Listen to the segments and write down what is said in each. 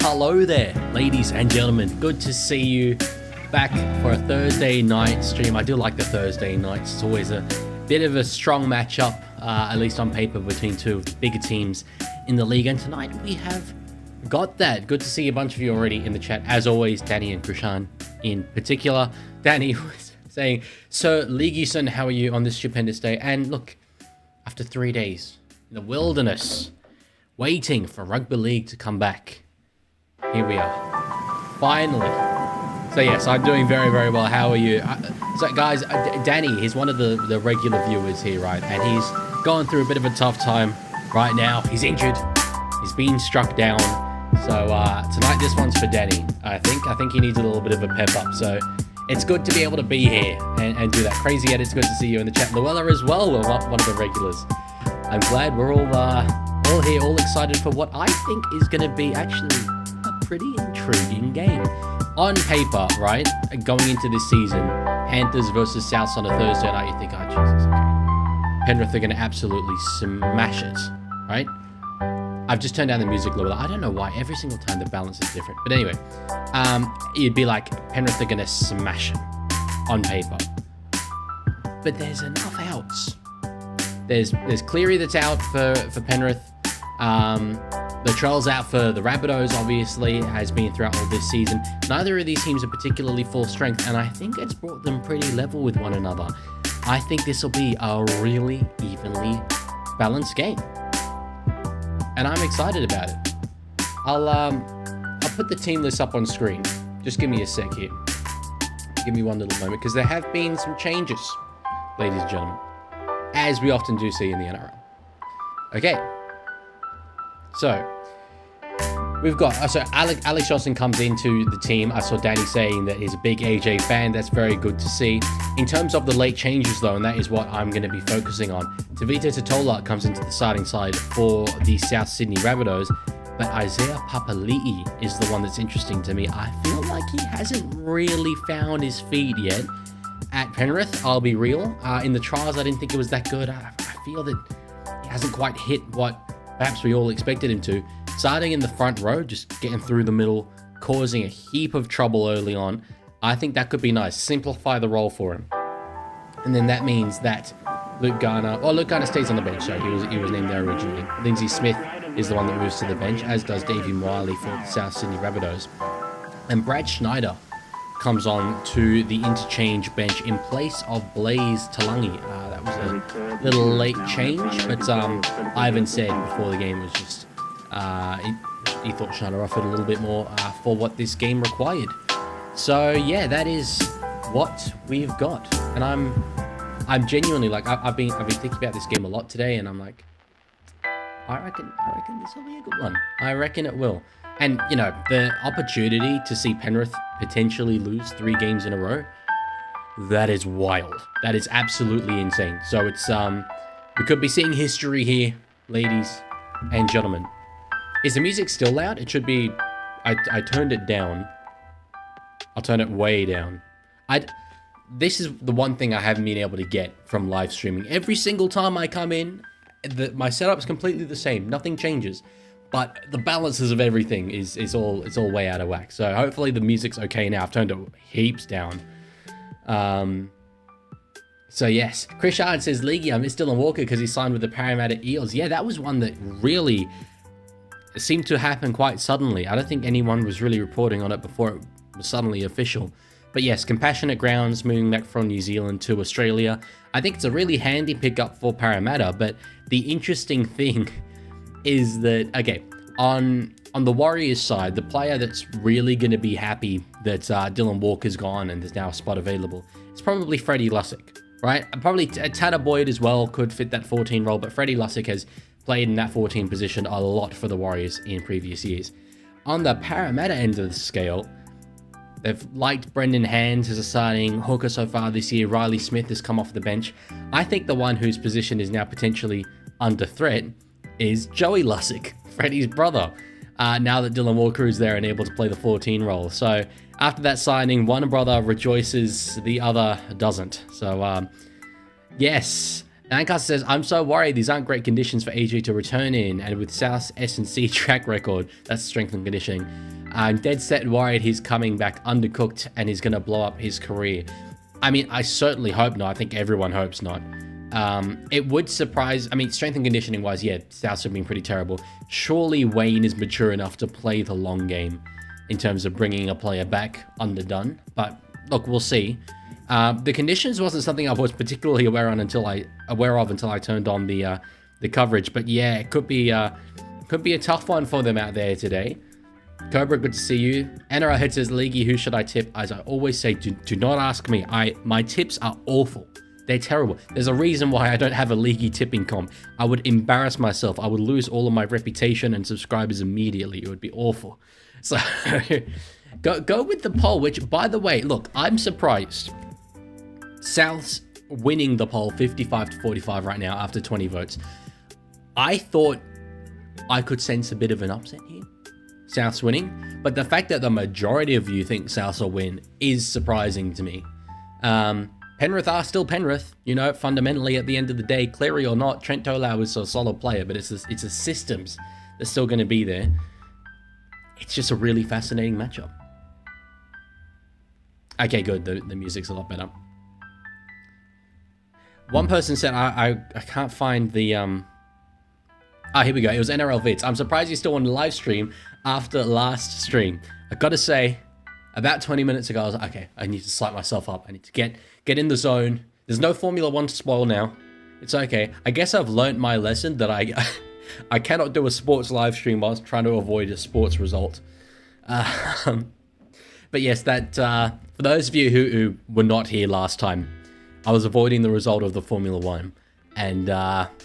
Hello there, ladies and gentlemen. Good to see you back for a Thursday night stream. I do like the Thursday nights. It's always a bit of a strong matchup, at least on paper, between two of the bigger teams in the league. And tonight we have got that. Good to see a bunch of you already in the chat. As always, Danny and Krishan in particular. Danny was saying, "So, Leaguie, how are you on this stupendous day?" And look, after 3 days in the wilderness, waiting for rugby league to come back, here we are, finally. So yes, I'm doing very, very well. How are you? So guys, Danny, he's one of the regular viewers here, right? And he's going through a bit of a tough time right now. He's injured. He's been struck down. So tonight, this one's for Danny. I think he needs a little bit of a pep up. So it's good to be able to be here and do that. Crazy Ed, it's good to see you in the chat. Llewellyn as well, one of the regulars. I'm glad we're all here, all excited for what I think is going to be actually a pretty intriguing game. On paper, right, going into this season, Panthers versus Souths on a Thursday night, you think, oh, Jesus, okay. Penrith are going to absolutely smash it, right? I've just turned down the music a little bit. I don't know why. Every single time the balance is different. But anyway, you'd be like, Penrith are going to smash it on paper. But there's enough outs. There's Cleary that's out for Penrith. Latrell's out for the Rabbitohs, obviously, has been throughout all this season. Neither of these teams are particularly full strength, and I think it's brought them pretty level with one another. I think this will be a really evenly balanced game, and I'm excited about it. I'll put the team list up on screen. Just give me a sec here. Give me one little moment, because there have been some changes, ladies and gentlemen, as we often do see in the NRL. Okay. So, we've got, Alex Johnson comes into the team. I saw Danny saying that he's a big AJ fan. That's very good to see. In terms of the late changes, though, and that is what I'm going to be focusing on, Tavita Totola comes into the starting side for the South Sydney Rabbitohs, but Isaiah Papali'i is the one that's interesting to me. I feel like he hasn't really found his feet yet at Penrith, I'll be real. In the trials, I didn't think it was that good. I feel that he hasn't quite hit what perhaps we all expected him to. Starting in the front row, just getting through the middle, causing a heap of trouble early on. I think that could be nice. Simplify the role for him. And then that means that Luke Garner stays on the bench, so he was named there originally. Lindsay Smith is the one that moves to the bench, as does Davey Miley for the South Sydney Rabbitohs. And Brad Schneider comes on to the interchange bench in place of Blaze Talangi. That was a little late change, but Ivan said before the game was just he thought Schneider offered a little bit more for what this game required. So yeah, that is what we've got, and I'm genuinely like I've been thinking about this game a lot today, and I'm like, I reckon this will be a good one. I reckon it will. And, you know, the opportunity to see Penrith potentially lose 3 games in a row, that is wild. That is absolutely insane. So it's, we could be seeing history here, ladies and gentlemen. Is the music still loud? It should be, I turned it down. I'll turn it way down. This is the one thing I haven't been able to get from live streaming. Every single time I come in, my setup's completely the same. Nothing changes. But the balances of everything is all way out of whack. So hopefully the music's okay now. I've turned it heaps down. So yes, Chris Shard says, Leaguie, I miss Dylan Walker because he signed with the Parramatta Eels. Yeah, that was one that really seemed to happen quite suddenly. I don't think anyone was really reporting on it before it was suddenly official. But yes, Compassionate Grounds moving back from New Zealand to Australia. I think it's a really handy pickup for Parramatta. But the interesting thing is that, okay, on the Warriors side, the player that's really going to be happy that Dylan Walker's gone and there's now a spot available, it's probably Freddie Lussick, right? Probably Tanner Boyd as well could fit that 14 role, but Freddie Lussick has played in that 14 position a lot for the Warriors in previous years. On the Parramatta end of the scale, they've liked Brendan Hands as a starting hooker so far this year. Riley Smith has come off the bench. I think the one whose position is now potentially under threat is Joey Lussick, Freddie's brother, now that Dylan Walker is there and able to play the 14 role. So after that signing, one brother rejoices, the other doesn't. So yes, Ankas says, I'm so worried these aren't great conditions for AJ to return in, and with South's S&C track record, that's strength and conditioning. I'm dead set worried he's coming back undercooked and he's going to blow up his career. I mean, I certainly hope not. I think everyone hopes not. It would surprise... I mean, strength and conditioning wise, yeah, Souths have been pretty terrible. Surely Wayne is mature enough to play the long game in terms of bringing a player back underdone. But look, we'll see. The conditions wasn't something I was particularly aware of until I turned on the coverage. But yeah, it could be a tough one for them out there today. Cobra, good to see you. NRL Head says, Leaguie, who should I tip? As I always say, do not ask me. My tips are awful. They're terrible. There's a reason why I don't have a Leaguie tipping comp. I would embarrass myself. I would lose all of my reputation and subscribers immediately. It would be awful. So go with the poll, which, by the way, look, I'm surprised. South's winning the poll 55-45 right now after 20 votes. I thought I could sense a bit of an upset here. South's winning, but the fact that the majority of you think Souths will win is surprising to me. Penrith are still Penrith, you know, fundamentally at the end of the day, Cleary or not, Trent Tolau is a solid player, but it's a systems that's still going to be there. It's just a really fascinating matchup. Okay, good, the music's a lot better. One person said, I can't find the, here we go, it was NRL Vids. I'm surprised you still on the live stream after last stream. I gotta say, about 20 minutes ago, I was like, okay, I need to psych myself up. I need to get in the zone. There's no Formula 1 to spoil now. It's okay. I guess I've learned my lesson that I cannot do a sports live stream whilst trying to avoid a sports result. But yes, that for those of you who were not here last time, I was avoiding the result of the Formula 1. And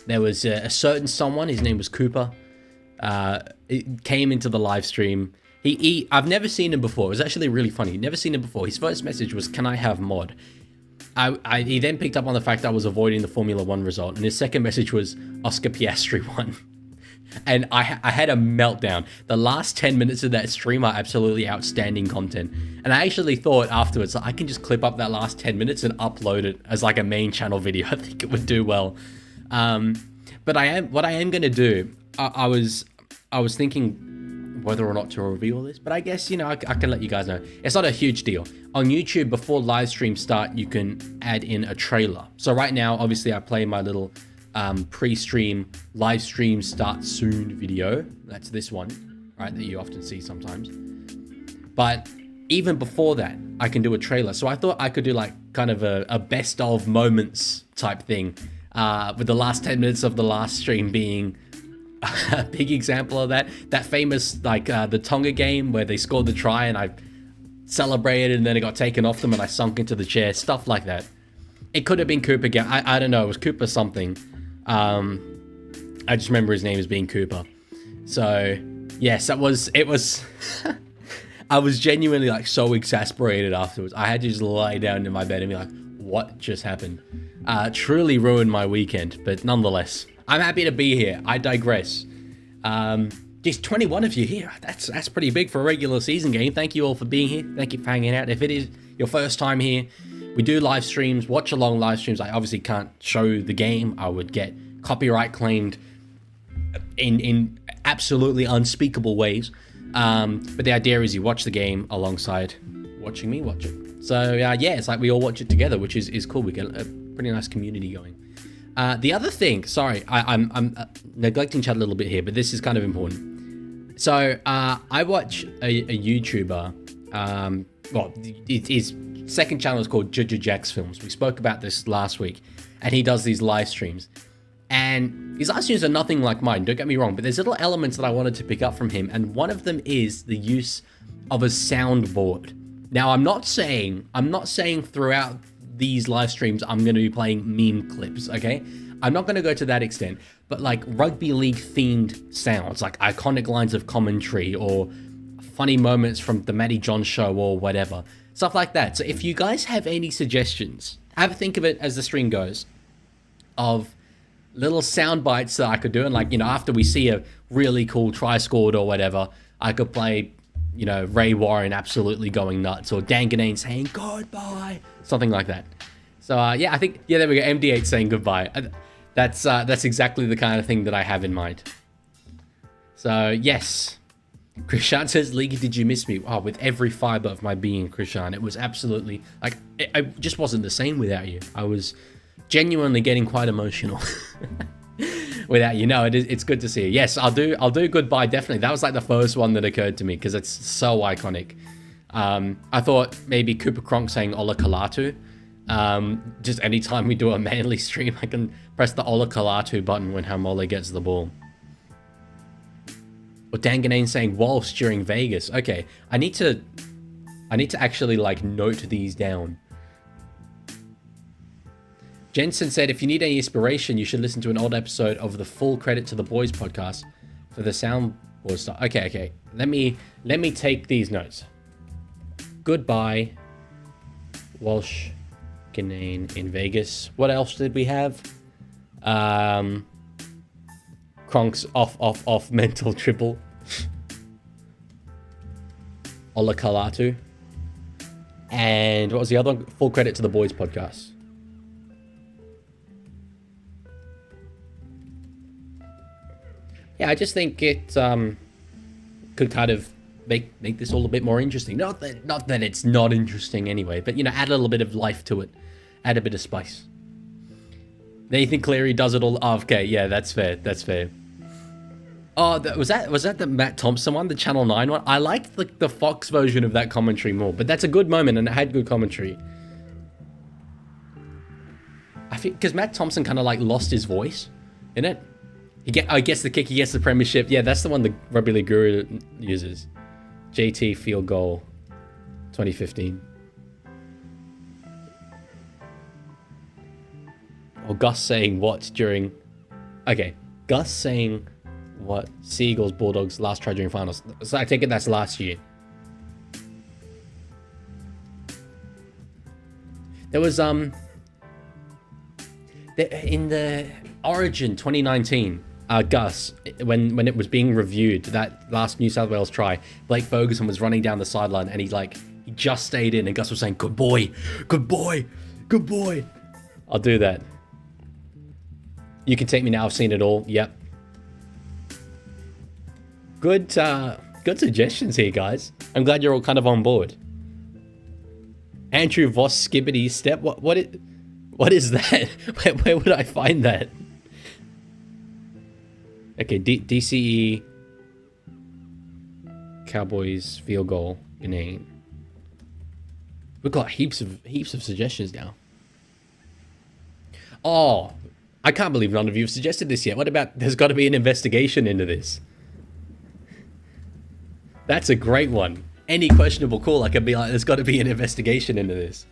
there was a certain someone, his name was Cooper, it came into the live stream. I've never seen him before. It was actually really funny. Never seen him before. His first message was, can I have mod? He then picked up on the fact that I was avoiding the Formula 1 result. And his second message was, Oscar Piastri won. And I had a meltdown. The last 10 minutes of that stream are absolutely outstanding content. And I actually thought afterwards, I can just clip up that last 10 minutes and upload it as like a main channel video. I think it would do well. But what I am going to do, I was thinking whether or not to reveal this, but I guess, you know, I can let you guys know. It's not a huge deal. On YouTube, before live streams start, you can add in a trailer. So right now, obviously, I play my little pre-stream, live stream start soon video. That's this one, right, that you often see sometimes. But even before that, I can do a trailer. So I thought I could do like kind of a best of moments type thing, with the last 10 minutes of the last stream being a big example of that. That famous, like, the Tonga game where they scored the try and I celebrated and then it got taken off them and I sunk into the chair, stuff like that. It could have been Cooper again. I don't know. It was Cooper something. I just remember his name as being Cooper. So, yes, it was... I was genuinely, like, so exasperated afterwards. I had to just lie down in my bed and be like, what just happened? Truly ruined my weekend, but nonetheless... I'm happy to be here. I digress. Just 21 of you here. That's pretty big for a regular season game. Thank you all for being here. Thank you for hanging out. If it is your first time here, we do live streams, watch along live streams. I obviously can't show the game. I would get copyright claimed in absolutely unspeakable ways. But the idea is you watch the game alongside watching me watch it. So yeah, it's like we all watch it together, which is cool. We get a pretty nice community going. The other thing, sorry, I'm neglecting chat a little bit here, but this is kind of important. So I watch a YouTuber, his second channel is called Jack's Films. We spoke about this last week, and he does these live streams. And his live streams are nothing like mine, don't get me wrong, but there's little elements that I wanted to pick up from him, and one of them is the use of a soundboard. Now, I'm not saying throughout these live streams I'm going to be playing meme clips, okay? I'm not going to go to that extent, but like rugby league themed sounds, like iconic lines of commentary or funny moments from the Matty John show or whatever, stuff like that. So if you guys have any suggestions, have a think of it as the stream goes, of little sound bites that I could do, and like, you know, after we see a really cool try scored or whatever, I could play, you know, Ray Warren absolutely going nuts, or Dan Ganane saying goodbye, something like that. So yeah, I think, yeah, there we go, MD8 saying goodbye. That's exactly the kind of thing that I have in mind. So yes, Krishan says, Leaguie, did you miss me? Oh, with every fiber of my being, Krishan. It was absolutely, like, I just wasn't the same without you. I was genuinely getting quite emotional without you. No, it's good to see you. Yes, I'll do goodbye, definitely. That was like the first one that occurred to me because it's so iconic. I thought maybe Cooper Cronk saying Ola Kalatu. Just anytime we do a Manly stream, I can press the Ola Kalatu button when Hamola gets the ball. Or Danganane saying Walsh during Vegas. Okay, I need to actually like note these down. Jensen said, if you need any inspiration, you should listen to an old episode of the Full Credit to the Boys podcast for the soundboard stuff. Okay. Let me take these notes. Goodbye, Walsh, Ganane in Vegas. What else did we have? Kronk's off mental triple. Ola Kalatu. And what was the other one? Full Credit to the Boys podcast. Yeah, I just think it could kind of make this all a bit more interesting. Not that it's not interesting anyway, but, you know, add a little bit of life to it. Add a bit of spice. Nathan Cleary does it all. Oh, okay, yeah, that's fair. That's fair. Oh, was that the Matt Thompson one, the Channel 9 one? I liked the Fox version of that commentary more, but that's a good moment and it had good commentary. I think because Matt Thompson kind of like lost his voice in it. I guess the kick, he gets the premiership. Yeah, that's the one the Rugby League Guru uses. JT field goal, 2015. Or Gus saying what during... Okay, Gus saying what Seagulls Bulldogs last try during finals. So I take it that's last year. There was in the Origin 2019, Gus, when it was being reviewed, that last New South Wales try, Blake Ferguson was running down the sideline and he just stayed in and Gus was saying, good boy, good boy, good boy. I'll do that. You can take me now, I've seen it all. Yep. Good suggestions here, guys. I'm glad you're all kind of on board. Andrew Voss Skibbity Step. What is that? Where would I find that? Okay, DCE Cowboys field goal inane. We've got heaps of suggestions now. Oh, I can't believe none of you have suggested this yet. What about there's got to be an investigation into this? That's a great one. Any questionable call, I could be like, there's got to be an investigation into this.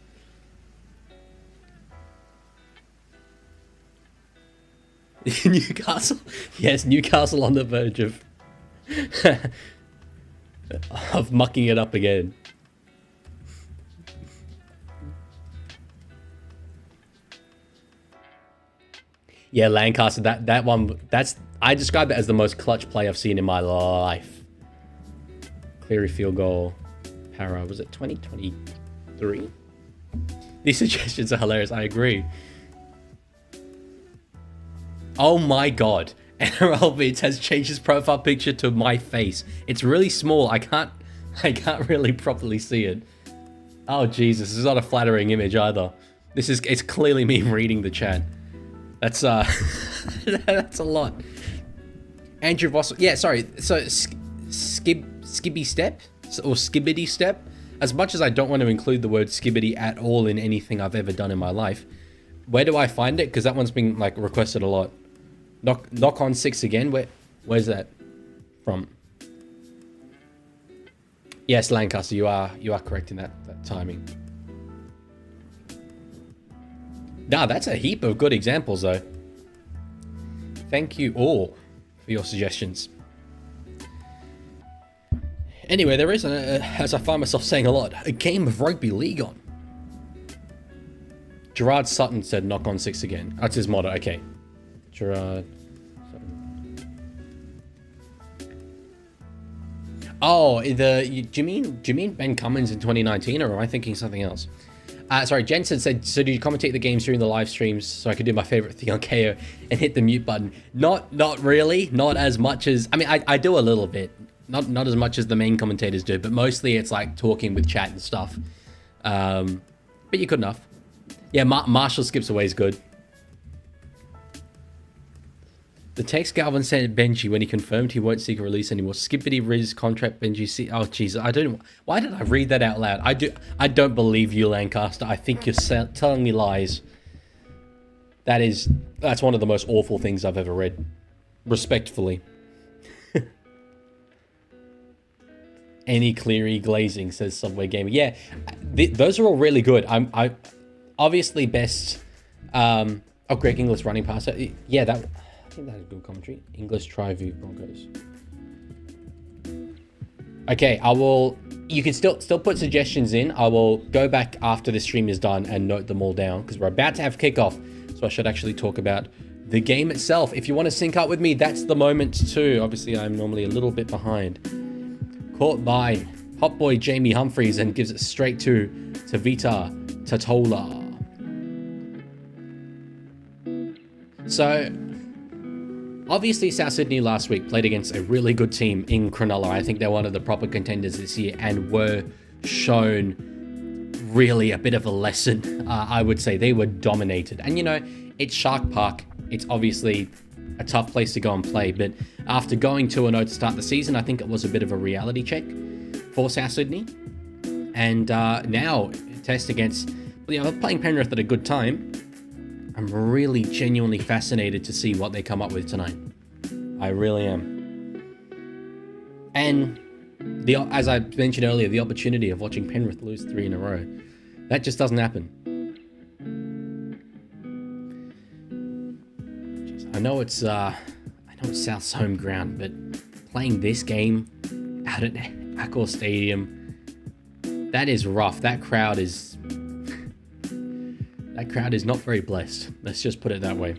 Newcastle? Yes, Newcastle on the verge of mucking it up again. Yeah, Lancaster, that one, I describe it as the most clutch play I've seen in my life. Cleary field goal. Para, was it 2023? These suggestions are hilarious, I agree. Oh my god. NRL Vids has changed his profile picture to my face. It's really small. I can't really properly see it. Oh Jesus, this is not a flattering image either. It's clearly me reading the chat. That's that's a lot. Andrew Voss, yeah, sorry. So Skibby Step or Skibbity Step. As much as I don't want to include the word skibbity at all in anything I've ever done in my life, where do I find it? Because that one's been like requested a lot. Knock on 6 again. Where's that from? Yes, Lancaster, you are correct in that timing. Nah, that's a heap of good examples though. Thank you all for your suggestions. Anyway, there is, as I find myself saying a lot, a game of rugby league on. Gerard Sutton said knock on 6 again. That's his motto, okay. Gerard Sutton. Oh, do you mean Ben Cummins in 2019, or am I thinking something else? Sorry, Jensen said, so do you commentate the games during the live streams so I could do my favorite thing on KO and hit the mute button? Not really, not as much as, I mean, I do a little bit. not as much as the main commentators do, but mostly it's like talking with chat and stuff. But you're good enough. Yeah, Marshall skips away is good. The text Galvin sent Benji when he confirmed he won't seek a release anymore. Skippity Riz contract Benji. See, oh jeez, I don't. Why did I read that out loud? I don't believe you, Lancaster. I think you're telling me lies. That's one of the most awful things I've ever read. Respectfully. Any Cleary glazing, says Subway Gamer. Yeah, those are all really good. I obviously best. Oh, Greg Inglis running past it. Yeah, that. I think that is good commentary. English Tri-View Broncos. Okay, I will. You can still put suggestions in. I will go back after the stream is done and note them all down because we're about to have kickoff. So I should actually talk about the game itself. If you want to sync up with me, that's the moment too. Obviously, I'm normally a little bit behind. Caught by Hot Boy Jamie Humphries and gives it straight to Vita Tatola. So, obviously, South Sydney last week played against a really good team in Cronulla. I think they're one of the proper contenders this year and were shown really a bit of a lesson. I would say they were dominated. And, you know, it's Shark Park. It's obviously a tough place to go and play. But after going 2-0 to start the season, I think it was a bit of a reality check for South Sydney. And now, test against, you know, playing Penrith at a good time. I'm really genuinely fascinated to see what they come up with tonight. I really am. And as I mentioned earlier, the opportunity of watching Penrith lose 3 in a row, that just doesn't happen. Jeez, I know it's South's home ground, but playing this game out at Accor Stadium, that is rough. That crowd is not very blessed. Let's just put it that way.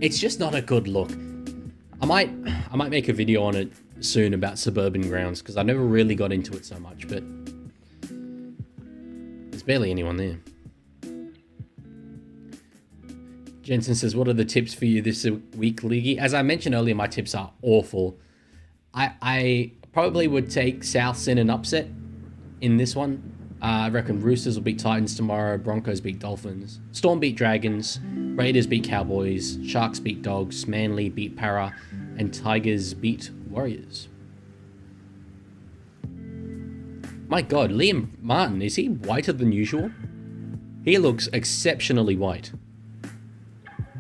It's just not a good look. I might make a video on it soon about suburban grounds because I never really got into it so much, but there's barely anyone there. Jensen says, what are the tips for you this week, Leaguie? As I mentioned earlier, my tips are awful. I probably would take South in an upset in this one. I reckon Roosters will beat Titans tomorrow. Broncos beat Dolphins. Storm beat Dragons. Raiders beat Cowboys. Sharks beat Dogs. Manly beat Para. And Tigers beat Warriors. My God, Liam Martin, is he whiter than usual? He looks exceptionally white.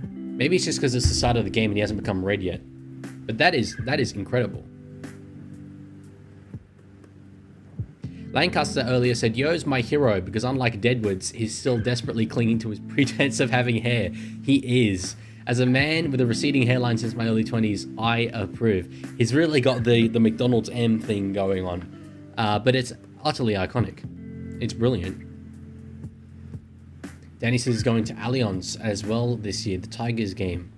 Maybe it's just because it's the start of the game and he hasn't become red yet. But that is incredible. Lancaster earlier said, Yo's my hero because unlike Deadwoods, he's still desperately clinging to his pretense of having hair. He is. As a man with a receding hairline since my early 20s, I approve. He's really got the McDonald's M thing going on. But it's utterly iconic. It's brilliant. Danny says he's going to Allianz as well this year, the Tigers game.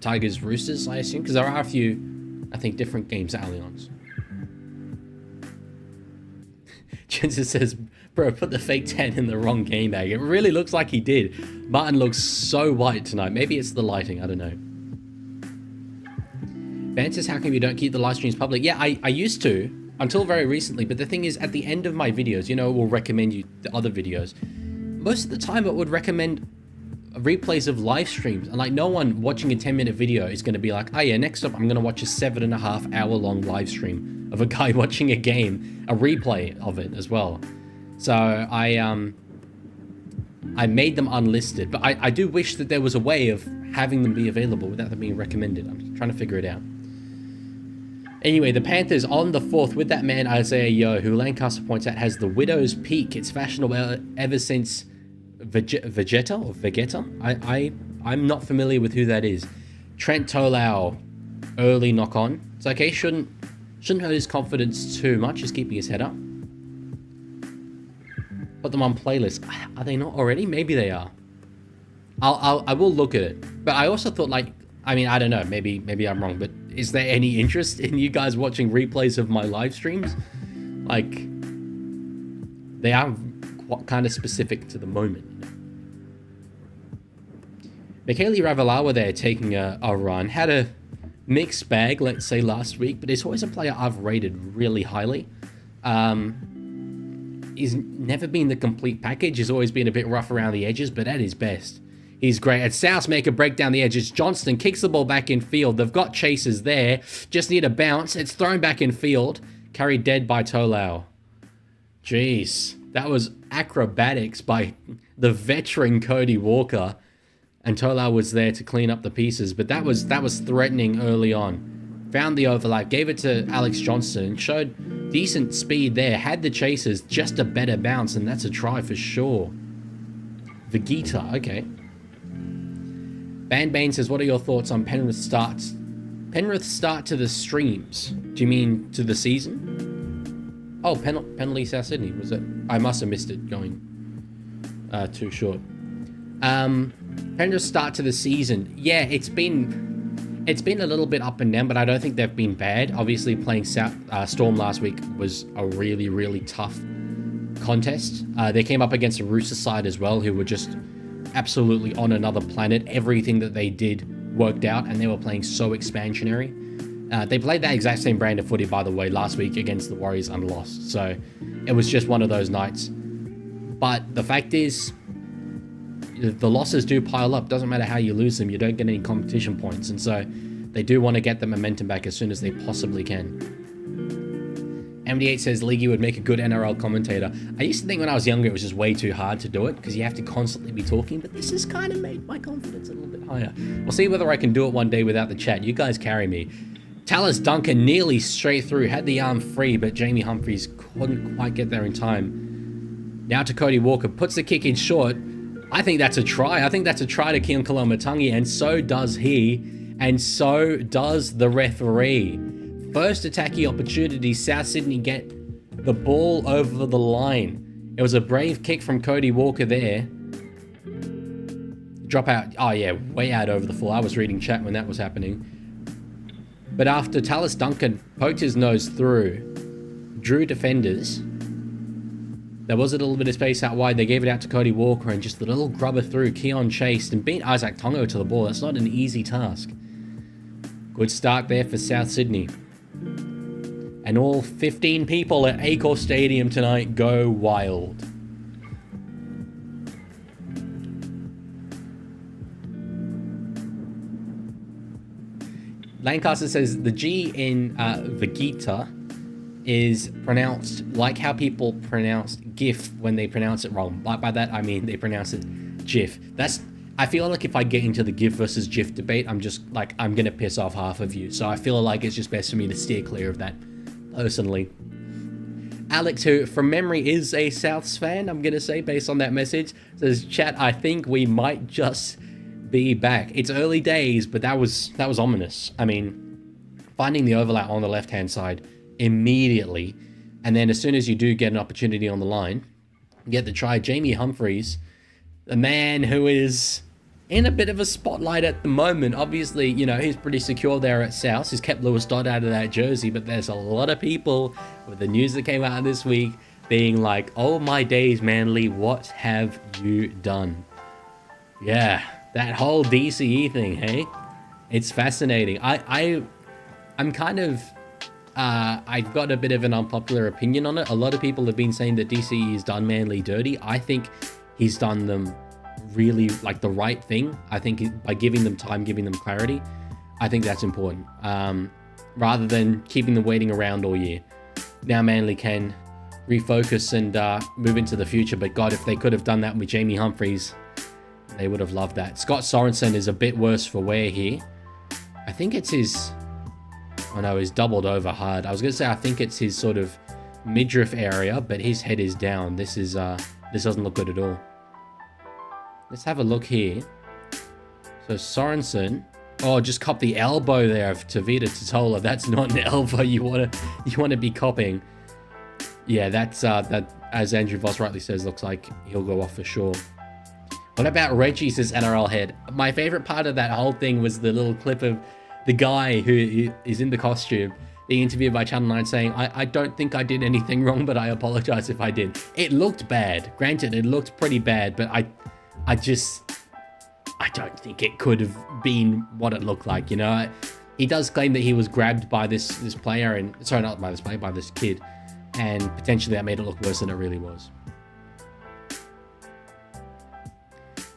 Tigers Roosters, I assume, because there are a few, I think, different games at Allianz. Jensen says, bro, put the fake tan in the wrong game bag. It really looks like he did. Martin looks so white tonight. Maybe it's the lighting. I don't know. Ben says, how come you don't keep the live streams public? Yeah, I used to until very recently. But the thing is, at the end of my videos, you know, it will recommend you the other videos. Most of the time, it would recommend replays of live streams. And like no one watching a 10-minute video is going to be like, oh yeah, next up, I'm going to watch a 7.5 hour long live stream of a guy watching a game, a replay of it as well. So I made them unlisted, but I do wish that there was a way of having them be available without them being recommended. I'm trying to figure it out. Anyway, the Panthers on the 4th with that man Isaiah Yeo, who Lancaster points out has the widow's peak. It's fashionable ever since Vegeta or Vegeta. I'm not familiar with who that is. Trent Tolau, early knock on. It's okay, shouldn't hurt his confidence too much. Just keeping his head up. Put them on playlist. Are they not already? Maybe they are. I will look at it. But I also thought, like, I mean, I don't know. Maybe I'm wrong. But is there any interest in you guys watching replays of my live streams? Like, they are kind of specific to the moment. Michaeli Ravalawa there taking a run. Had a mixed bag, let's say, last week, but he's always a player I've rated really highly. He's never been the complete package. He's always been a bit rough around the edges, but at his best, he's great. At South, make a break down the edges. Johnston kicks the ball back in field. They've got chasers there. Just need a bounce. It's thrown back in field. Carried dead by Tolau. Jeez. That was acrobatics by the veteran Cody Walker. And Tolau was there to clean up the pieces. But that was threatening early on. Found the overlap. Gave it to Alex Johnston. Showed decent speed there. Had the chasers. Just a better bounce. And that's a try for sure. Vegeta. Okay. Bane says, what are your thoughts on Penrith start to the streams? Do you mean to the season? Oh, penalty South Sydney, was it? I must have missed it going too short. Penrith start to the season. Yeah, it's been a little bit up and down, but I don't think they've been bad. Obviously, playing Storm last week was a really, really tough contest. They came up against a Rooster side as well, who were just absolutely on another planet. Everything that they did worked out, and they were playing so expansionary. They played that exact same brand of footy, by the way, last week against the Warriors and lost. So it was just one of those nights. But the fact is, the losses do pile up. Doesn't matter how you lose them, you don't get any competition points. And so they do want to get the momentum back as soon as they possibly can. MD8 says Leaguie would make a good NRL commentator. I used to think when I was younger it was just way too hard to do it because you have to constantly be talking, but this has kind of made my confidence a little bit higher. We'll see whether I can do it one day without the chat. You guys carry me. Tallis Duncan nearly straight through, had the arm free, but Jamie Humphries couldn't quite get there in time. Now to Cody Walker, puts the kick in short. I think that's a try. I think that's a try to Keon Koloamatangi, and so does he, and so does the referee. First attacking opportunity, South Sydney get the ball over the line. It was a brave kick from Cody Walker there. Drop out. Oh yeah, way out over the full. I was reading chat when that was happening. But after Tallis Duncan poked his nose through, drew defenders, there was a little bit of space out wide. They gave it out to Cody Walker, and just a little grubber through. Keon chased and beat Isaac Tongo to the ball. That's not an easy task. Good start there for South Sydney. And all 15 people at Accor Stadium tonight go wild. Lancaster says the G in Vegeta is pronounced like how people pronounce GIF when they pronounce it wrong. By that I mean they pronounce it GIF. I feel like if I get into the GIF versus GIF debate, I'm gonna piss off half of you. So I feel like it's just best for me to steer clear of that, personally. Alex, who from memory is a Souths fan, I'm gonna say based on that message, says, chat, I think we might just be back. It's early days, but that was ominous. I mean, finding the overlap on the left-hand side immediately, and then as soon as you do get an opportunity on the line, get the try. Jamie Humphries, the man who is in a bit of a spotlight at the moment. Obviously, you know, he's pretty secure there at South. He's kept Lewis Dodd out of that jersey, but there's a lot of people with the news that came out this week being like, oh my days, Manly, what have you done? Yeah, that whole DCE thing, hey? It's fascinating. I'm kind of... I've got a bit of an unpopular opinion on it. A lot of people have been saying that DCE has done Manly dirty. I think he's done them really like the right thing. I think by giving them time, giving them clarity, I think that's important. Rather than keeping them waiting around all year. Now Manly can refocus and move into the future. But God, if they could have done that with Jamie Humphries, they would have loved that. Scott Sorensen is a bit worse for wear here. I think it's his... Oh no, he's doubled over hard. I was going to say, I think it's his sort of midriff area, but his head is down. This doesn't look good at all. Let's have a look here. So Sorensen, oh, just cop the elbow there of Tavita Totola. That's not an elbow you want to be copying. Yeah, that's that, as Andrew Voss rightly says, looks like he'll go off for sure. What about Reggie, says NRL head? My favorite part of that whole thing was the little clip of the guy who is in the costume being interviewed by Channel 9 saying, I don't think I did anything wrong, but I apologize if I did. It looked bad. Granted, it looked pretty bad, but I don't think it could have been what it looked like, you know? He does claim that he was grabbed by this player, and sorry, not by this player, by this kid, and potentially that made it look worse than it really was.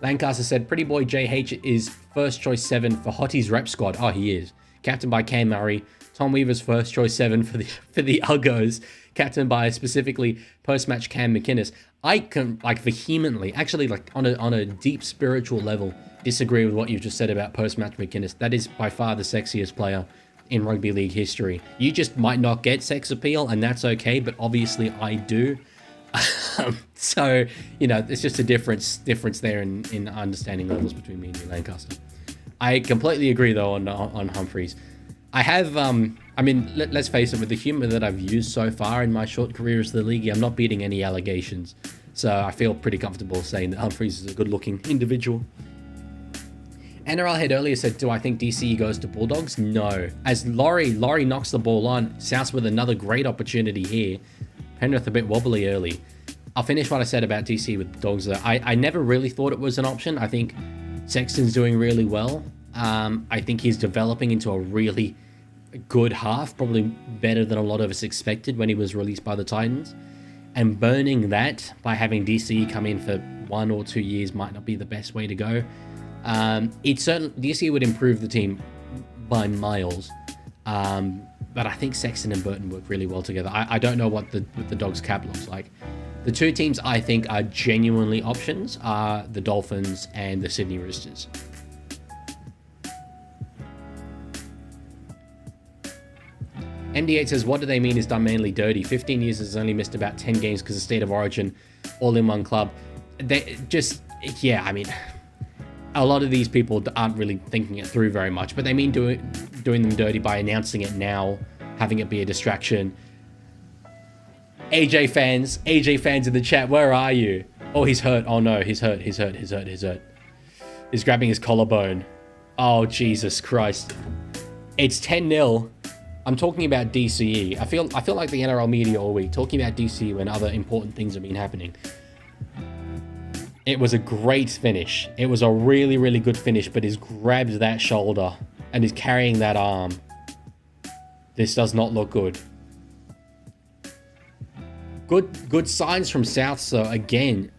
Lancaster said, Pretty Boy JH is first choice 7 for Hottie's rep squad. Oh, he is. Captained by Cam Murray. Tom Weaver's first choice 7 for the Uggos. Captained by specifically post-match Cam McInnes. I can vehemently, actually on a deep spiritual level, disagree with what you've just said about post-match McInnes. That is by far the sexiest player in rugby league history. You just might not get sex appeal, and that's okay, but obviously I do. So, it's just a difference there in understanding levels between me and you, Lancaster. I completely agree, though, on Humphreys. I have, let's face it, with the humour that I've used so far in my short career as the Leaguie, I'm not beating any allegations. So I feel pretty comfortable saying that Humphreys is a good-looking individual. NRL had earlier said, do I think DCE goes to Bulldogs? No. As Laurie knocks the ball on, South with another great opportunity here. Penrith a bit wobbly early. I'll finish what I said about DC with Dogs though. I never really thought it was an option. I think Sexton's doing really well. I think he's developing into a really good half, probably better than a lot of us expected when he was released by the Titans. And burning that by having DCE come in for 1 or 2 years might not be the best way to go. DCE would improve the team by miles. But I think Sexton and Burton work really well together. I don't know what the Dogs cap looks like. The two teams I think are genuinely options are the Dolphins and the Sydney Roosters. MD8 says, what do they mean is done mainly dirty? 15 years has only missed about 10 games because of State of Origin, all in one club. They just, a lot of these people aren't really thinking it through very much, but they mean doing them dirty by announcing it now, having it be a distraction. AJ fans in the chat, where are you? Oh, he's hurt. Oh no, he's hurt. He's grabbing his collarbone. Oh, Jesus Christ. It's 10-0. I'm talking about DCE. I feel like the NRL media all week talking about DCE when other important things have been happening. It was a great finish. It was a really, really good finish, but he's grabbed that shoulder and is carrying that arm. This does not look good. Good signs from South, so again,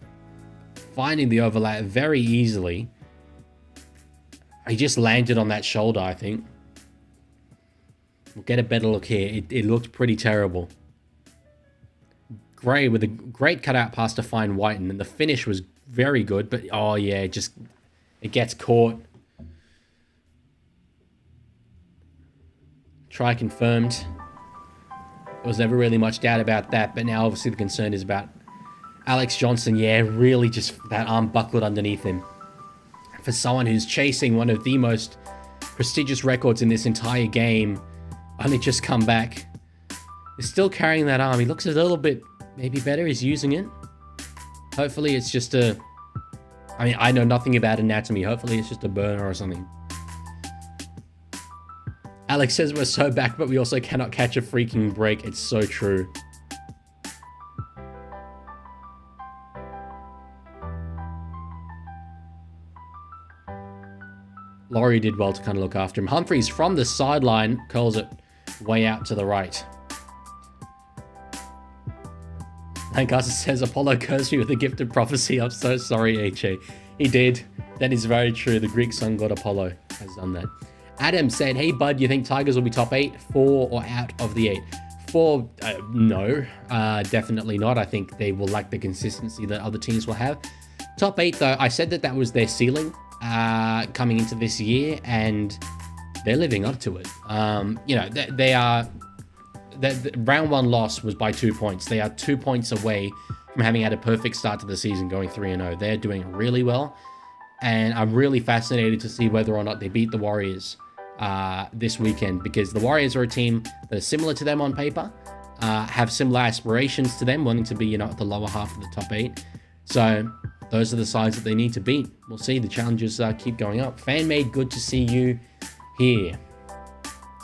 finding the overlap very easily. He just landed on that shoulder, I think. We'll get a better look here. It looked pretty terrible. Gray with a great cutout pass to find Whiten, and the finish was very good, but oh yeah, it gets caught. Try confirmed. There was never really much doubt about that, but now obviously the concern is about Alex Johnson. Yeah, really just that arm buckled underneath him. For someone who's chasing one of the most prestigious records in this entire game, only just come back. He's still carrying that arm. He looks a little bit maybe better. He's using it. Hopefully it's just I know nothing about anatomy. Hopefully it's just a burner or something. Alex says we're so back, but we also cannot catch a freaking break. It's so true. Laurie did well to kind of look after him. Humphreys from the sideline curls it way out to the right. Lancaster says, Apollo cursed me with a gift of prophecy. I'm so sorry, AJ. He did. That is very true. The Greek sun god Apollo has done that. Adam said, hey, bud, you think Tigers will be top 8, 4, or out of the 8? 4, no. Definitely not. I think they will lack the consistency that other teams will have. Top 8, though, I said that was their ceiling coming into this year, and they're living up to it. They are... The round 1 loss was by 2 points. They are 2 points away from having had a perfect start to the season, going 3-0. They're doing really well, and I'm really fascinated to see whether or not they beat the Warriors this weekend, because the Warriors are a team that are similar to them on paper, have similar aspirations to them, wanting to be at the lower half of the top 8. So those are the sides that they need to beat. We'll see. The challenges keep going up. Fan-made, good to see you here.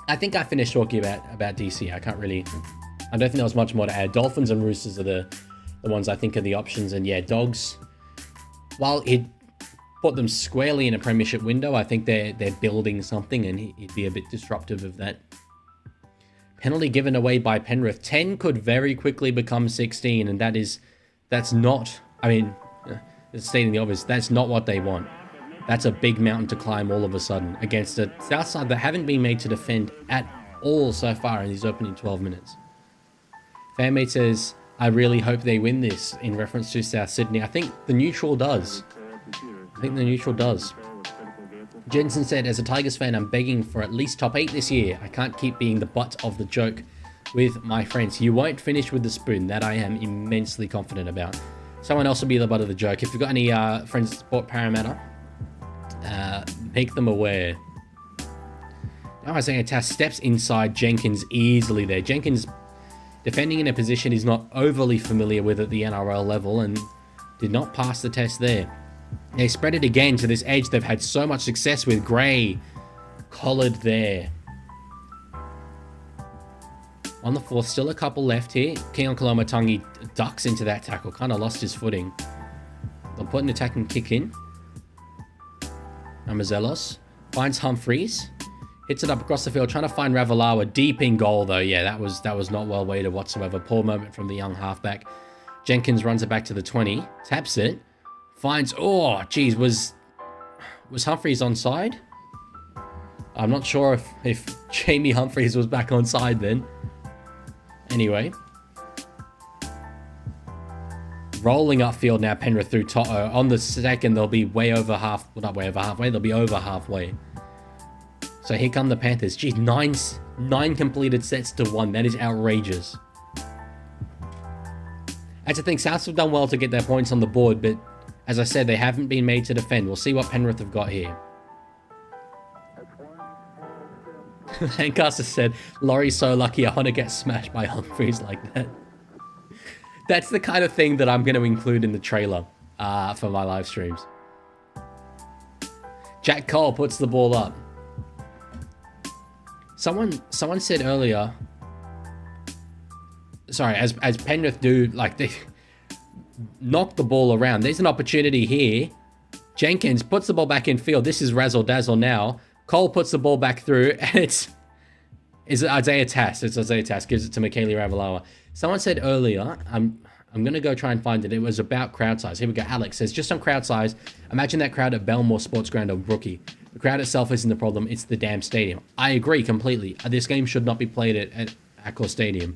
I think I finished talking about DC. I don't think there was much more to add. Dolphins and Roosters are the ones I think are the options. And yeah, Dogs, while put them squarely in a premiership window. I think they're building something, and he'd be a bit disruptive of that. Penalty given away by Penrith. 10 could very quickly become 16, and that's not, I mean, it's stating the obvious, that's not what they want. That's a big mountain to climb all of a sudden against a South side that haven't been made to defend at all so far in these opening 12 minutes. Fanmate says, I really hope they win this, in reference to South Sydney. I think the neutral does. Jensen said, as a Tigers fan, I'm begging for at least top 8 this year. I can't keep being the butt of the joke with my friends. You won't finish with the spoon. That I am immensely confident about. Someone else will be the butt of the joke. If you've got any friends that support Parramatta, make them aware. Now I say Tass steps inside Jenkins easily there. Jenkins defending in a position he's not overly familiar with at the NRL level and did not pass the test there. They spread it again to this edge they've had so much success with. Gray collared there. On the fourth, still a couple left here. Keon Koloamatangi ducks into that tackle. Kind of lost his footing. They'll put an attacking kick in. Amazelos finds Humphreys. Hits it up across the field, trying to find Ravalawa. Deep in goal, though. Yeah, that was not well weighted whatsoever. Poor moment from the young halfback. Jenkins runs it back to the 20. Taps it. Finds... Oh, geez. Was Humphreys onside? I'm not sure if Jamie Humphreys was back onside then. Anyway. Rolling upfield now, Penrith through Toto. On the second, they'll be way over half... Well, not way over halfway. They'll be over halfway. So here come the Panthers. Geez, nine completed sets to 1. That is outrageous. That's the thing. Souths have done well to get their points on the board, but as I said, they haven't been made to defend. We'll see what Penrith have got here. Lancaster said, Laurie's so lucky I want to get smashed by Humphreys like that. That's the kind of thing that I'm going to include in the trailer for my live streams. Jack Cole puts the ball up. Someone said earlier, sorry, as Penrith do, like, they knock the ball around. There's an opportunity here. Jenkins puts the ball back in field. This is razzle dazzle now. Cole puts the ball back through, and it's Isaiah Tass. It's Isaiah Tass. Gives it to Michaeli Ravalawa. Someone said earlier, I'm going to go try and find it. It was about crowd size. Here we go. Alex says, just on crowd size, imagine that crowd at Belmore Sports Ground of Rookie. The crowd itself isn't the problem. It's the damn stadium. I agree completely. This game should not be played at Accor Stadium.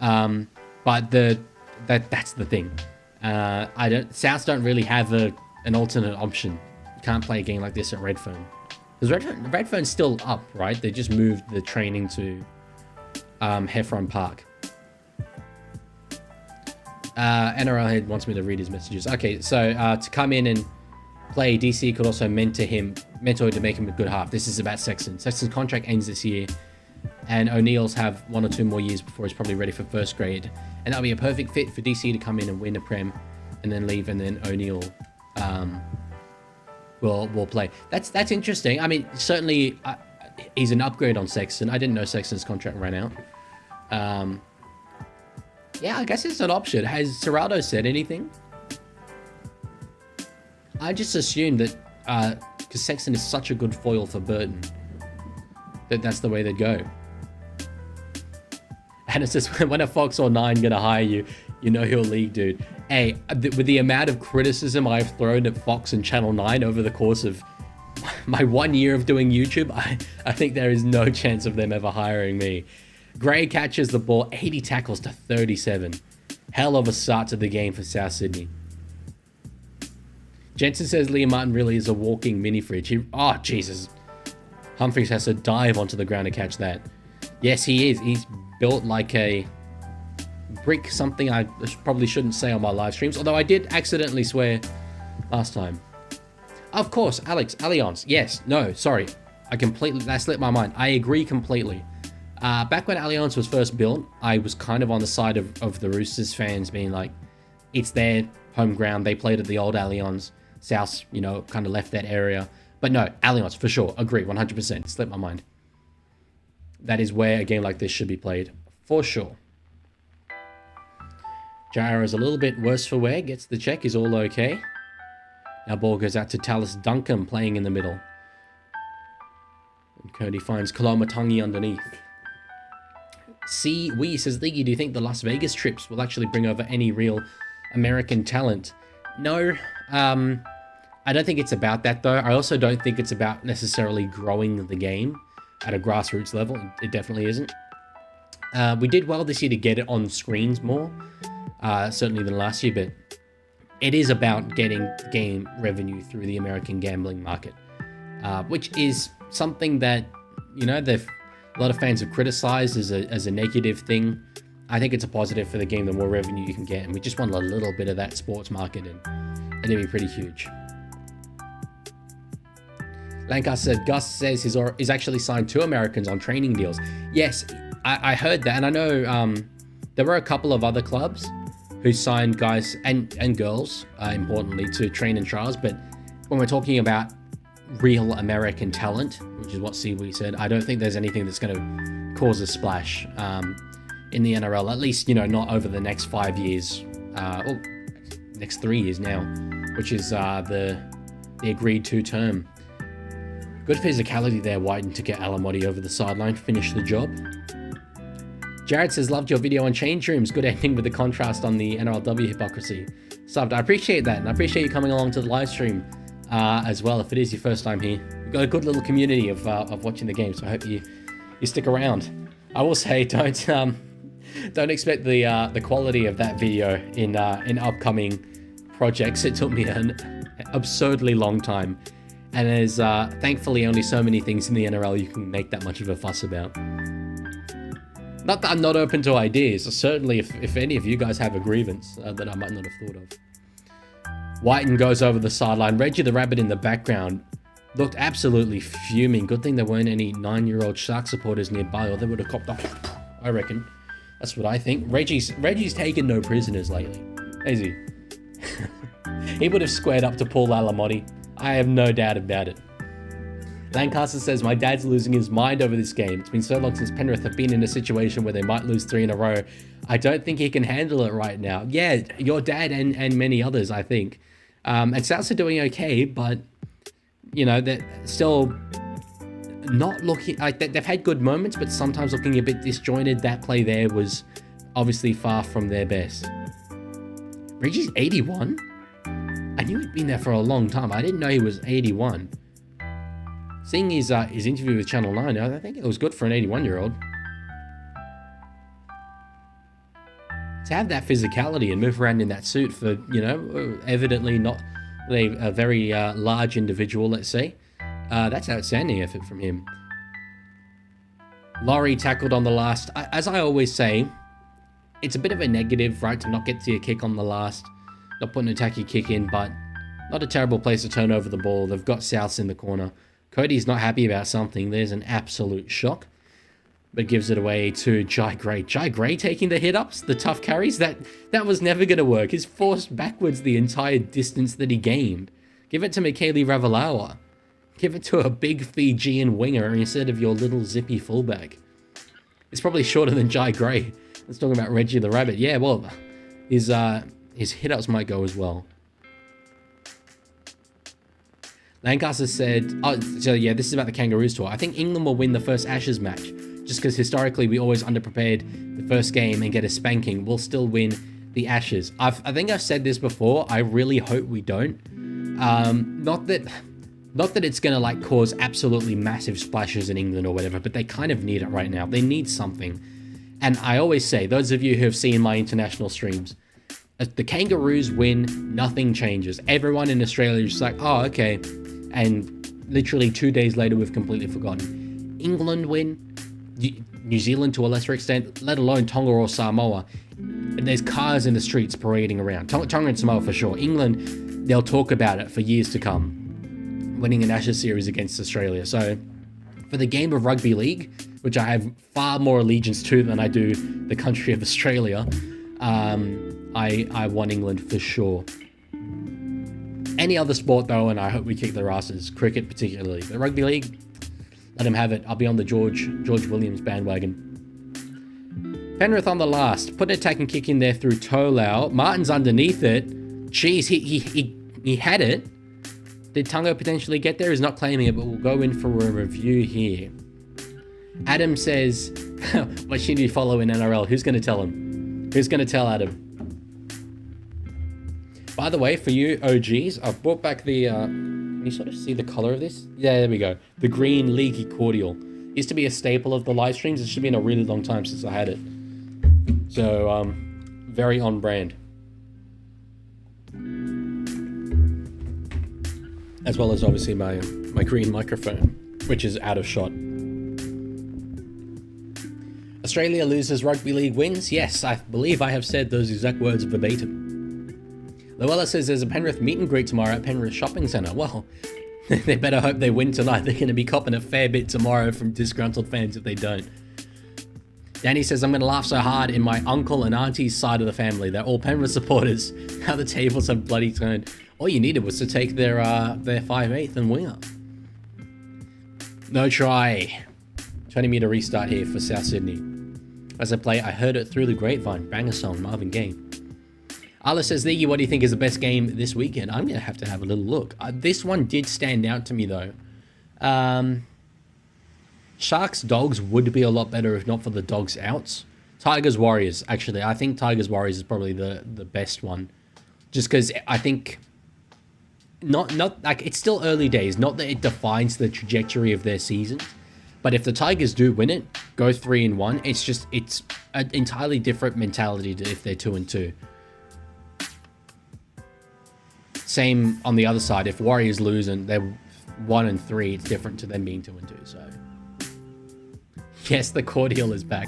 But that's the thing. Souths don't really have an alternate option. You can't play a game like this at Redfern. Because Redfern's still up, right? They just moved the training to Heffron Park. NRL Head wants me to read his messages. Okay, so to come in and play, DC could also mentor him to make him a good half. This is about Sexton. Sexton's contract ends this year, and O'Neill's have 1 or 2 more years before he's probably ready for first grade. And that'll be a perfect fit for DC to come in and win a Prem and then leave, and then O'Neill will play. That's interesting. I mean, certainly he's an upgrade on Sexton. I didn't know Sexton's contract ran out. Yeah, I guess it's an option. Has Serrato said anything? I just assumed that because Sexton is such a good foil for Burton, that's the way they'd go. And it says, when a Fox or 9 gonna hire you, you know you're league dude. Hey, with the amount of criticism I've thrown at Fox and Channel 9 over the course of my 1 year of doing YouTube, I think there is no chance of them ever hiring me. Gray catches the ball, 80 tackles to 37. Hell of a start to the game for South Sydney. Jensen says Liam Martin really is a walking mini fridge. Oh, Jesus. Humphreys has to dive onto the ground to catch that. Yes, he is. He's built like a brick, something I probably shouldn't say on my live streams, although I did accidentally swear last time. Of course, Alex, Allianz. Yes, no, sorry. That slipped my mind. I agree completely. Back when Allianz was first built, I was kind of on the side of the Roosters fans being like, it's their home ground. They played at the old Allianz. South, kind of left that area. But no, Allianz, for sure. Agree, 100%. Slipped my mind. That is where a game like this should be played, for sure. Jara is a little bit worse for wear. Gets the check, is all okay. Our ball goes out to Tallis Duncan playing in the middle. And Cody finds Kolomatangi underneath. C. Wee says, Leaguie, do you think the Las Vegas trips will actually bring over any real American talent? No. I don't think it's about that, though. I also don't think it's about necessarily growing the game at a grassroots level. It definitely isn't. We did well this year to get it on screens more, certainly than last year, but it is about getting game revenue through the American gambling market, which is something that, you know, a lot of fans have criticized as a negative thing. I think it's a positive for the game, the more revenue you can get, and we just want a little bit of that sports market, and it'd be pretty huge. Lancaster said, Gus says he's actually signed 2 Americans on training deals. Yes, I heard that, and I know there were a couple of other clubs who signed guys and girls, importantly, to train in trials, but when we're talking about real American talent, which is what Siwee said, I don't think there's anything that's going to cause a splash in the NRL, at least, you know, not over the next 5 years, or next 3 years now, which is the agreed to term. Good physicality there, Whiten, to get Alamotti over the sideline, finish the job. Jared says, loved your video on change rooms. Good ending with the contrast on the NRLW hypocrisy. Subbed. I appreciate that, and I appreciate you coming along to the live stream as well, if it is your first time here. We've got a good little community of watching the game, so I hope you stick around. I will say, don't expect the quality of that video in upcoming projects. It took me an absurdly long time. And there's thankfully only so many things in the NRL you can make that much of a fuss about. Not that I'm not open to ideas. Certainly, if any of you guys have a grievance that I might not have thought of. Whiten goes over the sideline. Reggie the Rabbit in the background looked absolutely fuming. Good thing there weren't any 9-year-old Shark supporters nearby, or they would have copped off, I reckon. That's what I think. Reggie's taken no prisoners lately. Is he? He would have squared up to Paul Alamotti. I have no doubt about it. Lancaster says, my dad's losing his mind over this game. It's been so long since Penrith have been in a situation where they might lose 3 in a row. I don't think he can handle it right now. Yeah, your dad and many others, I think. And Souths are doing okay, but, you know, they're still not looking... like they've had good moments, but sometimes looking a bit disjointed. That play there was obviously far from their best. Reggie's 81? I knew he'd been there for a long time. I didn't know he was 81. Seeing his interview with Channel 9, I think it was good for an 81-year-old. To have that physicality and move around in that suit for, you know, evidently not a very large individual, let's say. That's outstanding effort from him. Laurie tackled on the last. As I always say, it's a bit of a negative, right, to not get to your kick on the last. Not putting an attacky kick in, but not a terrible place to turn over the ball. They've got Souths in the corner. Cody's not happy about something. There's an absolute shock. But gives it away to Jai Gray. Jai Gray taking the hit-ups, the tough carries. That was never going to work. He's forced backwards the entire distance that he gained. Give it to Michaeli Ravalawa. Give it to a big Fijian winger instead of your little zippy fullback. It's probably shorter than Jai Gray. Let's talk about Reggie the Rabbit. Yeah, well, his hit-ups might go as well. Lancaster said, oh, so yeah, this is about the Kangaroos tour. I think England will win the first Ashes match, just because historically we always underprepared the first game and get a spanking. We'll still win the Ashes. I think I've said this before. I really hope we don't. Not that it's going to like cause absolutely massive splashes in England or whatever, but they kind of need it right now. They need something. And I always say, those of you who have seen my international streams, if the Kangaroos win, nothing changes. Everyone in Australia is just like, oh, okay. And literally 2 days later, we've completely forgotten. England win, New Zealand to a lesser extent, let alone Tonga or Samoa. There's cars in the streets parading around. Tonga and Samoa for sure. England, they'll talk about it for years to come. Winning an Ashes series against Australia. So for the game of rugby league, which I have far more allegiance to than I do the country of Australia, I want England for sure. Any other sport though, and I hope we kick their asses, cricket particularly. But rugby league, let him have it. I'll be on the George Williams bandwagon. Penrith on the last. Put an attack and kick in there through Tolau. Martin's underneath it. Jeez, he had it. Did Tungo potentially get there? He's not claiming it, but we'll go in for a review here. Adam says, what should you follow in NRL? Who's going to tell him? Who's going to tell Adam? By the way, for you OGs, I've brought back the... can you sort of see the color of this? Yeah, there we go. The green Leaguie cordial. Used to be a staple of the live streams. It should be in a really long time since I had it. So, very on brand. As well as obviously my green microphone, which is out of shot. Australia loses, rugby league wins. Yes, I believe I have said those exact words verbatim. Luella says there's a Penrith meet and greet tomorrow at Penrith Shopping Centre. Well, they better hope they win tonight. They're going to be copping a fair bit tomorrow from disgruntled fans if they don't. Danny says, I'm going to laugh so hard in my uncle and auntie's side of the family. They're all Penrith supporters. How the tables have bloody turned. All you needed was to take their 5/8 and winger. No try. Trying me to restart here for South Sydney. As I play, I heard it through the grapevine. Banger song, Marvin Gaye. Ala says, Leaguie, what do you think is the best game this weekend? I'm going to have a little look. This one did stand out to me, though. Sharks Dogs would be a lot better if not for the Dogs outs. Tigers Warriors, actually. I think Tigers Warriors is probably the best one. Just because I think... Not like it's still early days. Not that it defines the trajectory of their season. But if the Tigers do win it, go 3-1, it's an entirely different mentality to if they're 2-2. Same on the other side. If Warriors lose and they're 1-3, it's different to them being 2-2. So, yes, the cordial is back,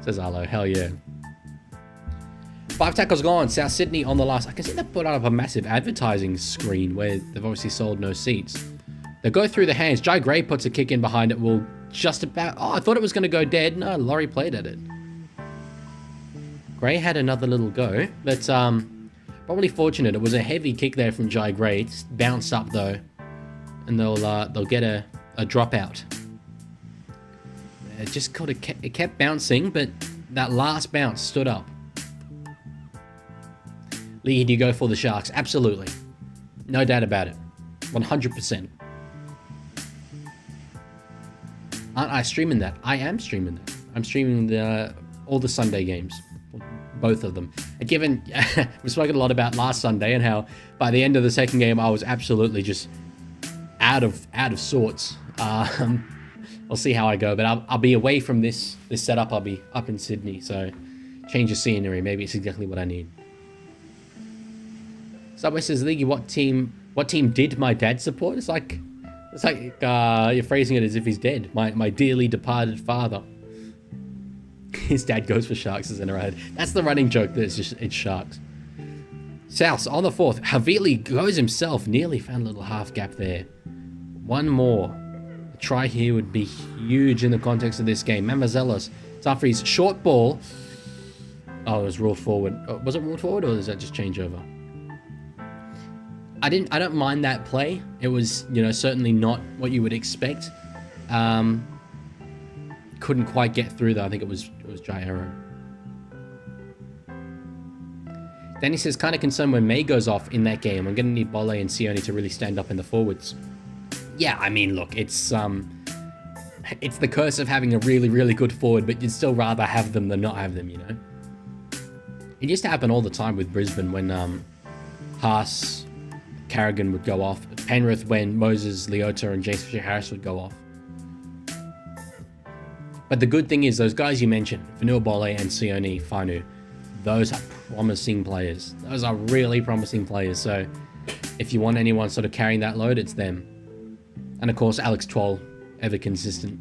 says Arlo. Hell yeah. 5 tackles gone. South Sydney on the last. I can see they put up a massive advertising screen where they've obviously sold no seats. They go through the hands. Jai Gray puts a kick in behind it. Will just about... Oh, I thought it was going to go dead. No, Laurie played at it. Gray had another little go, but probably fortunate. It was a heavy kick there from Jai Gray. It's bounced up though, and they'll get a dropout. It just it kept bouncing, but that last bounce stood up. Lee, do you go for the Sharks? Absolutely. No doubt about it. 100%. Aren't I streaming that? I am streaming that. I'm streaming all the Sunday games. Both of them. And given... we've spoken a lot about last Sunday and how by the end of the second game, I was absolutely just out of sorts. I'll see how I go. But I'll be away from this setup. I'll be up in Sydney. So change of scenery. Maybe it's exactly what I need. Subway says, Leaguie, what team did my dad support? It's like you're phrasing it as if he's dead. My dearly departed father. His dad goes for Sharks as in her head. That's the running joke. It's Sharks. South on the 4th. Havili goes himself. Nearly found a little half gap there. One more. A try here would be huge in the context of this game. Mamazelos. Dumfries short ball. Oh, it was ruled forward. Oh, was it ruled forward or does that just change over? I don't mind that play. It was, certainly not what you would expect. Couldn't quite get through though. I think it was Jairo. Danny says, kind of concerned when May goes off in that game. I'm going to need Bolle and Sione to really stand up in the forwards. Yeah, I mean, look, it's the curse of having a really, really good forward, but you'd still rather have them than not have them, It used to happen all the time with Brisbane when Haas, Carrigan would go off. Penrith when Moses, Leota, and Jason Fisher-Harris would go off. But the good thing is, those guys you mentioned, Vanua Bolle and Sione Fanu, those are promising players. Those are really promising players. So if you want anyone sort of carrying that load, it's them. And of course, Alex Twoll, ever consistent.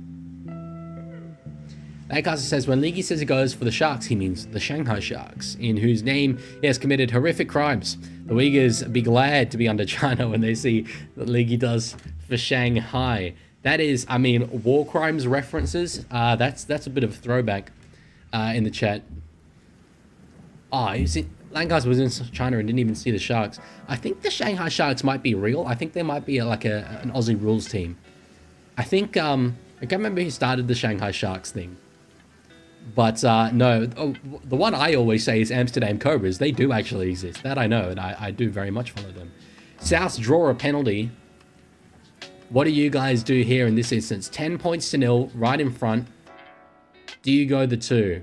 Lancaster says, when Leaguie says he goes for the Sharks, he means the Shanghai Sharks, in whose name he has committed horrific crimes. The Uyghurs be glad to be under China when they see what Leaguie does for Shanghai. That is, I mean, war crimes references. That's a bit of a throwback in the chat. Oh, Lancaster was in China and didn't even see the Sharks. I think the Shanghai Sharks might be real. I think they might be like an Aussie rules team. I think, I can't remember who started the Shanghai Sharks thing. But no, the one I always say is Amsterdam Cobras. They do actually exist. That I know, and I do very much follow them. South draw a penalty. What do you guys do here in this instance? 10 points to nil, right in front. Do you go the 2?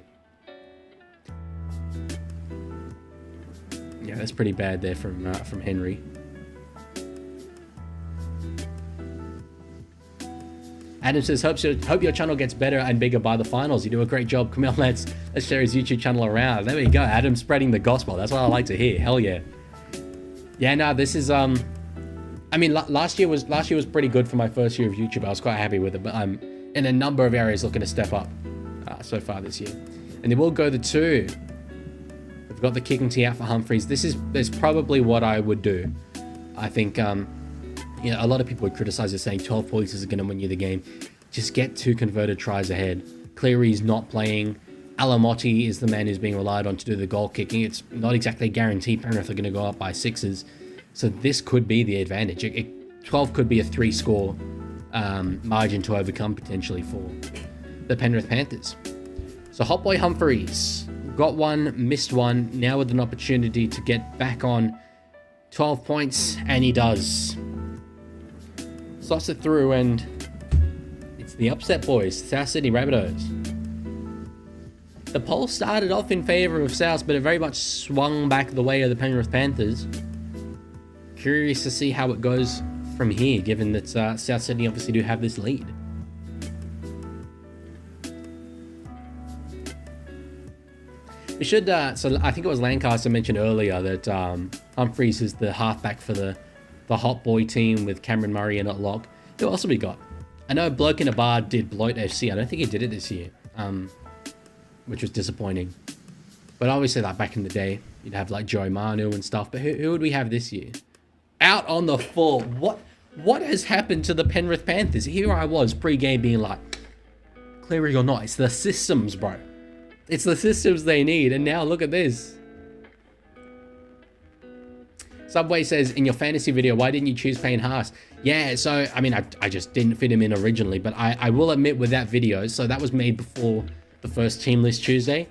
Yeah, that's pretty bad there from Henry. Adam says, hope your channel gets better and bigger by the finals. You do a great job. Come on, let's share his YouTube channel around. There we go. Adam spreading the gospel. That's what I like to hear. Hell yeah. Yeah, no, this is I mean, last year was pretty good for my first year of YouTube. I was quite happy with it, but I'm in a number of areas looking to step up so far this year. And then we'll go the 2. We've got the kicking tee out for Humphreys. This is probably what I would do. I think you know, a lot of people would criticize us saying 12 points is going to win you the game. Just get 2 converted tries ahead. Cleary's not playing. Alamotti is the man who's being relied on to do the goal kicking. It's not exactly guaranteed Penrith are going to go up by 6s. So this could be the advantage. 12 could be a 3-score margin to overcome potentially for the Penrith Panthers. So Hot Boy Humphreys got one, missed one. Now with an opportunity to get back on 12 points, and he does. Slots it through, and it's the upset boys, South Sydney Rabbitohs. The poll started off in favour of South, but it very much swung back the way of the Penrith Panthers. Curious to see how it goes from here, given that South Sydney obviously do have this lead. We should, so I think it was Lancaster mentioned earlier that Humphreys is the halfback for the Hot Boy team with Cameron Murray in at lock. Who else have we got? I know Bloke in a Bar did Bloat FC. I don't think he did it this year, which was disappointing. But obviously, like back in the day, you'd have like Joe Manu and stuff. But who would we have this year? Out on the full. What has happened to the Penrith Panthers? Here I was pre-game being like, Cleary or not, it's the systems, bro. It's the systems they need. And now look at this. Subway says, in your fantasy video, why didn't you choose Payne Haas? Yeah, so, I mean, I just didn't fit him in originally. But I will admit with that video, so that was made before the first Team List Tuesday.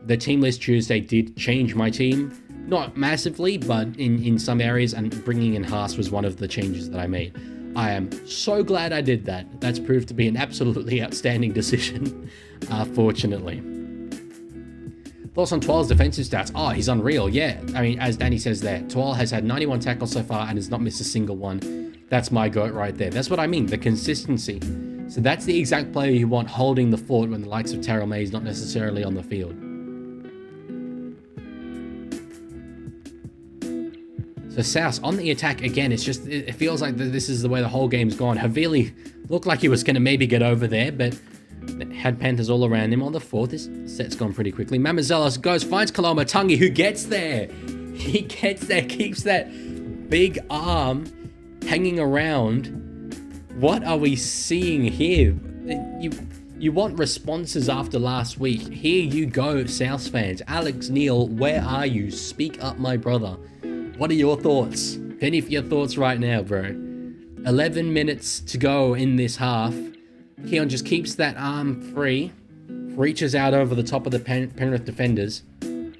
The Team List Tuesday did change my team. Not massively, but in some areas. And bringing in Haas was one of the changes that I made. I am so glad I did that. That's proved to be an absolutely outstanding decision, fortunately. Thoughts on Twal's defensive stats? Oh, he's unreal. Yeah, I mean, as Danny says there, Twal has had 91 tackles so far and has not missed a single one. That's my goat right there. That's what I mean, the consistency. So that's the exact player you want holding the fort when the likes of Terrell May is not necessarily on the field. So South on the attack again. It's just, it feels like this is the way the whole game's gone. Havili looked like he was going to maybe get over there, but had Panthers all around him on the 4th. This set's gone pretty quickly. Mamazelos goes, finds Kalomatangi, who gets there. He gets there, keeps that big arm hanging around. What are we seeing here? You want responses after last week. Here you go, South fans. Alex Neil, where are you? Speak up, my brother. What are your thoughts? Penny for your thoughts right now, bro. 11 minutes to go in this half. Keon just keeps that arm free, reaches out over the top of the Penrith defenders, and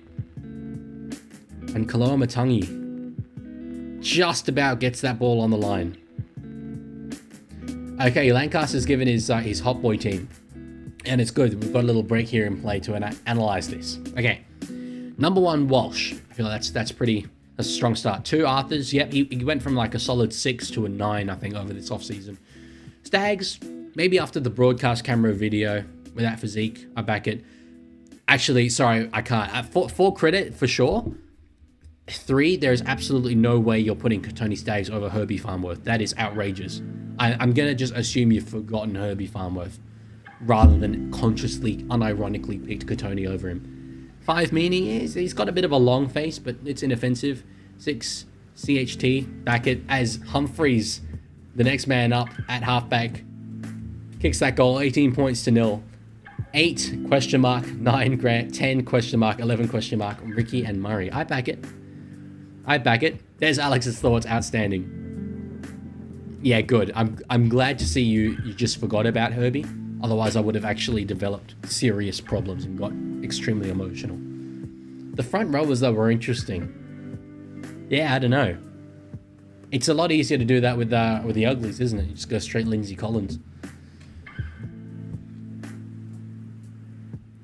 Kaloamatangi just about gets that ball on the line. Okay, Lancaster's given his Hot Boy team, and it's good. We've got a little break here in play to analyze this. Okay, number 1, Walsh. I feel like that's pretty a strong start. 2, Arthurs. Yep, he went from like a solid 6 to a 9, I think, over this offseason. Stags. Maybe after the broadcast camera video with that physique, I back it. Actually, sorry, I can't. For credit, for sure. 3, there's absolutely no way you're putting Tony Staggs over Herbie Farnworth. That is outrageous. I'm going to just assume you've forgotten Herbie Farnworth rather than consciously, unironically picked Katoni over him. 5, meaning is he's got a bit of a long face, but it's inoffensive. 6, CHT, back it as Humphreys, the next man up at halfback, kicks that goal, 18 points to 0. 8, question mark, 9, Grant, 10, question mark, 11, question mark, Ricky and Murray. I back it. I back it. There's Alex's thoughts, outstanding. Yeah, good. I'm glad to see you just forgot about Herbie. Otherwise, I would have actually developed serious problems and got extremely emotional. The front rowers, though, were interesting. Yeah, I don't know. It's a lot easier to do that with the uglies, isn't it? You just go straight Lindsay Collins.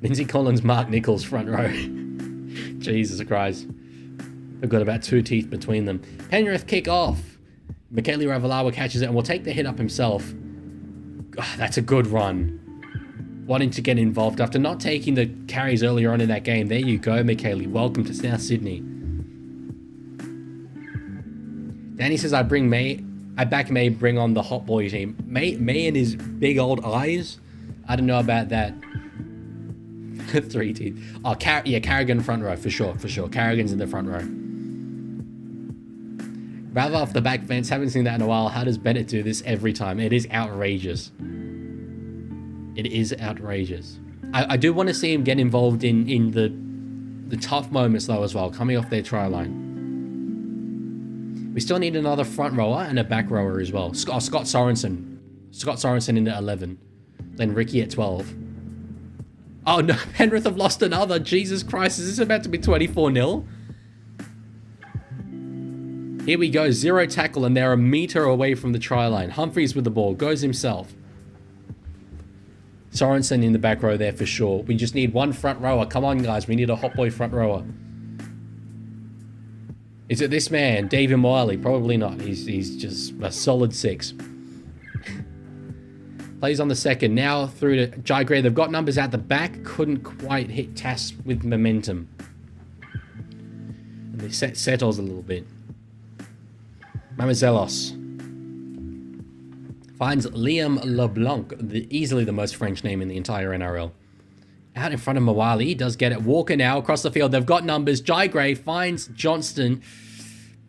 Lindsay Collins, Mark Nichols, front row. Jesus Christ. They've got about 2 teeth between them. Penrith kick off. Michaeli Ravalawa catches it and will take the hit up himself. Oh, that's a good run. Wanting to get involved after not taking the carries earlier on in that game. There you go, Michaeli. Welcome to South Sydney. Danny says, I back May, bring on the hot boy team. May and his big old eyes. I don't know about that. 3 teeth. Oh, Carrigan front row, for sure. Carrigan's in the front row. Rather off the back fence, haven't seen that in a while. How does Bennett do this every time? It is outrageous. It is outrageous. I do want to see him get involved in the tough moments though as well, coming off their try line. We still need another front rower and a back rower as well. Scott Sorensen. Scott Sorensen into 11. Then Ricky at 12. Oh no, Penrith have lost another. Jesus Christ, is this about to be 24-0? Here we go, 0 tackle, and they're a meter away from the try line. Humphries with the ball, goes himself. Sorensen in the back row there for sure. We just need one front rower. Come on, guys, we need a hot boy front rower. Is it this man, David Miley? Probably not. He's just a solid 6. Plays on the second. Now through to Jai Gray. They've got numbers out the back. Couldn't quite hit Tass with momentum. And they settles a little bit. Mamazelos finds Liam LeBlanc, easily the most French name in the entire NRL. Out in front of Mawali, he does get it. Walker now across the field. They've got numbers. Jai Gray finds Johnston.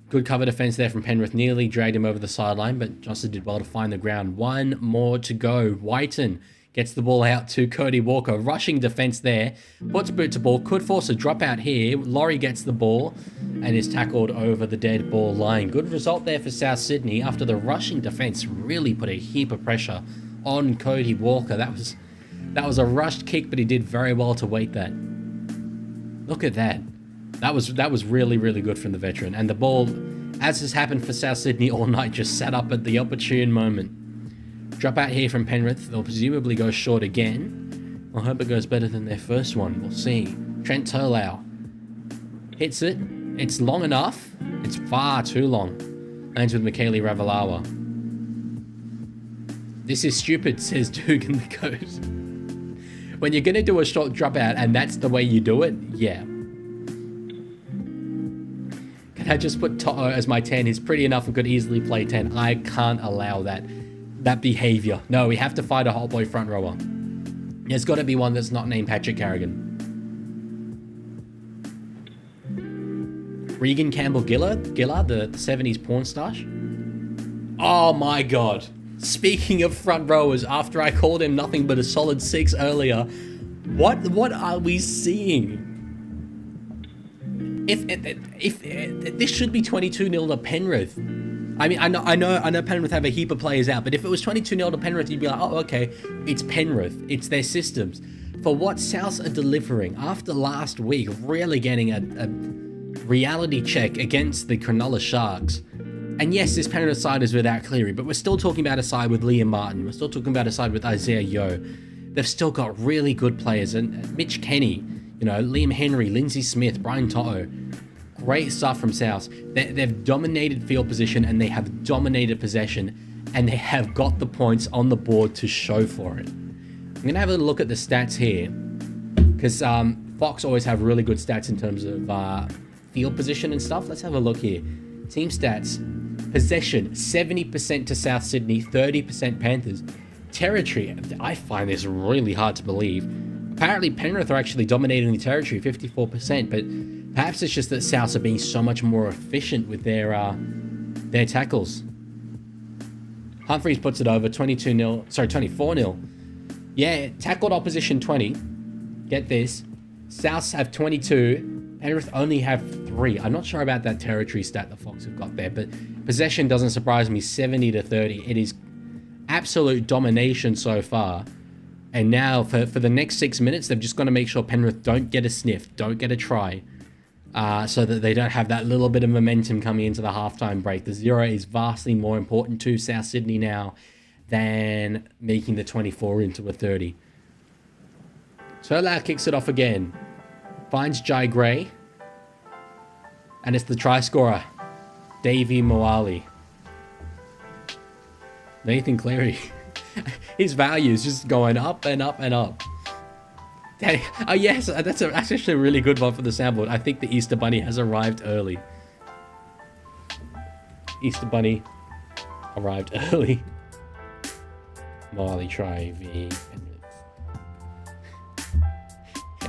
Good cover defense there from Penrith. Nearly dragged him over the sideline, but Johnston did well to find the ground. 1 more to go. Whiten gets the ball out to Cody Walker. Rushing defense there. Puts boot to ball. Could force a dropout here. Laurie gets the ball and is tackled over the dead ball line. Good result there for South Sydney after the rushing defense really put a heap of pressure on Cody Walker. That was a rushed kick, but he did very well to wait that. Look at that. That was really, really good from the veteran. And the ball, as has happened for South Sydney all night, just sat up at the opportune moment. Drop out here from Penrith. They'll presumably go short again. I hope it goes better than their first one. We'll see. Trent Turlau hits it. It's long enough. It's far too long. Lands with Michaeli Ravalawa. This is stupid, says Dugan the Goat. When you're going to do a short dropout and that's the way you do it, yeah. Can I just put Toto as my 10? He's pretty enough and could easily play 10. I can't allow that behavior. No, we have to find a hot boy front rower. There's got to be one that's not named Patrick Carrigan. Regan Campbell-Gillard, the 70s porn stash. Oh my god. Speaking of front rowers, after I called him nothing but a solid 6 earlier, what are we seeing? If this should be 22-0 to Penrith. I mean, I know Penrith have a heap of players out, but if it was 22-0 to Penrith, you'd be like, oh, okay, it's Penrith. It's their systems. For what Souths are delivering after last week, really getting a reality check against the Cronulla Sharks. And yes, this Penrith side is without Cleary, but we're still talking about a side with Liam Martin. We're still talking about a side with Isaiah Yeo. They've still got really good players. And Mitch Kenny, Liam Henry, Lindsay Smith, Brian Toto. Great stuff from South. They've dominated field position and they have dominated possession. And they have got the points on the board to show for it. I'm going to have a look at the stats here. Because Fox always have really good stats in terms of field position and stuff. Let's have a look here. Team stats. Possession, 70% to South Sydney, 30% Panthers. Territory, I find this really hard to believe. Apparently Penrith are actually dominating the territory, 54%, but perhaps it's just that Souths are being so much more efficient with their tackles. Humphries puts it over, 24-0. Yeah, tackled opposition 20. Get this. Souths have 22. Penrith only have 3. I'm not sure about that territory stat the Fox have got there, but possession doesn't surprise me, 70-30. It is absolute domination so far. And now for the next 6 minutes, they've just got to make sure Penrith don't get a sniff, don't get a try. so that they don't have that little bit of momentum coming into the halftime break. The 0 is vastly more important to South Sydney now than making the 24 into a 30. Turlau kicks it off again. Finds Jai Gray. And it's the try scorer, Davey Moali. Nathan Cleary. His value is just going up and up and up. Oh yes, that's actually a really good one for the soundboard. I think the Easter Bunny has arrived early. Easter Bunny arrived early. Moali try V.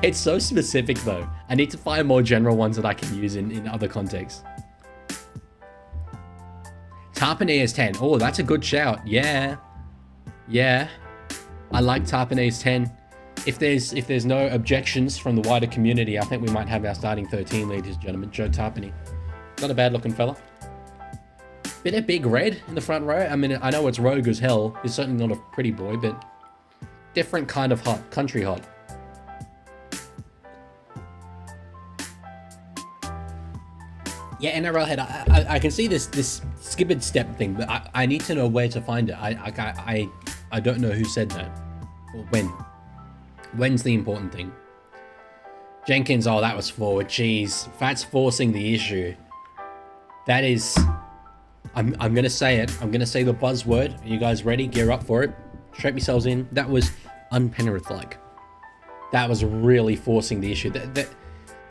It's so specific though. I need to find more general ones that I can use in other contexts. Tarpanay's 10. Oh, that's a good shout. Yeah. Yeah. I like Tarpanay's 10. If there's no objections from the wider community, I think we might have our starting 13, ladies and gentlemen. Joe Tarpanay. Not a bad looking fella. Bit of big red in the front row. I mean, I know it's rogue as hell. He's certainly not a pretty boy, but different kind of hot. Country hot. Yeah, NRL head. I can see this skibbered step thing, but I need to know where to find it. I don't know who said that or when. When's the important thing? Jenkins. Oh, that was forward. Jeez, Fat's forcing the issue. That is. I'm gonna say it. I'm gonna say the buzzword. Are you guys ready? Gear up for it. Strap yourselves in. That was un-Penrith-like. That was really forcing the issue.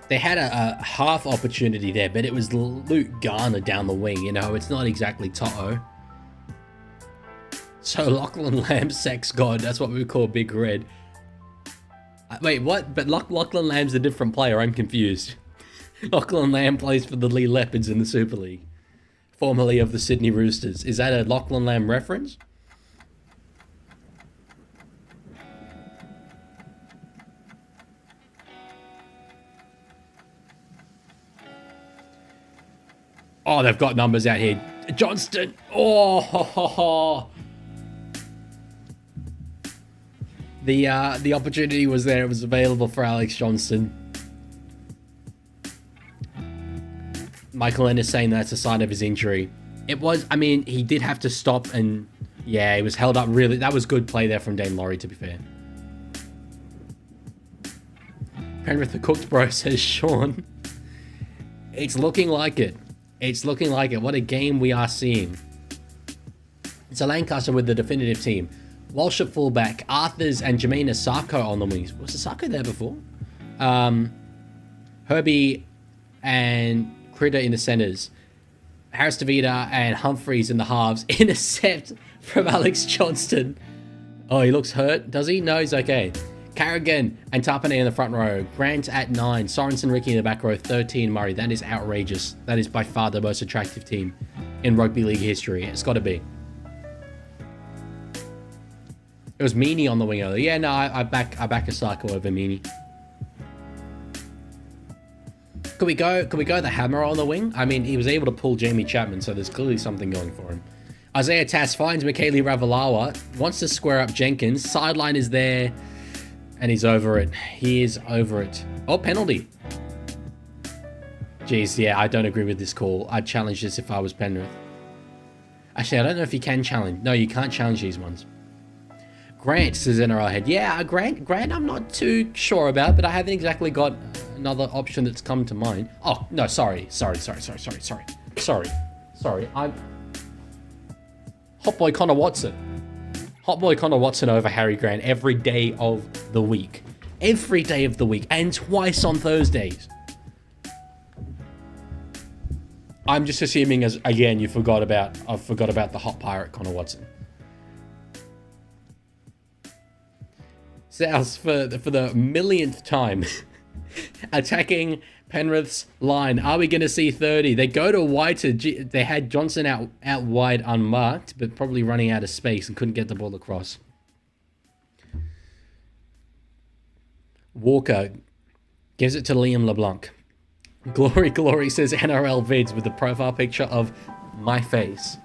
They had a half opportunity there, but it was Luke Garner down the wing. You know, it's not exactly Toto. So Lachlan Lamb, sex god. That's what we call Big Red. Wait, what? But Lachlan Lamb's a different player. I'm confused. Lachlan Lamb plays for the Lee Leopards in the Super League, formerly of the Sydney Roosters. Is that a Lachlan Lamb reference? Oh, they've got numbers out here. Johnston. Oh, ho, ho, ho. The opportunity was there. It was available for Alex Johnston. Michael Ennis saying that's a sign of his injury. It was. I mean, he did have to stop, and yeah, he was held up really. That was good play there from Dane Laurie, to be fair. Penrith the cooked, bro, says Sean. It's looking like it. It's looking like it. What a game we are seeing. It's a Lancaster with the definitive team. Walsh at fullback. Arthurs and Jermaine Asako on the wings. Was Asako there before? Herbie and Critter in the centers. Harris DeVita and Humphreys in the halves. Intercept from Alex Johnston. Oh, he looks hurt. Does he? No, he's okay. Carrigan and Tarpanay in the front row. Grant at 9. Sorensen, Ricky in the back row. 13, Murray. That is outrageous. That is by far the most attractive team in rugby league history. It's got to be. It was Meaney on the wing earlier. Yeah, no, I back Asako over Meaney. Could we go the hammer on the wing? I mean, he was able to pull Jamie Chapman, so there's clearly something going for him. Isaiah Tass finds Michaeli Ravalawa. Wants to square up Jenkins. Sideline is there. And he's over it. He is over it. Oh, penalty. Jeez, yeah, I don't agree with this call. I'd challenge this if I was Penrith. Actually, I don't know if you can challenge. No, you can't challenge these ones. Grant, says NRL head. Yeah, Grant I'm not too sure about, but I haven't exactly got another option that's come to mind. Oh, no, sorry. I'm Hot Boy Connor Watson. Hot Boy Connor Watson over Harry Grant every day of the week. Every day of the week. And twice on Thursdays. I'm just assuming, as again, I forgot about the Hot Pirate Connor Watson. South for the millionth time. Attacking Penrith's line. Are we going to see 30? They go to wide. They had Johnson out wide unmarked, but probably running out of space and couldn't get the ball across. Walker gives it to Liam LeBlanc. Glory, says NRL Vids with the profile picture of my face.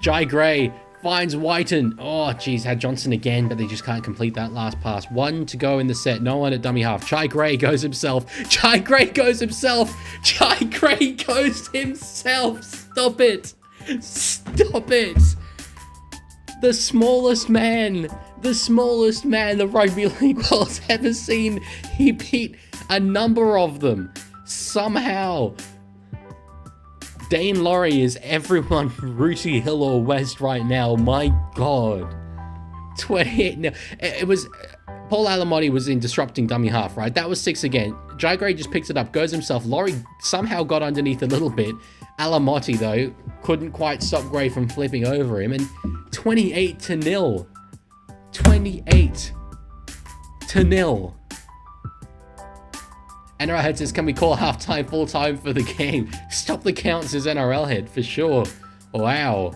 Jai Gray Finds Whiten. Oh, geez, had Johnson again, but they just can't complete that last pass. 1 to go in the set. No one at dummy half. Chai Gray goes himself. Chai Gray goes himself. Chai Gray goes himself. Stop it. Stop it. The smallest man the rugby league world's ever seen. He beat a number of them. Somehow. Dane Laurie is everyone Rooty Hill or West right now. My God. 28. No, it was... Paul Alamotti was in disrupting dummy half, right? That was 6 again. Jai Gray just picks it up, goes himself. Laurie somehow got underneath a little bit. Alamotti, though, couldn't quite stop Gray from flipping over him. And 28-0. 28-0. NRL Head says, can we call halftime full-time for the game? Stop the count, says NRL Head, for sure. Wow.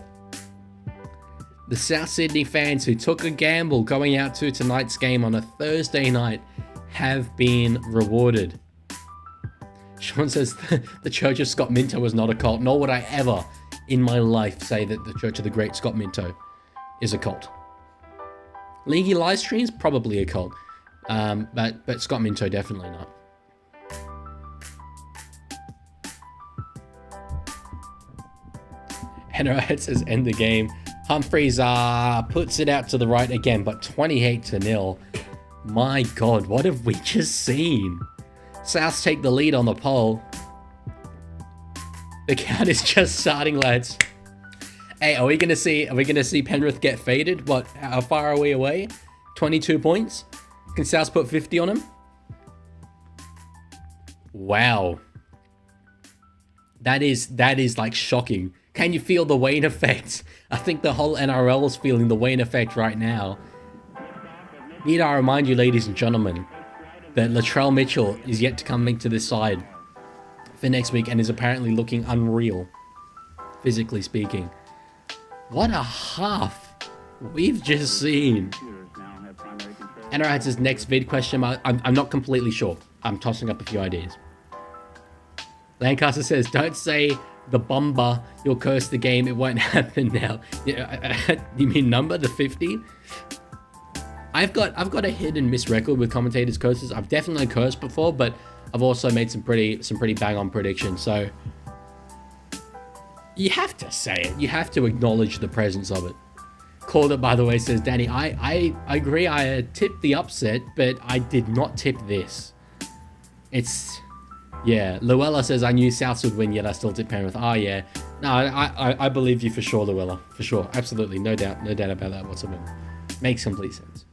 The South Sydney fans who took a gamble going out to tonight's game on a Thursday night have been rewarded. Sean says, the Church of Scott Minto was not a cult, nor would I ever in my life say that the Church of the Great Scott Minto is a cult. Leaguie Livestream's probably a cult, but Scott Minto definitely not. NRL says end the game. Humphreys puts it out to the right again, but 28-0. My God, what have we just seen? Souths take the lead on the poll. The count is just starting, lads. Hey, are we gonna see Penrith get faded? What? How far are we away? 22 points. Can Souths put 50 on him? Wow. That is like shocking. Can you feel the Wayne effect? I think the whole NRL is feeling the Wayne effect right now. Need I remind you, ladies and gentlemen, that Latrell Mitchell is yet to come into this side for next week and is apparently looking unreal, physically speaking. What a half we've just seen. NRL has his next vid question mark. I'm not completely sure. I'm tossing up a few ideas. Lancaster says, don't say the bomber, you'll curse the game, it won't happen now. You mean number, the 50? I've got a hit and miss record with commentators' curses. I've definitely cursed before, but I've also made some pretty bang on predictions. So you have to say it. You have to acknowledge the presence of it. Called it, by the way, says Danny. I agree. I tipped the upset, but I did not tip this. Yeah, Luella says, I knew Souths would win, yet I still tipped Penrith. Oh, yeah. No, I believe you for sure, Luella. For sure. Absolutely. No doubt about that whatsoever. Makes complete sense.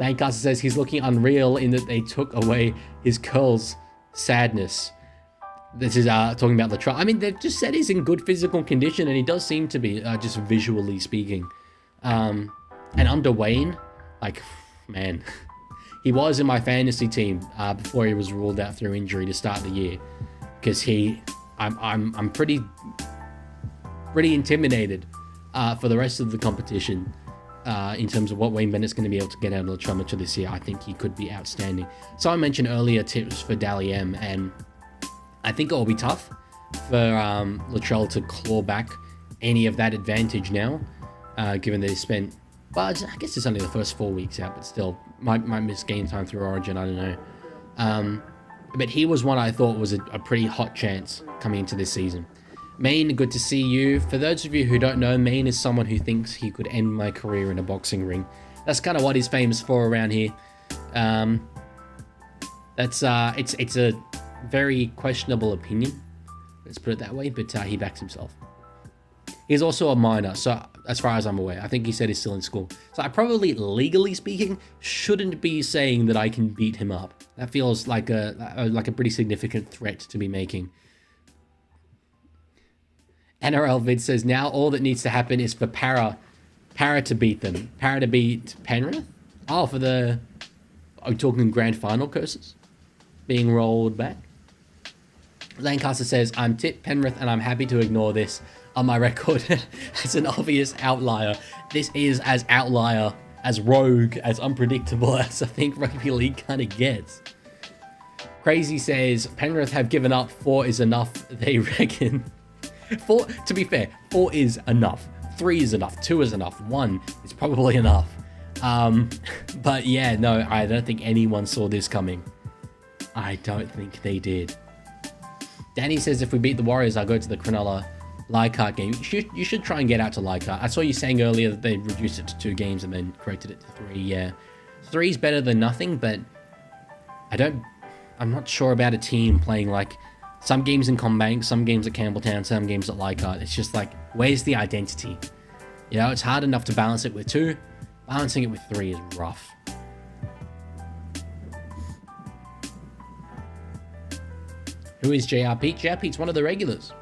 Lancaster says he's looking unreal in that they took away his curls. Sadness. This is talking about the trial. I mean, they've just said he's in good physical condition, and he does seem to be, just visually speaking. And under Wayne, like, man... He was in my fantasy team before he was ruled out through injury to start the year, because I'm pretty intimidated for the rest of the competition in terms of what Wayne Bennett's going to be able to get out of Latrell Mitchell this year. I think he could be outstanding. So I mentioned earlier tips for Dally M, and I think it will be tough for Latrell to claw back any of that advantage now, given that he spent. But I guess it's only the first 4 weeks out, but still, might miss game time through Origin, I don't know. But he was one I thought was a pretty hot chance coming into this season. Maine, good to see you. For those of you who don't know, Maine is someone who thinks he could end my career in a boxing ring. That's kind of what he's famous for around here. It's a very questionable opinion, let's put it that way, but he backs himself. He's also a minor, so as far as I'm aware, I think he said he's still in school. So I probably, legally speaking, shouldn't be saying that I can beat him up. That feels like a pretty significant threat to be making. NRL Vid says, now all that needs to happen is for Para to beat them. Para to beat Penrith? Oh, are we talking grand final curses? Being rolled back? Lancaster says, I'm tipped Penrith and I'm happy to ignore this on my record as an obvious outlier. This is as outlier, as rogue, as unpredictable as I think rugby league kind of gets. Crazy says, Penrith have given up. 4 is enough, they reckon. 4, to be fair, 4 is enough. 3 is enough, 2 is enough, 1 is probably enough. But yeah, no, I don't think anyone saw this coming. I don't think they did. Danny says if we beat the Warriors, I'll go to the Cronulla Leichhardt game. You should try and get out to Leichhardt. I saw you saying earlier that they reduced it to 2 games and then corrected it to 3. Yeah, 3 is better than nothing, but I'm not sure about a team playing like some games in Combank, some games at Campbelltown, some games at Leichhardt. It's just like, where's the identity? You know, it's hard enough to balance it with 2. Balancing it with 3 is rough. Who is JR Pete? JR Pete's one of the regulars.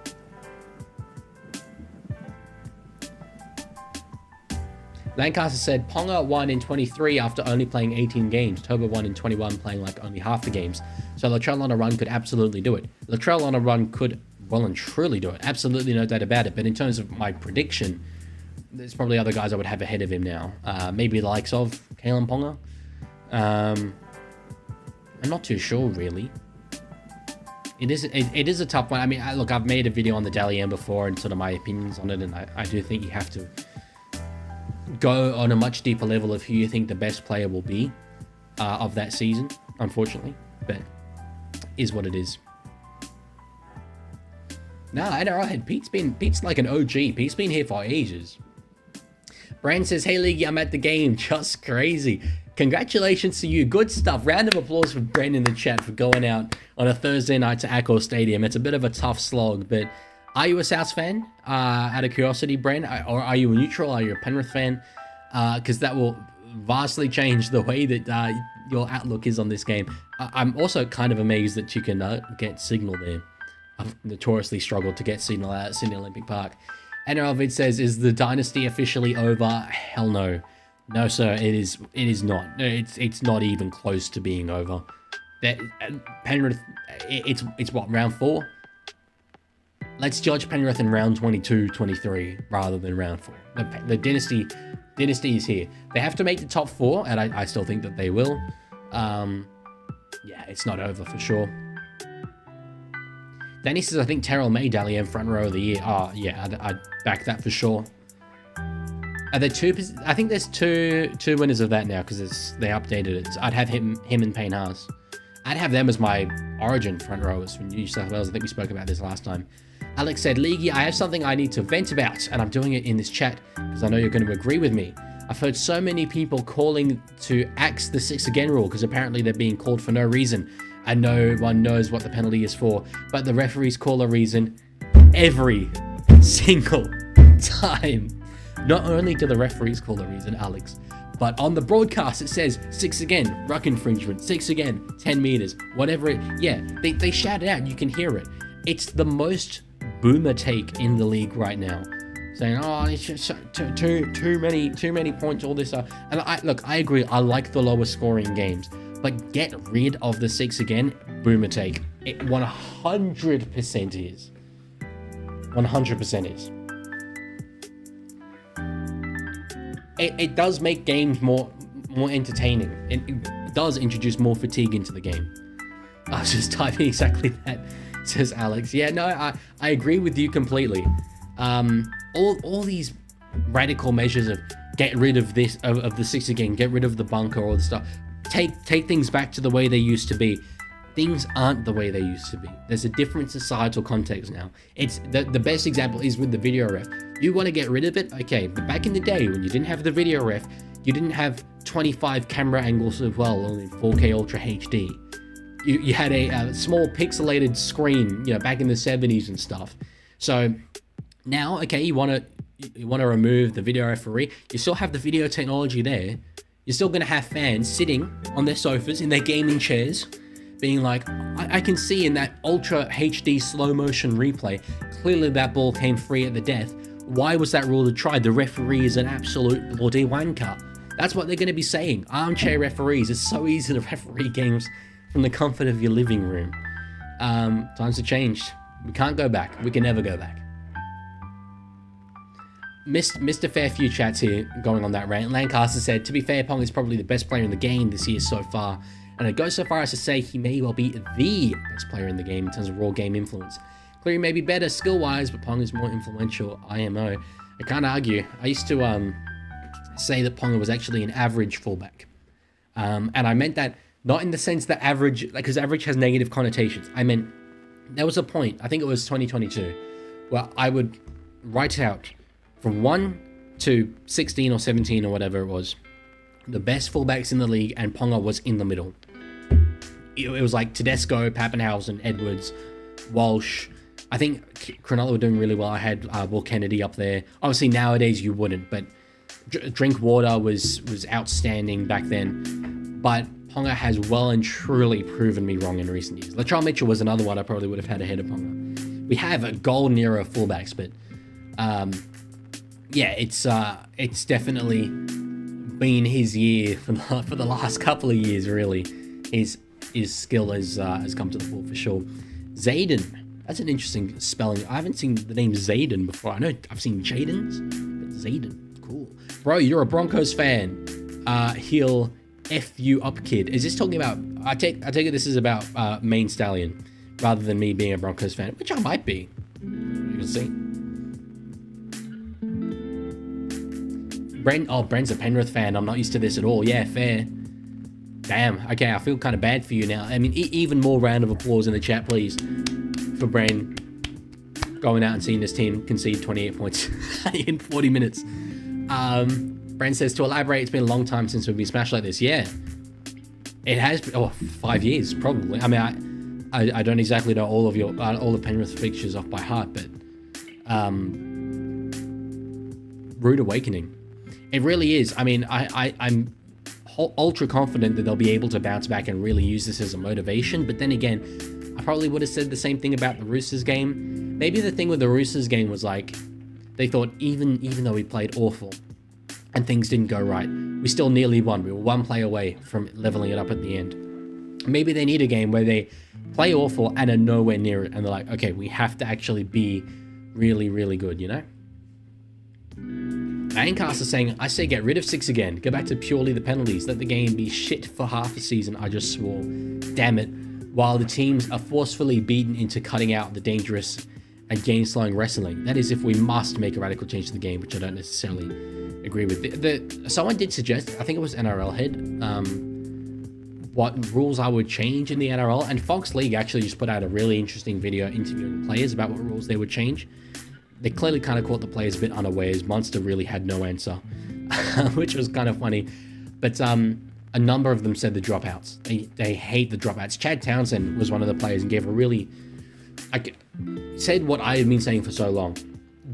Lancaster said, Ponga won in 23 after only playing 18 games. Toba won in 21 playing like only half the games. So Latrell on a run could absolutely do it. Latrell on a run could well and truly do it. Absolutely no doubt about it. But in terms of my prediction, there's probably other guys I would have ahead of him now. Maybe the likes of Kalen Ponga. I'm not too sure, really. It is a tough one. I mean, look, I've made a video on the Dally M before and sort of my opinions on it, and I do think you have to go on a much deeper level of who you think the best player will be of that season, unfortunately. But is what it is. Nah, NRL Pete's like an OG. Pete's been here for ages. Brand says, hey Leaguie, I'm at the game. Just crazy. Congratulations to you. Good stuff. Round of applause for Brent in the chat for going out on a Thursday night to Accor Stadium. It's a bit of a tough slog, but are you a Souths fan? Out of curiosity, Brent, or are you a neutral? Are you a Penrith fan? Because that will vastly change the way that your outlook is on this game. I'm also kind of amazed that you can get signal there. I've notoriously struggled to get signal out at Sydney Olympic Park. NRL Vid says, is the dynasty officially over? Hell no. No, sir, it is not. It's not even close to being over. Penrith, it's what, round 4? Let's judge Penrith in round 22, 23, rather than round 4. The dynasty is here. They have to make the top 4, and I still think that they will. Yeah, it's not over for sure. Danny says, I think Terrell May, Dally M, front row of the year. Oh, yeah, I'd back that for sure. Are there 2? I think there's two winners of that now because they updated it. So I'd have him and Payne Haas. I'd have them as my origin front rowers from New South Wales. I think we spoke about this last time. Alex said, Leaguie, I have something I need to vent about, and I'm doing it in this chat because I know you're going to agree with me. I've heard so many people calling to axe the 6 again rule because apparently they're being called for no reason, and no one knows what the penalty is for. But the referees call a reason every single time. Not only do the referees call a reason, Alex, but on the broadcast it says 6 again, ruck infringement, 6 again, 10 meters, whatever it. Yeah, they shout it out. You can hear it. It's the most boomer take in the league right now, saying, "Oh, it's just too many points." All this stuff. And I agree. I like the lower scoring games, but get rid of the 6 again. Boomer take. It 100% is. 100% is. It does make games more entertaining. It does introduce more fatigue into the game. I was just typing exactly that, says Alex. Yeah, no, I agree with you completely. All these radical measures of get rid of this, of the 6 again, get rid of the bunker, all this stuff, take things back to the way they used to be. Things aren't the way they used to be. There's a different societal context now. It's the best example is with the video ref. You want to get rid of it? Okay, but back in the day when you didn't have the video ref, you didn't have 25 camera angles as well on 4K Ultra HD. You had a small pixelated screen, you know, back in the 70s and stuff. So now, okay, you want to remove the video referee. You still have the video technology there. You're still going to have fans sitting on their sofas in their gaming chairs, being like, I can see in that Ultra HD slow motion replay, clearly that ball came free at the death. Why was that rule tried? The referee is an absolute bloody wanker. That's what they're going to be saying. Armchair referees. It's so easy to referee games from the comfort of your living room. Times have changed. We can't go back. We can never go back. Mr. Fairview chats here going on that rant. Lancaster said, to be fair, Pong is probably the best player in the game this year so far. And I'd go so far as to say he may well be the best player in the game in terms of raw game influence. Cleary may be better skill-wise, but Pong is more influential, IMO. I can't argue. I used to say that Ponga was actually an average fullback. And I meant that not in the sense that average, because average has negative connotations. I meant there was a point, I think it was 2022, where I would write out from 1 to 16 or 17 or whatever it was, the best fullbacks in the league, and Ponga was in the middle. It was like Tedesco, Pappenhausen, Edwards, Walsh. I think Cronulla were doing really well. I had Will Kennedy up there. Obviously, nowadays you wouldn't, but Drinkwater was outstanding back then. But Ponga has well and truly proven me wrong in recent years. Latrell Mitchell was another one I probably would have had ahead of Ponga. We have a golden era of fullbacks, but yeah, it's definitely been his year for the last couple of years. Really, his skill has come to the fore for sure. Zayden, that's an interesting spelling. I haven't seen the name Zayden before. I know I've seen Jadens, but Zayden, cool, bro. You're a Broncos fan. He'll F you up, kid. Is this talking about? I take it this is about Main Stallion, rather than me being a Broncos fan, which I might be. You can see. Brent's a Penrith fan. I'm not used to this at all. Yeah, fair. Damn. Okay, I feel kind of bad for you now. I mean, even more round of applause in the chat, please, for Bren going out and seeing this team concede 28 points in 40 minutes. Brent says, to elaborate, it's been a long time since we've been smashed like this. Yeah, it has been. 5 years probably. I mean, I don't exactly know all of Penrith fixtures off by heart, but rude awakening. It really is. I mean, I'm ultra confident that they'll be able to bounce back and really use this as a motivation. But then again, I probably would have said the same thing about the Roosters game. Maybe the thing with the Roosters game was like, they thought even though we played awful and things didn't go right, we still nearly won. We were one play away from leveling it up at the end. Maybe they need a game where they play awful and are nowhere near it, and they're like, okay, we have to actually be really, really good, you know? Ancaster saying, I say get rid of 6 again. Go back to purely the penalties. Let the game be shit for half a season. I just swore. Damn it. While the teams are forcefully beaten into cutting out the dangerous and game-slowing wrestling. That is if we must make a radical change to the game, which I don't necessarily agree with. Someone did suggest, I think it was NRL Head, what rules I would change in the NRL. And Fox League actually just put out a really interesting video interviewing the players about what rules they would change. They clearly kind of caught the players a bit unawares. Monster really had no answer, which was kind of funny. But a number of them said the dropouts. They hate the dropouts. Chad Townsend was one of the players and gave a really... said what I had been saying for so long.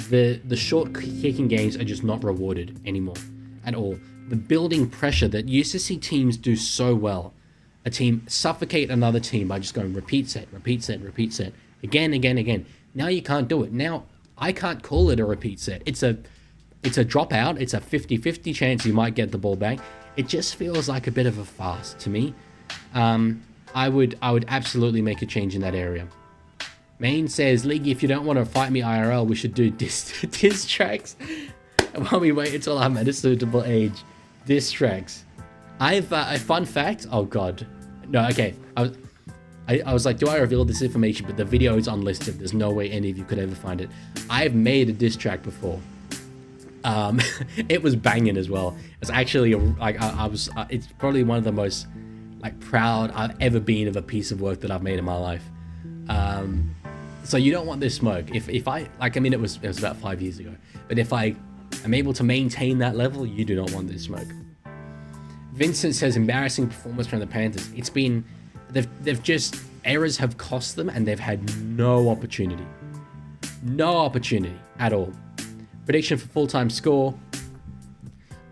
The short kicking games are just not rewarded anymore at all. The building pressure that used to see teams do so well. A team suffocate another team by just going repeat set, repeat set, repeat set. Again, again, again. Now you can't do it. Now... I can't call it a repeat set. It's a dropout. It's a 50-50 chance you might get the ball back. It just feels like a bit of a farce to me. I would absolutely make a change in that area. Main says, Leaguie, if you don't want to fight me IRL, we should do diss tracks while we wait until I'm at a suitable age. Diss tracks. I've a fun fact. Oh God, no. Okay, I was like, do I reveal this information? But the video is unlisted. There's no way any of you could ever find it. I've made a diss track before. It was banging as well. It's actually it's probably one of the most like proud I've ever been of a piece of work that I've made in my life. So you don't want this smoke. If I like, I mean, it was about 5 years ago. But if I am able to maintain that level, you do not want this smoke. Vincent says embarrassing performance from the Panthers. It's been. They've just, errors have cost them and they've had no opportunity. No opportunity at all. Prediction for full-time score.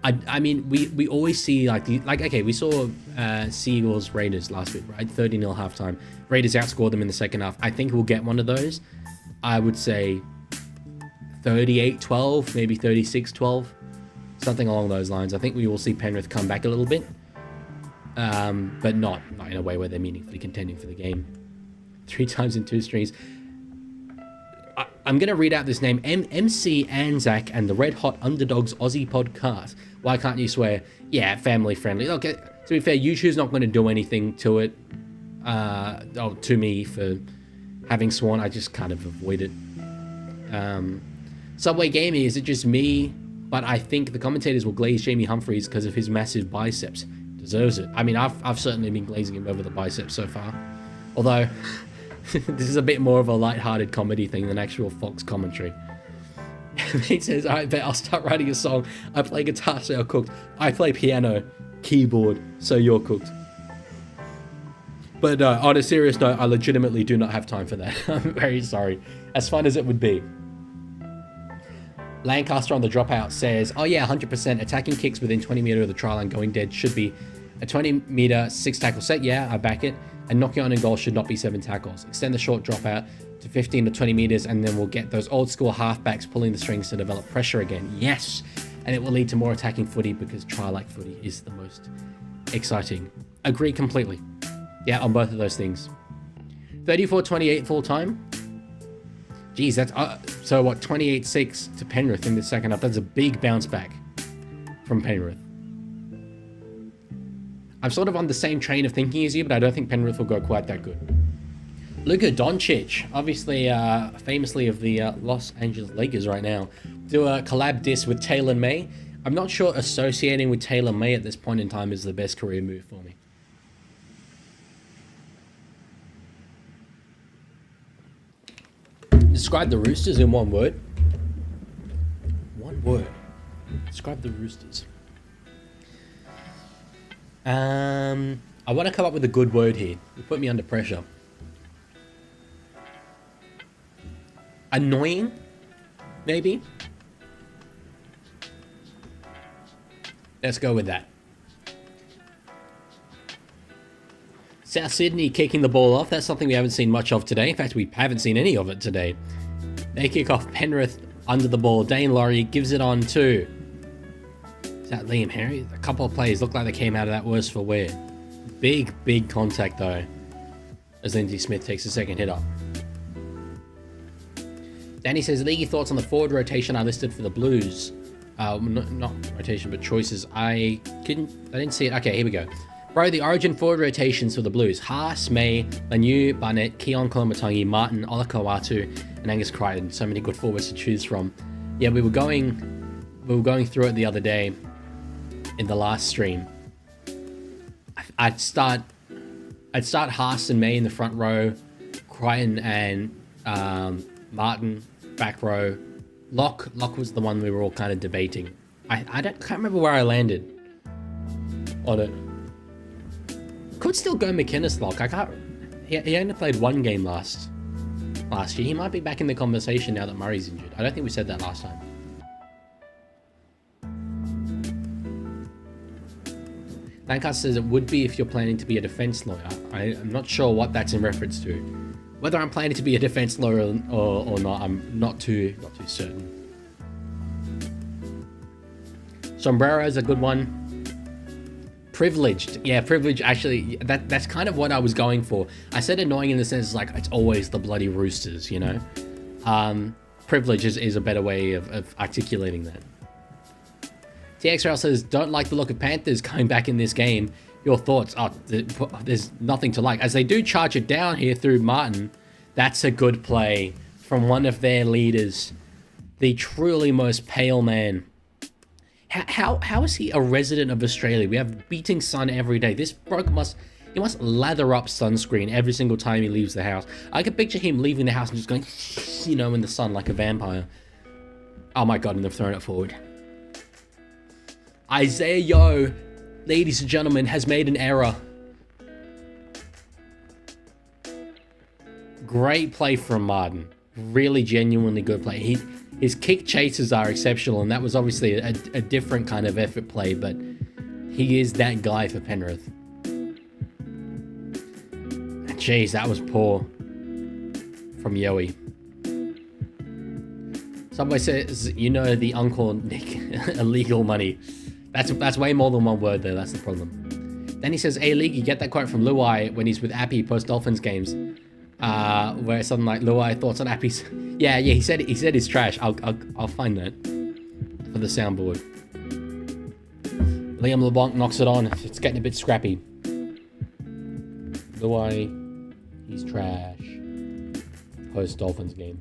I mean, we always see okay, we saw Seagulls Raiders last week, right? 30-0 halftime. Raiders outscored them in the second half. I think we'll get one of those. I would say 38-12, maybe 36-12. Something along those lines. I think we will see Penrith come back a little bit. But not in a way where they're meaningfully contending for the game. 3 times in 2 strings. I'm going to read out this name. MC Anzac and the Red Hot Underdogs Aussie podcast. Why can't you swear? Yeah, family friendly. Okay, to be fair, YouTube's not going to do anything to it. To me for having sworn. I just kind of avoid it. Subway Gaming, is it just me? But I think the commentators will glaze Jamie Humphries because of his massive biceps. Deserves it. I mean, I've certainly been glazing him over the biceps so far. Although, this is a bit more of a light-hearted comedy thing than actual Fox commentary. He says, alright, bet I'll start writing a song. I play guitar, so you're cooked. I play piano, keyboard, so you're cooked. But on a serious note, I legitimately do not have time for that. I'm very sorry. As fun as it would be. Lancaster on the dropout says, oh yeah, 100%. Attacking kicks within 20 meter of the try line going dead should be a 20 meter 6 tackle set. Yeah, I back it. And knocking on in goal should not be 7 tackles. Extend the short dropout to 15 to 20 meters, and then we'll get those old school halfbacks pulling the strings to develop pressure again. Yes, and it will lead to more attacking footy because try-like footy is the most exciting. Agree completely. Yeah, on both of those things. 34-28 full time. Geez, that's so what, 28-6 to Penrith in the second half. That's a big bounce back from Penrith. I'm sort of on the same train of thinking as you, but I don't think Penrith will go quite that good. Luka Doncic, obviously famously of the Los Angeles Lakers right now, do a collab diss with Taylor May. I'm not sure associating with Taylor May at this point in time is the best career move for me. Describe the Roosters in one word. One word. Describe the Roosters. I want to come up with a good word here. You put me under pressure. Annoying, maybe? Let's go with that. South Sydney kicking the ball off. That's something we haven't seen much of today. In fact, we haven't seen any of it today. They kick off. Penrith under the ball. Dane Laurie gives it on to... Is that Liam Henry? A couple of players look like they came out of that worse for wear. Big contact though, as Lindsay Smith takes a second hit up. Danny says, Leaguie thoughts on the forward rotation I listed for the Blues. Not rotation, but choices. I didn't see it. Okay, here we go. Bro, the origin forward rotations for the Blues. Haas, May, Lanu, Barnett, Keon Kolomatangi, Martin, Olakau'atu, and Angus Crichton. So many good forwards to choose from. Yeah, we were going through it the other day in the last stream. I'd start Haas and May in the front row, Crichton and Martin back row. Locke was the one we were all kind of debating. I can't remember where I landed on it. Could still go McInnes Locke. I can't. He only played one game last year. He might be back in the conversation now that Murray's injured. I don't think we said that last time. Lancaster says it would be if you're planning to be a defense lawyer. I'm not sure what that's in reference to. Whether I'm planning to be a defense lawyer or not, I'm not too certain. Sombrero is a good one. Privileged. Yeah, privileged. Actually, that's kind of what I was going for. I said annoying in the sense like it's always the bloody Roosters, you know? Privilege is a better way of articulating that. TXRL says, don't like the look of Panthers coming back in this game. Your thoughts? Oh, there's nothing to like. As they do charge it down here through Martin, that's a good play from one of their leaders. The truly most pale man. How is he a resident of Australia? We have beating sun every day. This bloke must lather up sunscreen every single time he leaves the house. I can picture him leaving the house and just going, you know, in the sun like a vampire. Oh my God, and they've thrown it forward. Isaiah Yeo, ladies and gentlemen, has made an error. Great play from Martin. Really genuinely good play. His kick chases are exceptional, and that was obviously a different kind of effort play, but he is that guy for Penrith. Jeez, that was poor from Yoey. Subway says, you know the Uncle Nick illegal money. That's way more than one word though, that's the problem. Then he says, hey League, you get that quote from Luai when he's with Appy post Dolphins games. Where it's something like Luai thoughts on Appy's. Yeah, he said he's trash. I'll find that for the soundboard. Liam LeBlanc knocks it on. It's getting a bit scrappy. Luai, he's trash. Post Dolphins game.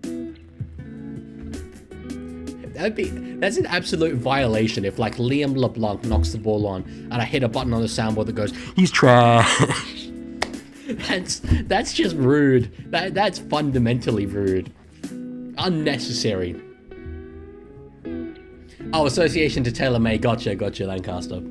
That's an absolute violation if like Liam LeBlanc knocks the ball on and I hit a button on the soundboard that goes, he's trash. That's just rude. That's fundamentally rude. Unnecessary. Oh, association to Taylor May. Gotcha, Lancaster.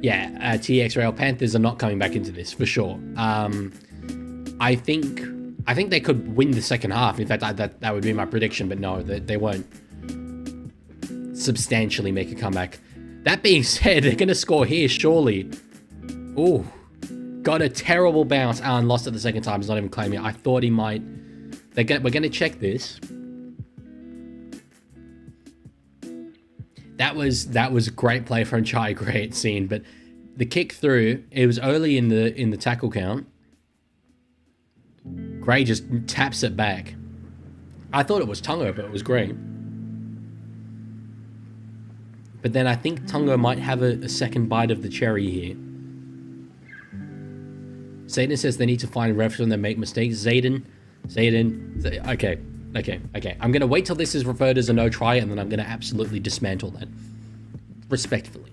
Yeah, TX Rail Panthers are not coming back into this for sure. I think they could win the second half. In fact, that would be my prediction, but no, they won't substantially make a comeback. That being said, they're going to score here, surely. Ooh, got a terrible bounce and lost it the second time. He's not even claiming it. I thought he might. We're going to check this. That was a great play from Chai, great scene, but the kick through, it was early in the tackle count. Gray just taps it back. I thought it was Tungo, but it was Gray. But then I think Tungo might have a second bite of the cherry here. Zayden says they need to find refs when they make mistakes. Zayden. Okay. I'm going to wait till this is referred as a no try, and then I'm going to absolutely dismantle that. Respectfully.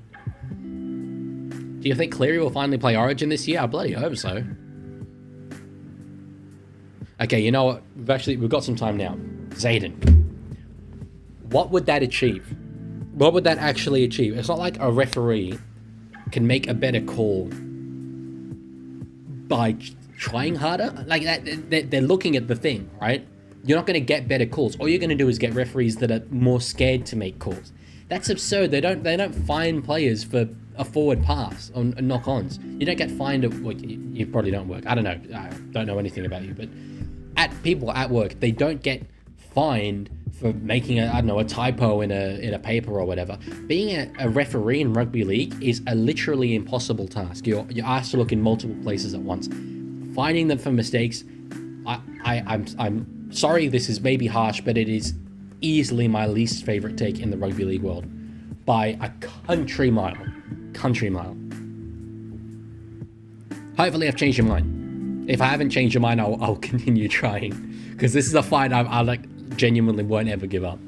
Do you think Cleary will finally play Origin this year? I bloody hope so. Okay, you know what? We've got some time now. Zayden. What would that achieve? What would that actually achieve? It's not like a referee can make a better call by trying harder. Like that, they're looking at the thing, right? You're not going to get better calls. All you're going to do is get referees that are more scared to make calls. That's absurd. They don't fine players for a forward pass on knock-ons. You don't get fined. Well, you probably don't work. I don't know. I don't know anything about you, but people at work, they don't get fined for making a typo in a paper or whatever. Being a referee in rugby league is a literally impossible task. You're asked to look in multiple places at once. Finding them for mistakes, I'm sorry, this is maybe harsh, but it is easily my least favorite take in the rugby league world by a country mile. Hopefully I've changed your mind. If I haven't changed your mind, I'll continue trying, because this is a fight I like genuinely won't ever give up.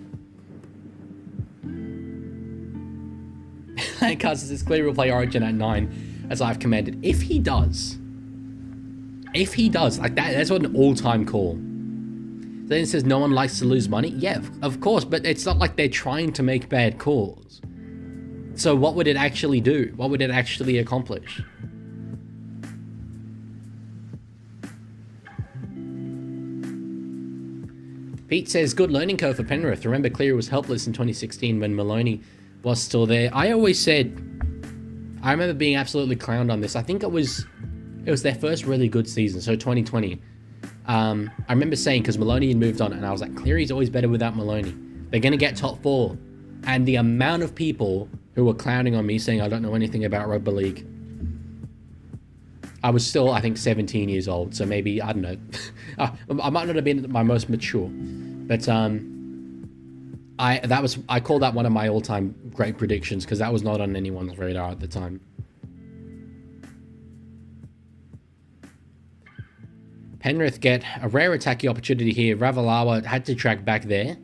Lancaster says Cleary will play Origin at 9 as I've commanded. If he does, like that's what an all-time call. Then it says no one likes to lose money. Yeah, of course, but it's not like they're trying to make bad calls. So what would it actually do? What would it actually accomplish? Pete says, good learning curve for Penrith. Remember, Cleary was helpless in 2016 when Maloney was still there. I always said, I remember being absolutely clowned on this. I think it was their first really good season, so 2020. I remember saying, because Maloney had moved on, and I was like, Cleary's always better without Maloney. They're going to get top 4. And the amount of people who were clowning on me saying I don't know anything about rugby league. I was still, I think, 17 years old, so maybe, I don't know. I might not have been my most mature, but I call that one of my all-time great predictions, because that was not on anyone's radar at the time. Penrith get a rare attacking opportunity here. Ravalawa had to track back there.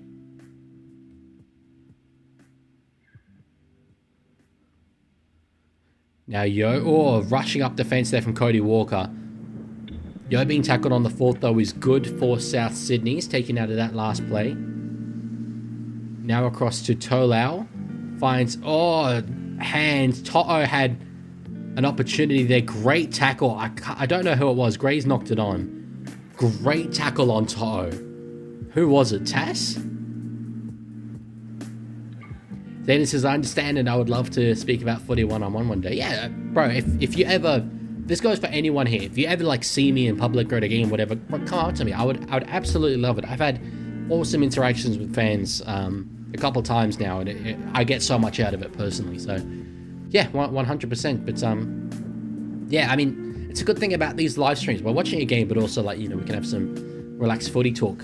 Now Yo, rushing up defense there from Cody Walker. Yo being tackled on the 4th, though, is good for South Sydney. He's taken out of that last play. Now across to Tolau. Finds, hands. To'o had an opportunity there. Great tackle. I don't know who it was. Gray's knocked it on. Great tackle on To'o. Who was it? Tass? Then it says, I understand and I would love to speak about footy one-on-one one day. Yeah, bro, if you ever... This goes for anyone here. If you ever, like, see me in public or at a game, whatever, bro, come up to me. I would absolutely love it. I've had awesome interactions with fans a couple times now, and I get so much out of it personally. So, yeah, 100%. But, yeah, I mean, it's a good thing about these live streams. We're watching a game, but also, like, you know, we can have some relaxed footy talk,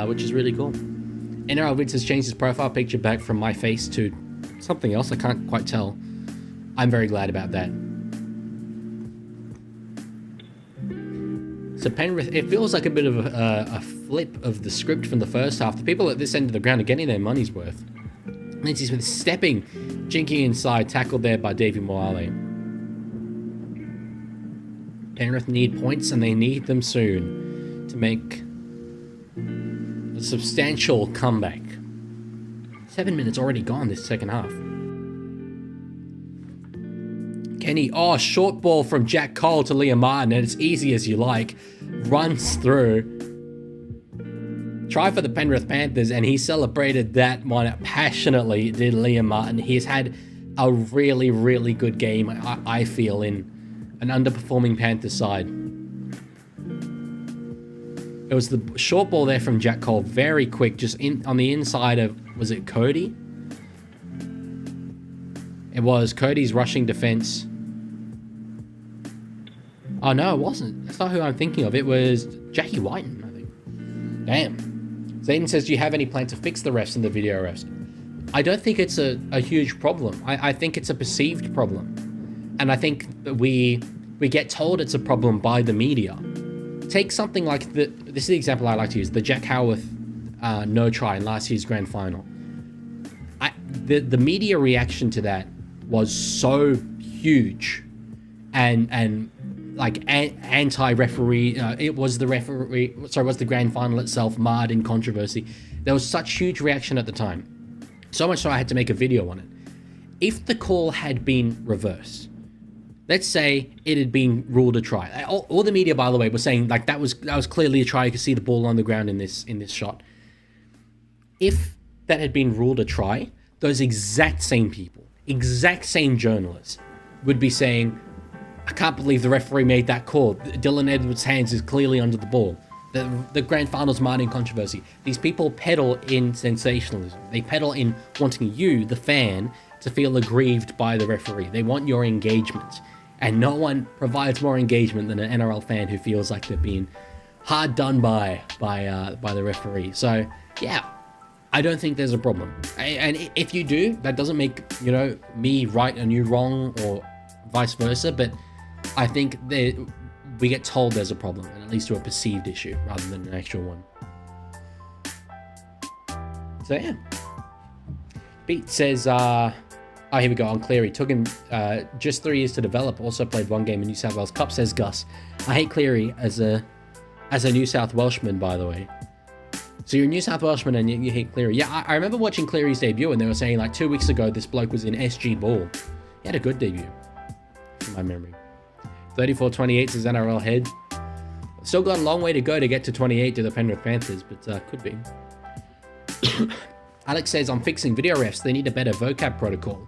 which is really cool. NRL Vince has changed his profile picture back from my face to something else. I can't quite tell. I'm very glad about that. So Penrith, it feels like a bit of a flip of the script from the first half. The people at this end of the ground are getting their money's worth. Lindsay Smith stepping, jinking inside, tackled there by Davey Moale. Penrith need points, and they need them soon to make a substantial comeback. 7 minutes already gone this second half. Kenny, short ball from Jack Cole to Liam Martin, and it's easy as you like. Runs through. Try for the Penrith Panthers, and he celebrated that one passionately, did Liam Martin. He's had a really, really good game, I feel, in an underperforming Panthers side. It was the short ball there from Jack Cole, very quick, just on the inside of, was it Cody? It was Cody's rushing defense. Oh, no, it wasn't. That's not who I'm thinking of. It was Jackie Whiten, I think. Damn. Zayden says, do you have any plan to fix the refs in the video refs? I don't think it's a huge problem. I think it's a perceived problem. And I think that we get told it's a problem by the media. Take something like this is the example I like to use, the Jack Howarth no try in last year's grand final. The media reaction to that was so huge and like anti-referee. It was the grand final itself marred in controversy. There was such huge reaction at the time, so much so I had to make a video on it. If the call had been reversed, let's say it had been ruled a try. All the media, by the way, was saying like that was clearly a try. You could see the ball on the ground in this shot. If that had been ruled a try, those exact same people, exact same journalists, would be saying, I can't believe the referee made that call. Dylan Edwards' hands is clearly under the ball. The grand final's marred in controversy. These people peddle in sensationalism. They peddle in wanting you, the fan, to feel aggrieved by the referee. They want your engagement. And no one provides more engagement than an NRL fan who feels like they're being hard done by the referee. So, yeah, I don't think there's a problem. And if you do, that doesn't make, me right and you wrong or vice versa. But I think we get told there's a problem, and it leads to a perceived issue rather than an actual one. So, yeah. Pete says, here we go, on Cleary. Took him just 3 years to develop. Also played one game in New South Wales Cup, says Gus. I hate Cleary as a New South Welshman, by the way. So you're a New South Welshman and you hate Cleary. Yeah, I remember watching Cleary's debut, and they were saying like 2 weeks ago this bloke was in SG Ball. He had a good debut, from my memory. 34-28 says NRL head. Still got a long way to go to get to 28 to the Penrith Panthers, but could be. Alex says, I'm fixing video refs. They need a better vocab protocol.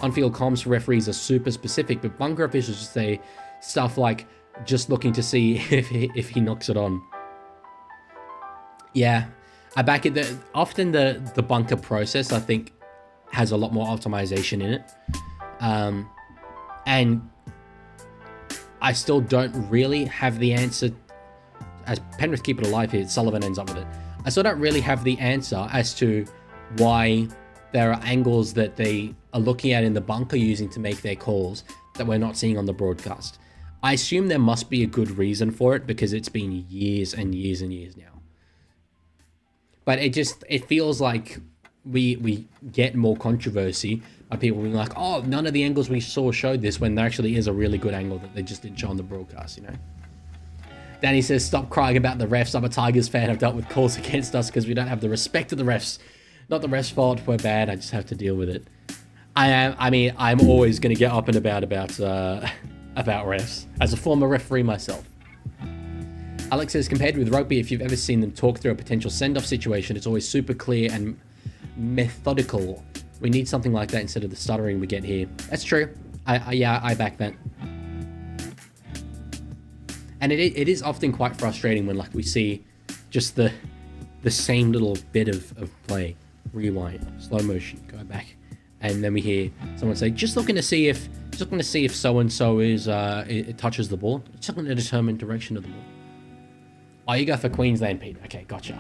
On-field comms for referees are super specific, but bunker officials just say stuff like, just looking to see if he knocks it on. Yeah, I back it. Often the bunker process, I think, has a lot more optimization in it. And I still don't really have the answer. As Penrith keep it alive here, Sullivan ends up with it. I still don't really have the answer as to why there are angles that they are looking at in the bunker using to make their calls that we're not seeing on the broadcast. I assume there must be a good reason for it because it's been years and years and years now. But it feels like we get more controversy by people being like, oh, none of the angles we saw showed this, when there actually is a really good angle that they just didn't show on the broadcast, Danny says, stop crying about the refs. I'm a Tigers fan. I've dealt with calls against us because we don't have the respect of the refs. Not the refs' fault. We're bad. I just have to deal with it. I'm always going to get up and about refs as a former referee myself. Alex says, compared with rugby, if you've ever seen them talk through a potential send-off situation, it's always super clear and methodical. We need something like that instead of the stuttering we get here. That's true. I back that. And it is often quite frustrating when we see just the same little bit of play. Rewind, slow motion, go back. And then we hear someone say, just looking to see if so-and-so it touches the ball. Just looking to determine direction of the ball. Oh, you go for Queensland, Pete. Okay, gotcha.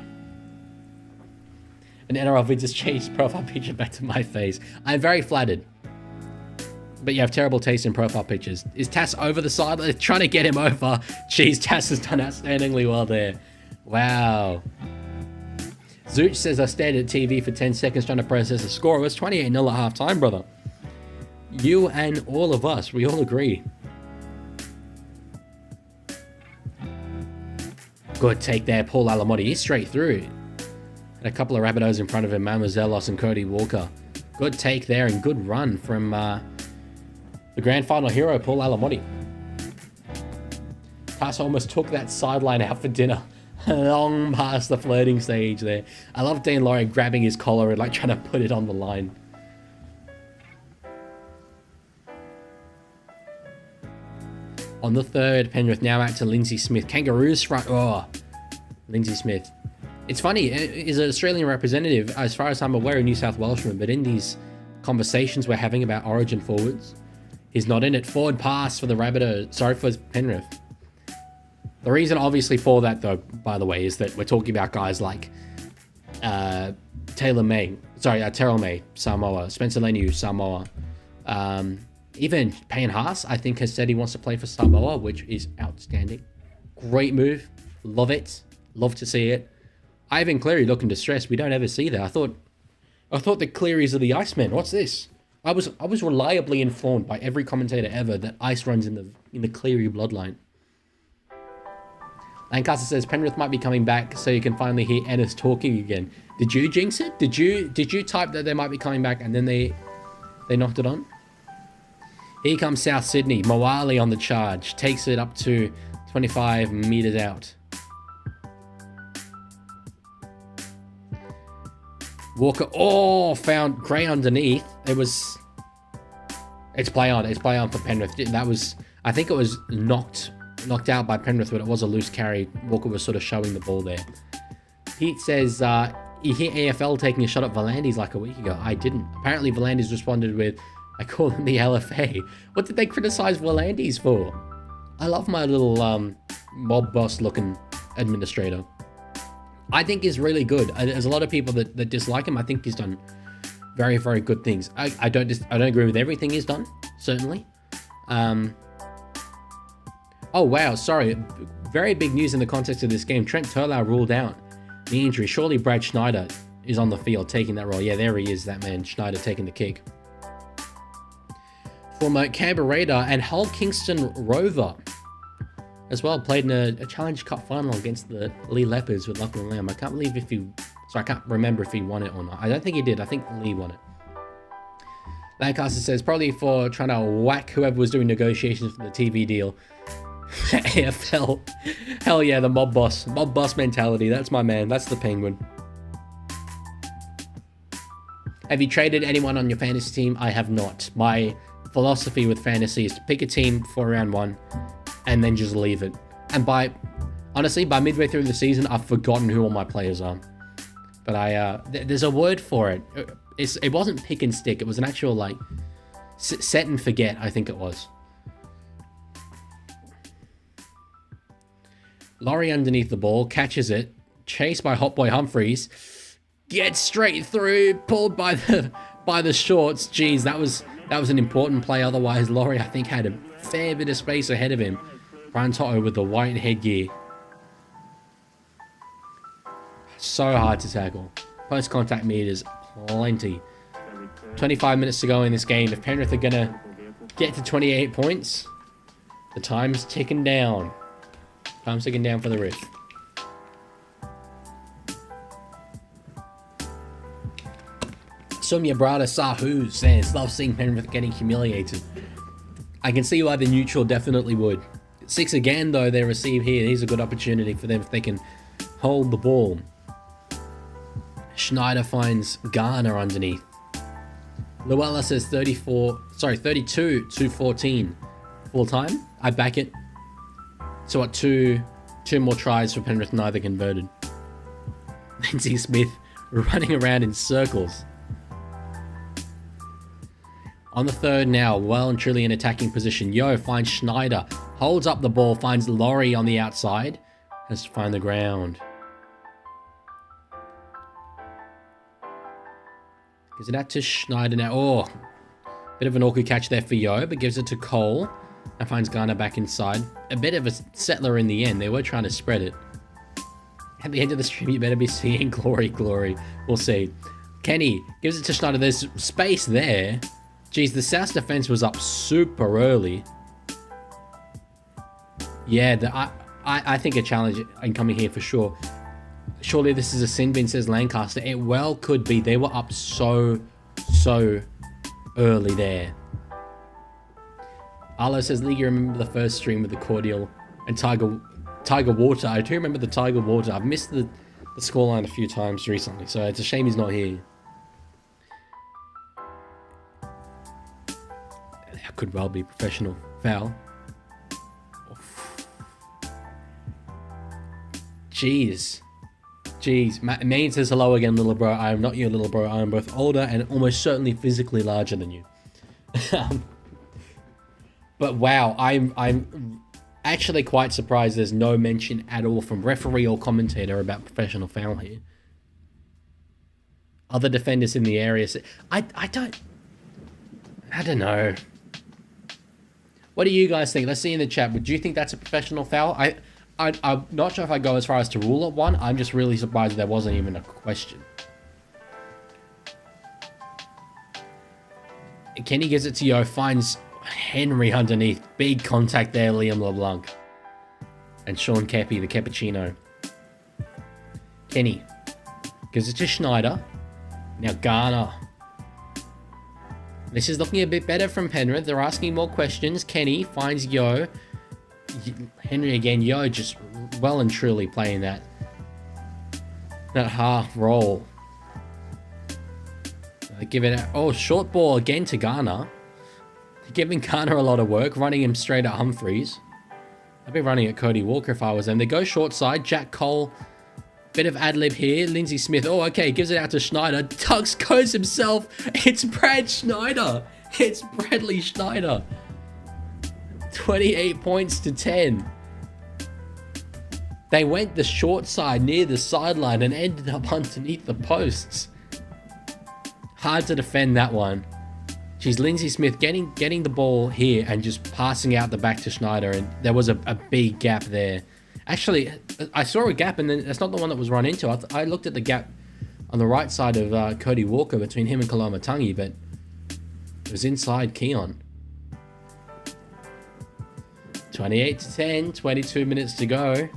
An NRL vid just changed profile picture back to my face. I'm very flattered. but you have terrible taste in profile pictures. Is Tass over the side? They're trying to get him over. Jeez, Tass has done outstandingly well there. Wow. Zooch says I stared at TV for 10 seconds trying to process the score. It was 28-0 at half time, brother. You and all of us, we all agree. Good take there, Paul Alamotti. He's straight through. And a couple of Rabbitohs in front of him, Mamuzelos and Cody Walker. Good take there and good run from the grand final hero, Paul Alamotti. Tass almost took that sideline out for dinner. Long past the flirting stage there. I love Dean Laurie grabbing his collar and like trying to put it on the line. On the third, Penrith now out to Lindsay Smith. Kangaroos front. Oh, Lindsay Smith. It's funny, he's an Australian representative, as far as I'm aware, a New South Welshman, but in these conversations we're having about Origin forwards, he's not in it. Forward pass for the Rabbitohs. Sorry, for Penrith. The reason, obviously, for that, though, by the way, is that we're talking about guys like Terrell May, Samoa, Spencer Leniu, Samoa. Even Payne Haas, I think, has said he wants to play for Samoa, which is outstanding. Great move. Love it. Love to see it. Ivan Cleary looking distressed. We don't ever see that. I thought the Clearys are the Icemen. What's this? I was reliably informed by every commentator ever that ice runs in the Cleary bloodline. Lancaster says Penrith might be coming back so you can finally hear Ennis talking again. Did you jinx it? Did you type that they might be coming back and then they knocked it on? Here comes South Sydney. Moali on the charge. Takes it up to 25 meters out. Walker, found Gray underneath. It's play on for Penrith. I think it was knocked out by Penrith, but it was a loose carry. Walker was sort of showing the ball there. Pete says, you hear AFL taking a shot at Volandis like a week ago. I didn't. Apparently Volandis responded with, I call them the LFA. What did they criticize Volandis for? I love my little mob boss looking administrator. I think he's really good. There's a lot of people that dislike him. I think he's done very, very good things. I don't agree with everything he's done, certainly. Oh, wow. Sorry. Very big news in the context of this game. Trent Turlau ruled out the injury. Surely Brad Schneider is on the field taking that role. Yeah, there he is, that man. Schneider taking the kick. Former Canberra Raider and Hull Kingston Rover as well, played in a Challenge Cup final against the Lee Leopards with Lachlan Lamb. I can't remember if he won it or not. I don't think he did. I think Lee won it. Lancaster says probably for trying to whack whoever was doing negotiations for the TV deal. AFL. Hell yeah, the mob boss. Mob boss mentality. That's my man. That's the Penguin. Have you traded anyone on your fantasy team? I have not. My philosophy with fantasy is to pick a team for round one and then just leave it. And honestly, by midway through the season, I've forgotten who all my players are. But there's a word for it. It wasn't pick and stick. It was an actual, like, set and forget, I think it was. Laurie underneath the ball, catches it, chased by Hot Boy Humphries, gets straight through, pulled by the shorts. Jeez, that was an important play. Otherwise, Laurie, I think, had a fair bit of space ahead of him. Brian Toto with the white headgear. So hard to tackle. Post-contact meters, plenty. 25 minutes to go in this game. If Penrith are going to get to 28 points, the time's ticking down. Time's ticking down for the Riff. Sumya Brada Sahu says, love seeing Penrith getting humiliated. I can see why the neutral definitely would. 6 again, though, they receive here. Here's a good opportunity for them if they can hold the ball. Schneider finds Garner underneath. Luella says 32-14 full time. I back it. So what, two more tries for Penrith, neither converted. Lindsay Smith running around in circles. On the third now, well and truly in attacking position. Yo finds Schneider, holds up the ball, finds Laurie on the outside, has to find the ground. Gives it out to Schneider now. Oh, Bit of an awkward catch there for Yo, but gives it to Cole and finds Garner back inside. A bit of a settler in the end. They were trying to spread it. At the end of the stream, you better be seeing glory, glory. We'll see. Kenny gives it to Schneider. There's space there. Geez, the South defense was up super early. Yeah, I think a challenge incoming here for sure. Surely this is a sin bin, says Lancaster. It well could be. They were up so early there. Arlo says, League, you remember the first stream with the Cordial and Tiger Water. I do remember the Tiger Water. I've missed the scoreline a few times recently, so it's a shame he's not here. That could well be professional foul. Jeez. Main says, hello again, little bro. I am not your little bro. I am both older and almost certainly physically larger than you. But wow, I'm actually quite surprised there's no mention at all from referee or commentator about professional foul here. Other defenders in the area say, I don't know. What do you guys think? Let's see in the chat. Would you think that's a professional foul? I'm not sure if I go as far as to rule it one. I'm just really surprised there wasn't even a question. Kenny gives it to Yo, finds Henry underneath. Big contact there, Liam LeBlanc. And Sean Kepi, the cappuccino. Kenny gives it to Schneider. Now Garner. This is looking a bit better from Penrith. They're asking more questions. Kenny finds Yo. Henry again. Yo just well and truly playing that half roll. They give it out. Oh, short ball again to Garner. Giving Garner a lot of work, running him straight at Humphreys. I'd be running at Cody Walker if I was them. They go short side. Jack Cole. Bit of ad-lib here. Lindsay Smith. Oh, okay. Gives it out to Schneider. Tucks goes himself. It's Brad Schneider. It's Bradley Schneider. 28 points to 10. They went the short side near the sideline and ended up underneath the posts. Hard to defend that one. She's Lindsay Smith getting the ball here and just passing out the back to Schneider, and there was a big gap there. Actually, I saw a gap, and then that's not the one that was run into. I looked at the gap on the right side of Cody Walker between him and Koloamatangi, but it was inside Keon. 28 to 10, 22 minutes to go.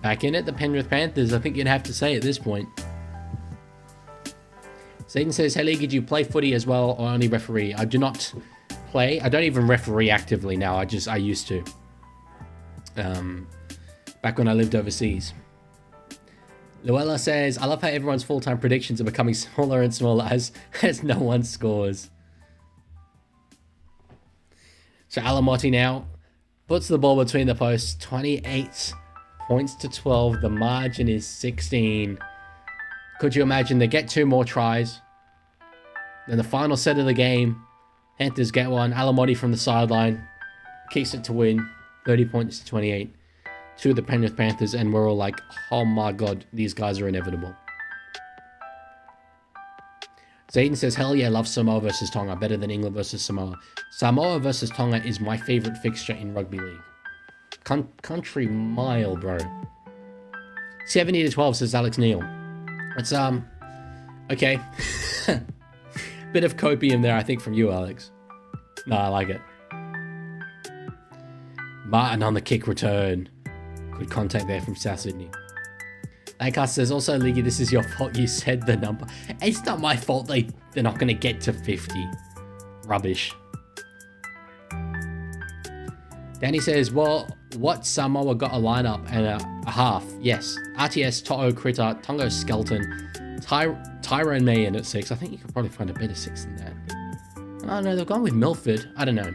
Back in it, the Penrith Panthers, I think you'd have to say at this point. Zayden says, hey, League, do you play footy as well or only referee? I do not play. I don't even referee actively now. I used to. Back when I lived overseas. Luella says, I love how everyone's full-time predictions are becoming smaller and smaller as no one scores. So Alamotti now puts the ball between the posts. 28 points to 12. The margin is 16. Could you imagine they get 2 more tries? Then the final set of the game, Panthers get one. Alamotti from the sideline kicks it to win. 30 points to 28 to the Penrith Panthers, and we're all like, oh my god, these guys are inevitable. Zayden says, hell yeah, love Samoa versus Tonga. Better than England versus Samoa. Samoa versus Tonga is my favorite fixture in rugby league. Country mile, bro. 70 to 12, says Alex Neal. It's, okay. Bit of copium there, I think, from you, Alex. No, I like it. Martin on the kick return. Good contact there from South Sydney. Lancaster says, also, League, this is your fault. You said the number. It's not my fault they're not going to get to 50. Rubbish. Danny says, well, what Samoa got a lineup and a half? Yes. RTS, To'o, Critter, Tongo, Skelton, Tyrone Mayan at 6. I think you could probably find a better 6 than that. Oh, no, they've gone with Milford. I don't know.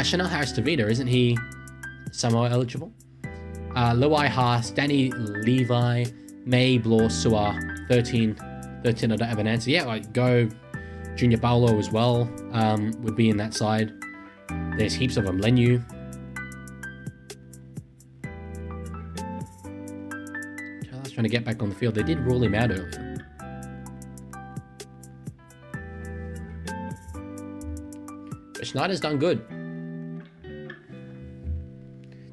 Chanel Harris-Tavita, isn't he Samoa eligible? Luai Haas, Danny Levi, May, Blore, Sua, 13. I don't have an answer. Yeah, like go Junior Paulo as well. Would be in that side. There's heaps of them. Lenu. Charles trying to get back on the field. They did rule him out earlier. Schneider's done good.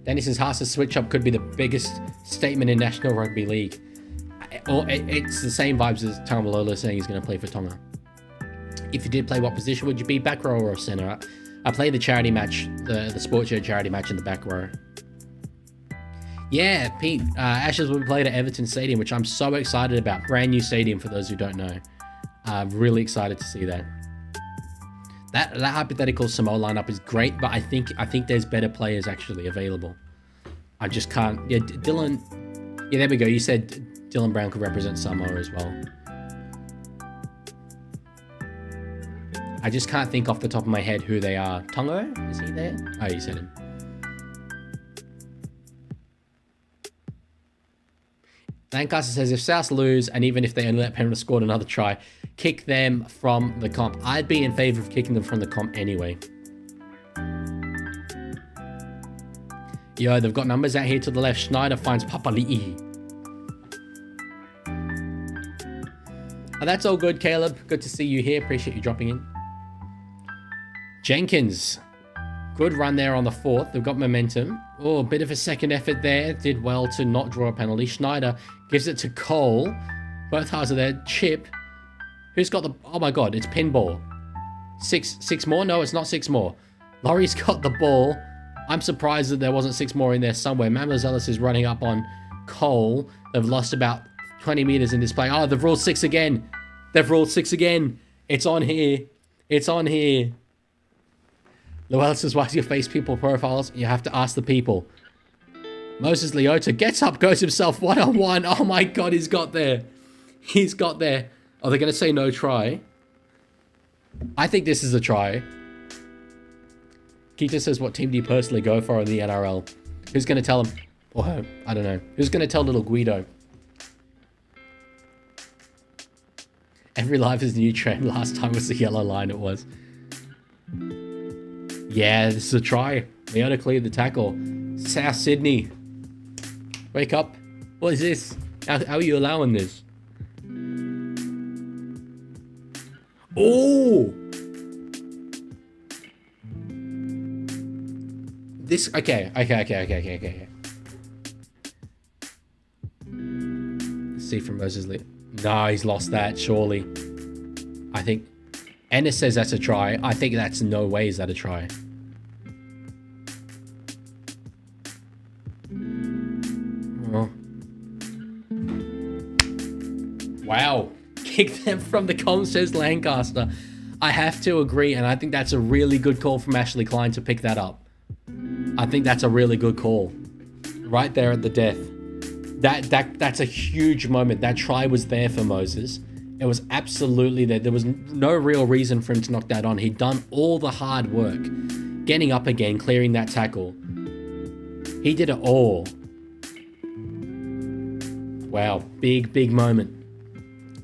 Dennis's Haas's switch-up could be the biggest statement in National Rugby League. It's the same vibes as Tamalolo saying he's going to play for Tonga. If you did play, what position would you be? Back row or center? I played the charity match, the sports show charity match in the back row. Yeah, Pete, Ashes will be played at Everton Stadium, which I'm so excited about. Brand new stadium for those who don't know. I'm really excited to see that. That hypothetical Samoa lineup is great, but I think there's better players actually available. I just can't. Yeah, Dylan. Yeah, there we go. You said Dylan Brown could represent Samoa as well. I just can't think off the top of my head who they are. Tongo? Is he there? Oh, you said him. Lancaster says, if South lose, and even if they only let Penrith score another try, kick them from the comp. I'd be in favour of kicking them from the comp anyway. Yo, they've got numbers out here to the left. Schneider finds Papali'i. Oh, that's all good, Caleb. Good to see you here. Appreciate you dropping in. Jenkins. Good run there on the fourth. They've got momentum. Oh, a bit of a second effort there. Did well to not draw a penalty. Schneider gives it to Cole. Both halves are there. Chip. Who's got the... Oh my god, it's pinball. Six more? No, it's not six more. Laurie's got the ball. I'm surprised that there wasn't six more in there somewhere. Mamazelis is running up on Cole. They've lost about 20 meters in this play. Oh, they've ruled six again. They've ruled six again. It's on here. It's on here. Llewellyn says, why do you face people profiles? You have to ask the people. Moses Leota gets up, goes himself one-on-one. Oh my god, he's got there. He's got there. Oh, they're going to say no try. I think this is a try. Keita says, what team do you personally go for in the NRL? Who's going to tell him? Or her? I don't know. Who's going to tell little Guido? Every life is a new trend. Last time was the yellow line, it was. Yeah, this is a try. Leota cleared the tackle. South Sydney. Wake up. What is this? How are you allowing this? Oh! This... Okay. Let's see from Moses Lee. No, he's lost that, surely. I think... Ennis says that's a try. I think that's no way is that a try. Oh. Wow. Kick them from the comms, says Lancaster. I have to agree, and I think that's a really good call from Ashley Klein to pick that up. I think that's a really good call. Right there at the death. That's a huge moment. That try was there for Moses. It was absolutely there. There was no real reason for him to knock that on. He'd done all the hard work. Getting up again, clearing that tackle. He did it all. Wow, big moment.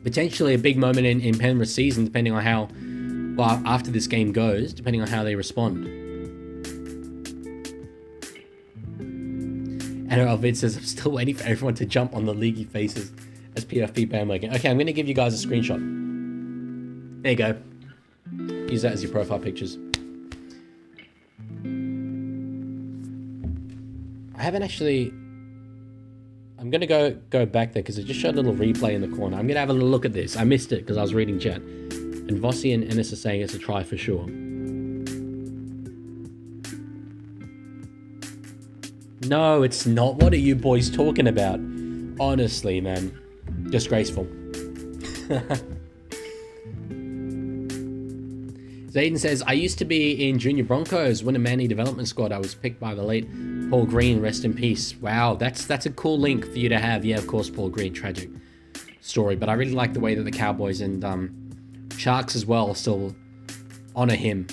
Potentially a big moment in Penrith's season, depending on how, well, after this game goes, depending on how they respond. NRL Vid says, I'm still waiting for everyone to jump on the Leaguie faces as PFP bandwagon. Okay, I'm going to give you guys a screenshot. There you go. Use that as your profile pictures. I haven't actually... I'm going to go back there because it just showed a little replay in the corner. I'm going to have a little look at this. I missed it because I was reading chat. And Vossi and Ennis are saying it's a try for sure. No, it's not. What are you boys talking about? Honestly, man. Disgraceful. Zayden says, I used to be in Junior Broncos, Winnemani development squad. I was picked by the late Paul Green, rest in peace. Wow, that's a cool link for you to have. Yeah, of course, Paul Green, tragic story. But I really like the way that the Cowboys and Sharks as well still honor him.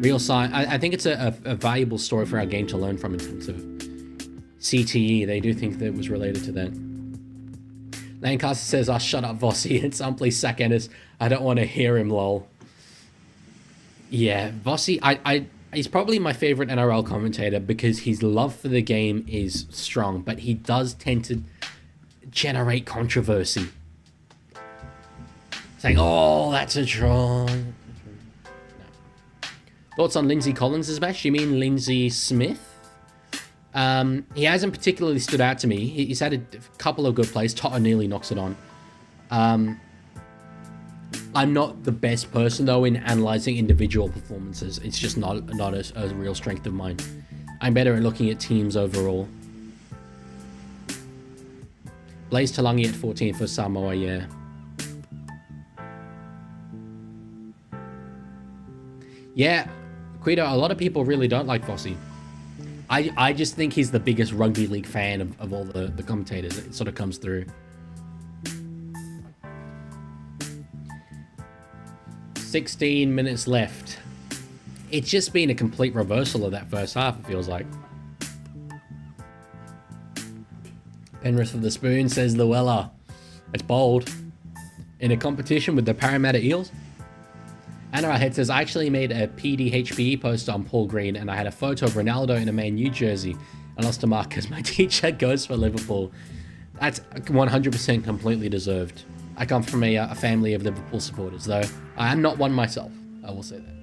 Real sign. I think it's a valuable story for our game to learn from in terms of CTE. They do think that it was related to that. Lancaster says, oh, shut up, Vossi. And some please sack Ennis. I don't want to hear him, lol. Yeah, Vossi, he's probably my favorite NRL commentator because his love for the game is strong, but he does tend to generate controversy. Saying, oh, that's a try. Thoughts on Lindsay Collins' match? You mean Lindsay Smith? He hasn't particularly stood out to me. He's had a couple of good plays. Toto nearly knocks it on. I'm not the best person, though, in analysing individual performances. It's just not a real strength of mine. I'm better at looking at teams overall. Blaze Talangi at 14 for Samoa, yeah. Yeah, Guido, a lot of people really don't like Vossi. I just think he's the biggest rugby league fan of all the commentators. It sort of comes through. 16 minutes left. It's just been a complete reversal of that first half, it feels like. Penrith for the spoon, says Luella. It's bold. In a competition with the Parramatta Eels. NRL Head says, I actually made a PDHPE post on Paul Green and I had a photo of Ronaldo in a Man U jersey. I lost to Mark because my teacher goes for Liverpool. That's 100% completely deserved. I come from a family of Liverpool supporters, though I am not one myself. I will say that.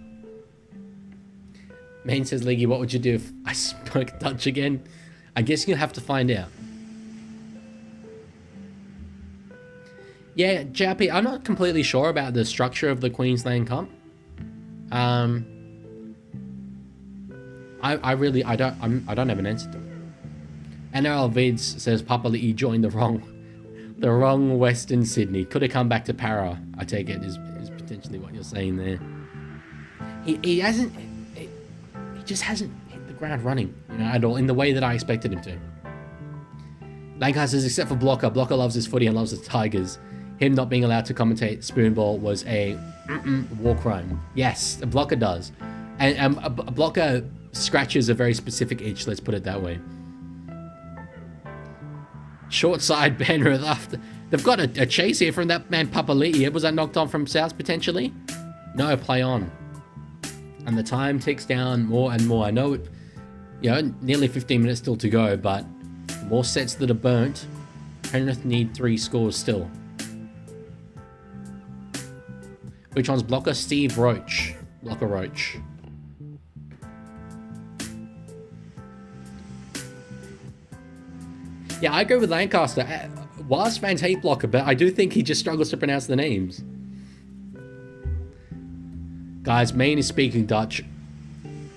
Main says, Leaguie, what would you do if I spoke Dutch again? I guess you'll have to find out. Yeah, JP, I'm not completely sure about the structure of the Queensland Cup. I don't have an answer to it. NRL Vids says Papali'i joined the wrong Western Sydney. Could have come back to Para. I take it is potentially what you're saying there. He just hasn't hit the ground running, at all in the way that I expected him to. Lancaster says, except for Blocker loves his footy and loves the Tigers. Him not being allowed to commentate Spoonball was a war crime. Yes, a Blocker does. And a Blocker scratches a very specific itch, let's put it that way. Short side Penrith after. They've got a chase here from that man Papali'i. Was that knocked on from South potentially? No, play on. And the time ticks down more and more. I know it, nearly 15 minutes still to go, but more sets that are burnt. Penrith need 3 scores still. Which one's Blocker? Steve Roach. Blocker Roach. Yeah, I go with Lancaster. Whilst fans hate Blocker, but I do think he just struggles to pronounce the names. Guys, Main is speaking Dutch.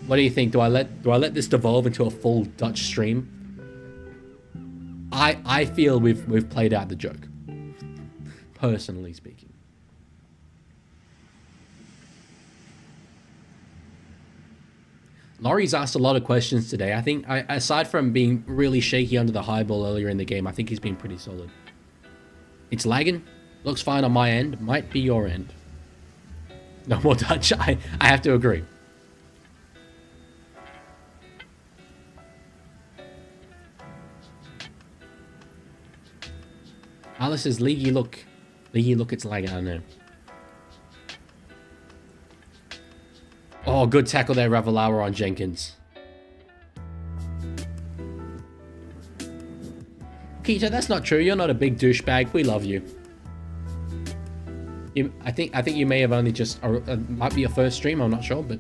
What do you think? Do I let this devolve into a full Dutch stream? I feel we've played out the joke. Personally speaking. Laurie's asked a lot of questions today. I think, aside from being really shaky under the high ball earlier in the game, I think he's been pretty solid. It's lagging. Looks fine on my end. Might be your end. No more Dutch. I have to agree. Alice says, Leaguie, look, it's lagging. I know. Oh, good tackle there, Ravalawa on Jenkins. Keita, that's not true. You're not a big douchebag. We love you. I think you may have only just, or might be your first stream. I'm not sure, but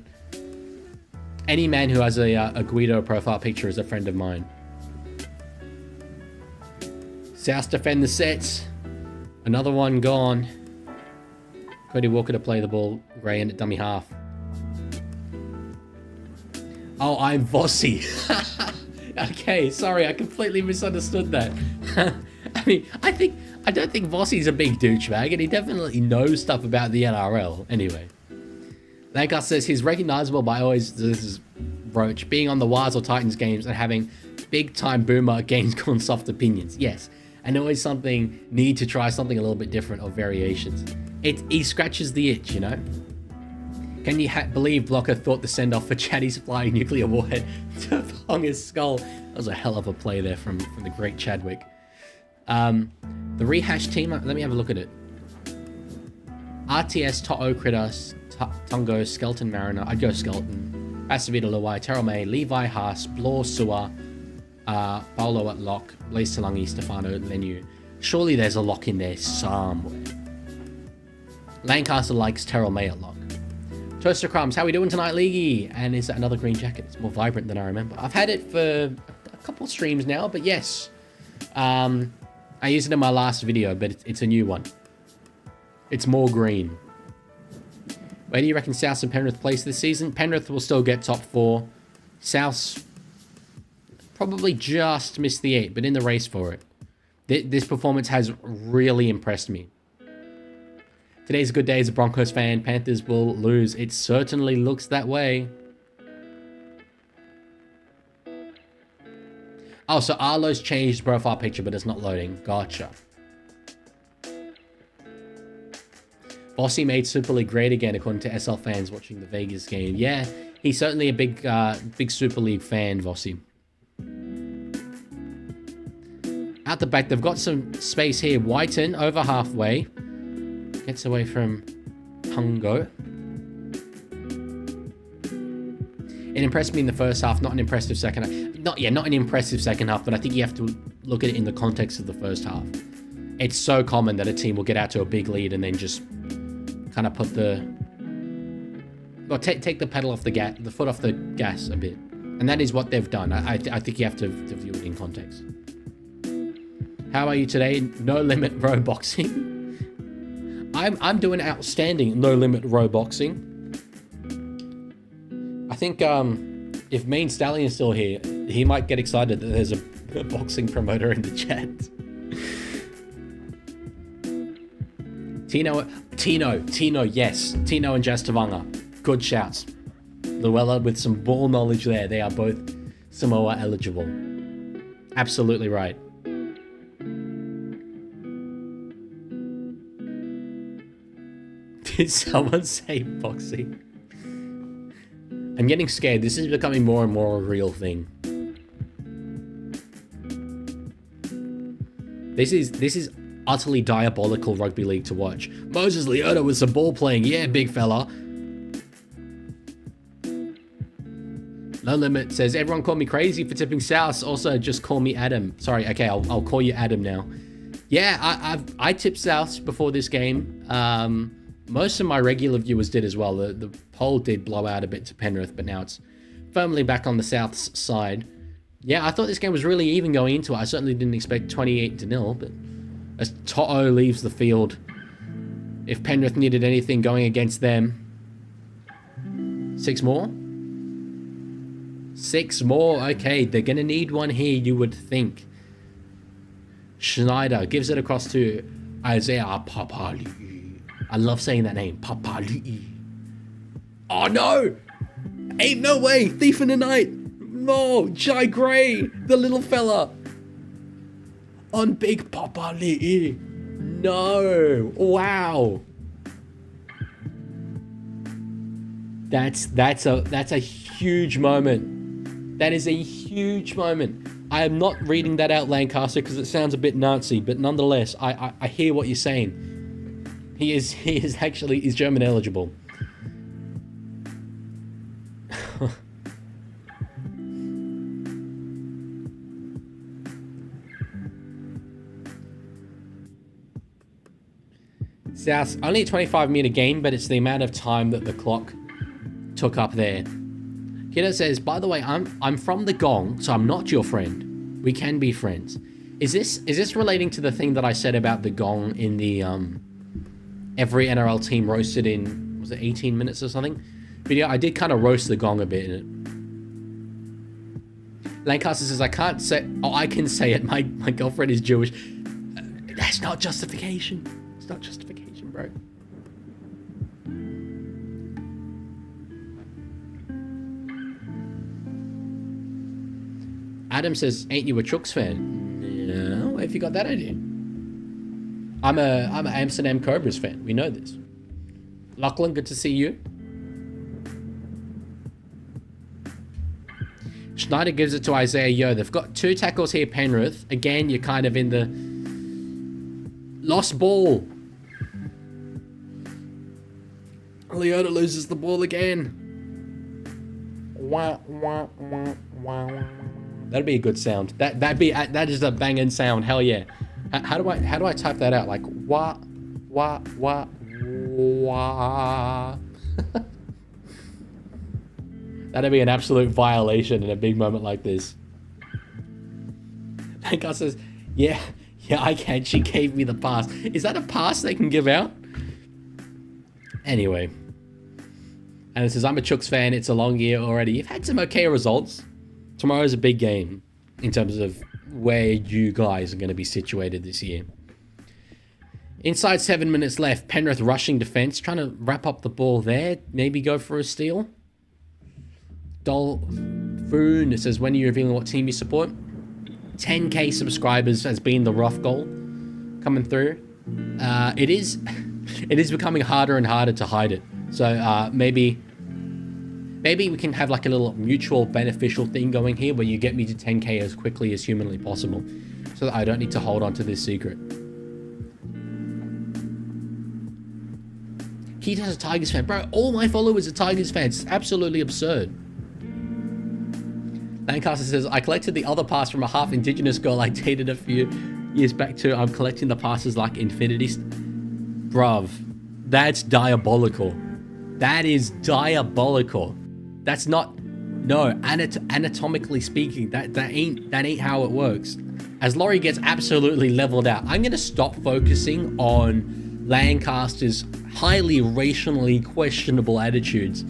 any man who has a Guido profile picture is a friend of mine. South defend the sets. Another one gone. Cody Walker to play the ball. Gray in at dummy half. Oh, I'm Vossi. Okay, sorry, I completely misunderstood that. I mean, I don't think Vossi's a big douchebag, and he definitely knows stuff about the NRL. Anyway, Lancaster says he's recognizable by always, this is Roach, being on the Wires or Titans games and having big-time boomer games called soft opinions. Yes, and always need to try something a little bit different or variations. He scratches the itch, Can you believe Blocker thought the send-off for Chatty's flying nuclear warhead to Pong his skull? That was a hell of a play there from the great Chadwick. The rehash team, let me have a look at it. RTS, To'o, Critter, Tungo, Skeleton, Mariner. I'd go Skeleton. Pasavita, Luai, Terrell May, Levi, Haas, Blore, Sua, Paolo at lock, Blaze Talangi, Stefano, Lenu. Surely there's a lock in there somewhere. Lancaster likes Terrell May at lock. Toaster Crumbs, how we doing tonight, Leaguie? And is that another green jacket? It's more vibrant than I remember. I've had it for a couple streams now, but yes. I used it in my last video, but it's a new one. It's more green. Where do you reckon South and Penrith place this season? Penrith will still get top 4. South probably just missed the 8, but in the race for it. This performance has really impressed me. Today's a good day as a Broncos fan. Panthers will lose. It certainly looks that way. Oh, so Arlo's changed profile picture, but it's not loading. Gotcha. Vossi made Super League great again, according to SL fans watching the Vegas game. Yeah, he's certainly a big Super League fan, Vossi. Out the back, they've got some space here. Whiten over halfway. Gets away from Pungo. It impressed me in the first half, not an impressive second half. Not an impressive second half, but I think you have to look at it in the context of the first half. It's so common that a team will get out to a big lead and then just kind of put the... Well, take the pedal off the gas, the foot off the gas a bit. And that is what they've done. I think you have to view it in context. How are you today? No limit row boxing. I'm doing outstanding no limit row boxing. I think if Mean Stallion's still here, he might get excited that there's a boxing promoter in the chat. Tino, yes. Tino and Jastavanga. Good shouts. Luella with some ball knowledge there. They are both Samoa eligible. Absolutely right. Did someone say boxing? I'm getting scared. This is becoming more and more a real thing. This is utterly diabolical rugby league to watch. Moses Leota with some ball playing. Yeah, big fella. No Limit says, everyone call me crazy for tipping South. Also, just call me Adam. Sorry, okay, I'll call you Adam now. Yeah, I tipped South before this game. Most of my regular viewers did as well. The poll did blow out a bit to Penrith, but now it's firmly back on the South's side. Yeah, I thought this game was really even going into it. I certainly didn't expect 28-0, but as To'o leaves the field, if Penrith needed anything going against them, 6 more? 6 more, okay, they're going to need one here, you would think. Schneider gives it across to Isaiah Papali'i. I love saying that name, Papali'i. Oh no! Ain't no way! Thief in the night! No! Jai Gray! The little fella! On big Papali'i! No! Wow! That's a huge moment. That is a huge moment. I am not reading that out, Lancaster, because it sounds a bit Nazi, but nonetheless, I hear what you're saying. He is German eligible. South, only a 25-minute game, but it's the amount of time that the clock took up there. Kiddo says, by the way, I'm from the Gong, so I'm not your friend. We can be friends. Is this relating to the thing that I said about the Gong in the every NRL team roasted in, was it 18 minutes or something? Video? I did kind of roast the Gong a bit in it. Lancaster says, I can't say, oh, I can say it. My girlfriend is Jewish. That's not justification. It's not justification, bro. Adam says, ain't you a Chooks fan? No, where have you got that idea? I'm a Amsterdam Cobras fan. We know this. Lachlan, good to see you. Schneider gives it to Isaiah Yo. They've got 2 tackles here, Penrith. Again, you're kind of in the lost ball. Leota loses the ball again. Wah, wah, wah, wah, wah. That'd be a good sound. That is a banging sound. Hell yeah. How do I type that out? Like wah wah wah wah. That'd be an absolute violation in a big moment like this. And Gus says, yeah, I can. She gave me the pass. Is that a pass they can give out? Anyway. And it says, I'm a Chooks fan. It's a long year already. You've had some okay results. Tomorrow's a big game in terms of where you guys are going to be situated this year. Inside 7 minutes left. Penrith rushing defense. Trying to wrap up the ball there. Maybe go for a steal. Dolphin, it says, when are you revealing what team you support? 10k subscribers has been the rough goal coming through. It is becoming harder and harder to hide it. So maybe we can have like a little mutual beneficial thing going here where you get me to 10k as quickly as humanly possible so that I don't need to hold on to this secret. Keith has a Tigers fan. Bro, all my followers are Tigers fans. It's absolutely absurd. Lancaster says, I collected the other pass from a half indigenous girl I dated a few years back too. I'm collecting the passes like infinity. Bruv, that's diabolical. That is diabolical. That's not, no, anatomically speaking, that ain't how it works. As Laurie gets absolutely leveled out, I'm going to stop focusing on Lancaster's highly racially questionable attitudes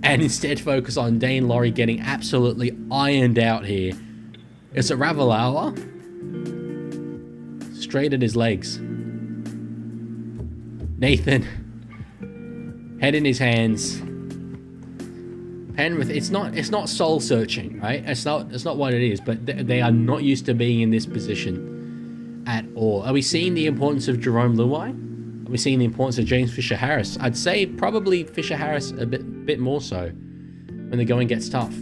and instead focus on Dane Laurie getting absolutely ironed out here. It's a Ravalawa. Straight at his legs. Nathan. Head in his hands. Penrith, it's not soul searching, right? It's not what it is, but they are not used to being in this position at all. Are we seeing the importance of Jerome Luai? Are we seeing the importance of James Fisher-Harris? I'd say probably Fisher-Harris a bit more so when the going gets tough.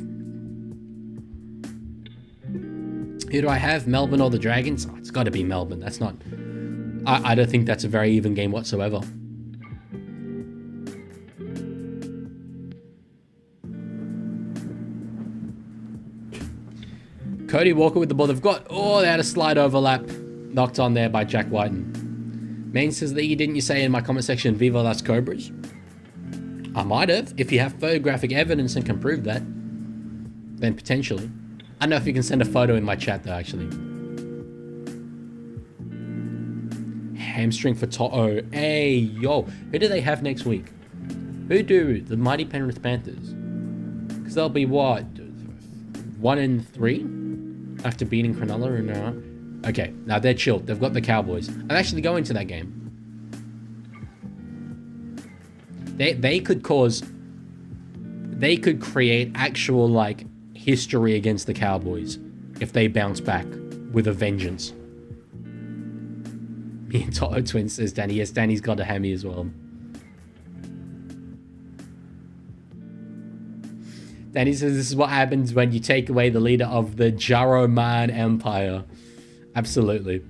Who do I have? Melbourne or the Dragons? Oh, it's got to be Melbourne. That's not... I don't think that's a very even game whatsoever. Cody Walker with the ball. They've got... Oh, they had a slide overlap. Knocked on there by Jack Whiten. Main says, Leaguie, didn't you say in my comment section, Viva las Cobras? I might have. If you have photographic evidence and can prove that, then potentially. I don't know if you can send a photo in my chat, though, actually. Hamstring for Toto. Hey, yo. Who do they have next week? Who do the mighty Penrith Panthers? Because they'll be, what? 1-3? After beating Cronulla and... Okay, now they're chilled. They've got the Cowboys. I'm actually going to that game. They could cause... They could create actual, like, history against the Cowboys if they bounce back with a vengeance. Me and Toto Twins, says Danny. Yes, Danny's got a hammy as well. Danny says this is what happens when you take away the leader of the Jaroman Empire. Absolutely.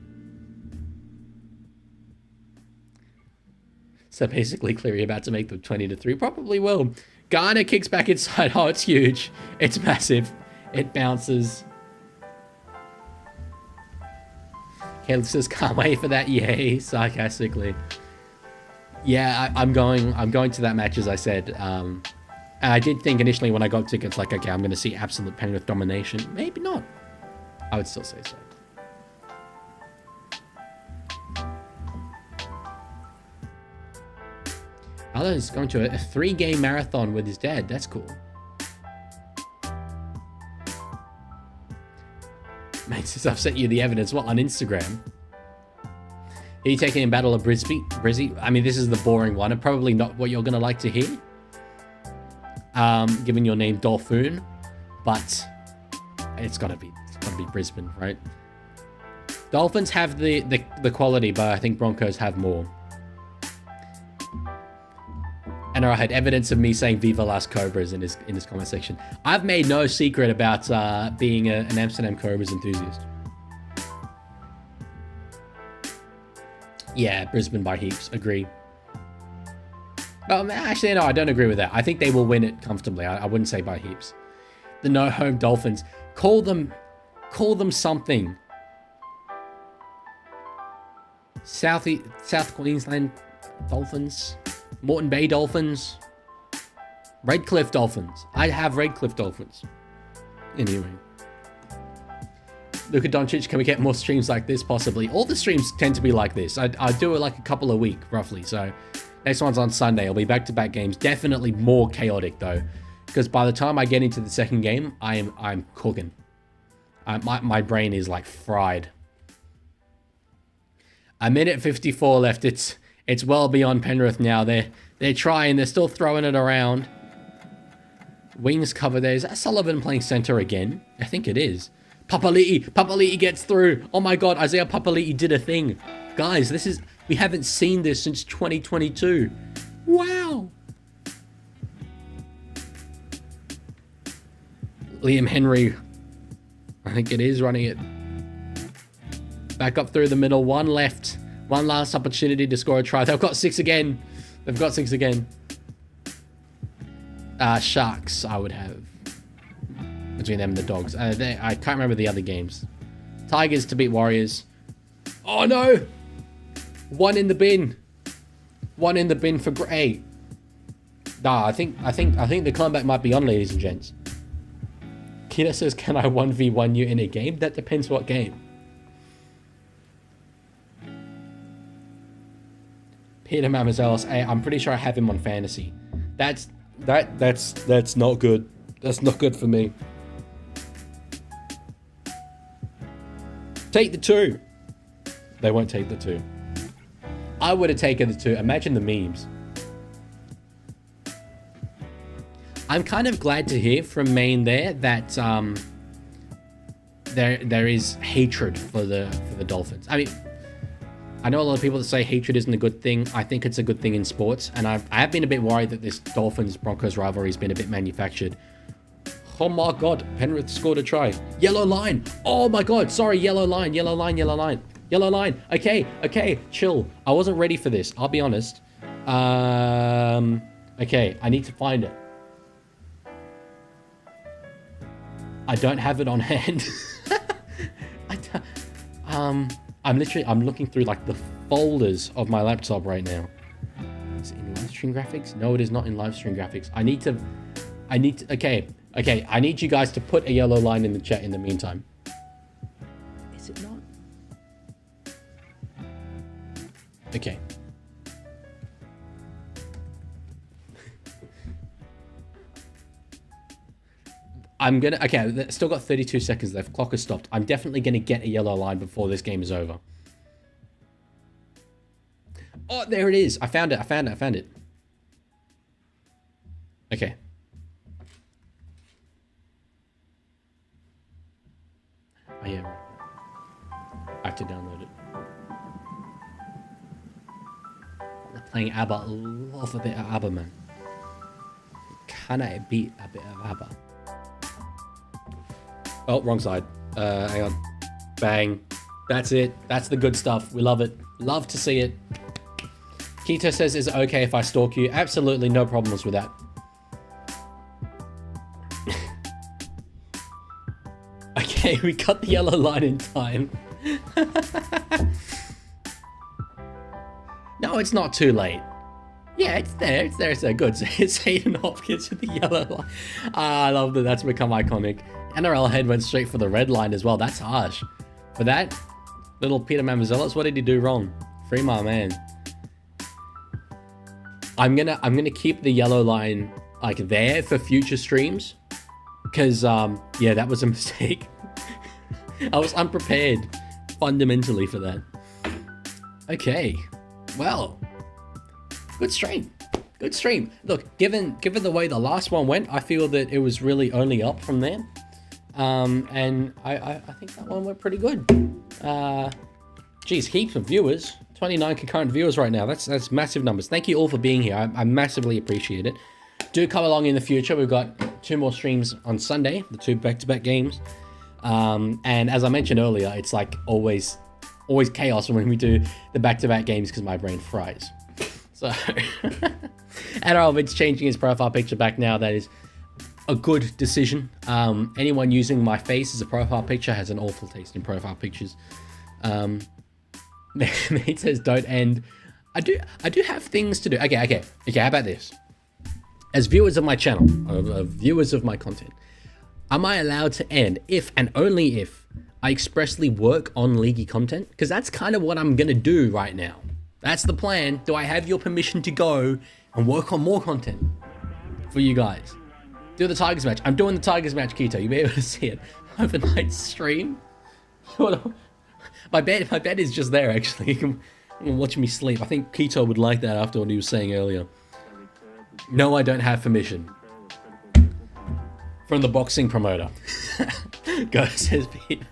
So basically, Cleary about to make them 20-3. Probably will. Garner kicks back inside. Oh, it's huge. It's massive. It bounces. Caleb says, can't wait for that. Yay, sarcastically. Yeah, I'm going to that match, as I said. And I did think initially when I got tickets, like, okay, I'm going to see absolute Penrith domination. Maybe not. I would still say so. Alan's going to a 3-game marathon with his dad. That's cool. Mate says, I've sent you the evidence. What, on Instagram? Are you taking in Battle of Brizzy? I mean, this is the boring one. And probably not what you're going to like to hear. Given your name Dolphin. But it's got to be Brisbane, right? Dolphins have the quality, but I think Broncos have more. And I had evidence of me saying Viva Las Cobras in his comment section. I've made no secret about being an Amsterdam Cobras enthusiast. Yeah, Brisbane by heaps. Agree. Well, actually, no, I don't agree with that. I think they will win it comfortably. I wouldn't say by heaps. The no home Dolphins. Call them something. South Queensland Dolphins. Moreton Bay Dolphins. Redcliffe Dolphins. I have Redcliffe Dolphins. Anyway. Luka Doncic, can we get more streams like this? Possibly. All the streams tend to be like this. I do it like a couple a week, roughly. So next one's on Sunday. I'll be back-to-back games. Definitely more chaotic, though. Because by the time I get into the second game, I'm cooking. My brain is like fried. A minute 54 left. It's well beyond Penrith now. They're trying. They're still throwing it around. Wings cover there. Is that Sullivan playing center again? I think it is. Papali'i gets through. Oh my god, Isaiah Papali'i did a thing. Guys, we haven't seen this since 2022. Wow. Liam Henry, I think it is, running it back up through the middle. One left. One last opportunity to score a try. They've got 6 again. Sharks, I would have. Between them and the Dogs. I can't remember the other games. Tigers to beat Warriors. Oh no! One in the bin for Gray. Nah, I think the comeback might be on, ladies and gents. Kita says, can I 1v1 you in a game? That depends what game. Peter Mamazelos, I'm pretty sure I have him on fantasy. That's not good. That's not good for me. Take the 2. They won't take the 2. I would have taken the 2. Imagine the memes. I'm kind of glad to hear from Maine there that there is hatred for the Dolphins. I mean, I know a lot of people that say hatred isn't a good thing. I think it's a good thing in sports, and I have been a bit worried that this Dolphins-Broncos rivalry has been a bit manufactured. Oh my god, Penrith scored a try. Yellow line. Oh my god, sorry, yellow line. Okay, chill. I wasn't ready for this, I'll be honest. Okay, I need to find it. I don't have it on hand. I'm looking through like the folders of my laptop right now. Is it in live stream graphics? No, it is not in live stream graphics. I need to, okay, I need you guys to put a yellow line in the chat in the meantime. Is it not? Okay. Okay, still got 32 seconds left. Clock has stopped. I'm definitely gonna get a yellow line before this game is over. Oh, there it is. I found it. Okay. Oh yeah, right. I have to download it. They're playing ABBA. I love a bit of ABBA, man. Can I beat a bit of ABBA? Oh, wrong side. Hang on. Bang. That's it. That's the good stuff. We love it. Love to see it. Keto says, is it okay if I stalk you? Absolutely no problems with that. Okay, we cut the yellow line in time. No, it's not too late. Yeah, it's there. It's there. Good. It's Hayden Hopkins with the yellow line. I love that. That's become iconic. NRL head went straight for the red line as well. That's harsh. For that, little Peter Mamazelos, what did he do wrong? Free my man. I'm gonna keep the yellow line like there for future streams, because yeah, that was a mistake. I was unprepared fundamentally for that. Okay, well, good stream. Good stream. Look, given the way the last one went, I feel that it was really only up from there. And I think that one went pretty good. Geez, heaps of viewers. 29 concurrent viewers right now. That's massive numbers. Thank you all for being here. I massively appreciate it. Do come along in the future. We've got 2 more streams on Sunday, the 2 back-to-back games. And as I mentioned earlier, it's like always chaos when we do the back-to-back games because my brain fries. So, NRL Vid's changing his profile picture back now. That is a good decision. Anyone using my face as a profile picture has an awful taste in profile pictures. Mate says don't end. I do have things to do. Okay, how about this? as viewers of my channel, viewers of my content, am I allowed to end if and only if I expressly work on Leaguie content? Because that's kind of what I'm going to do right now. That's the plan. Do I have your permission to go and work on more content for you guys? Do the Tigers match. I'm doing the Tigers match, Keto. You'll be able to see it overnight stream. My bed is just there, actually. You can watch me sleep. I think Keto would like that after what he was saying earlier. No, I don't have permission. From the boxing promoter. Go, says Pete.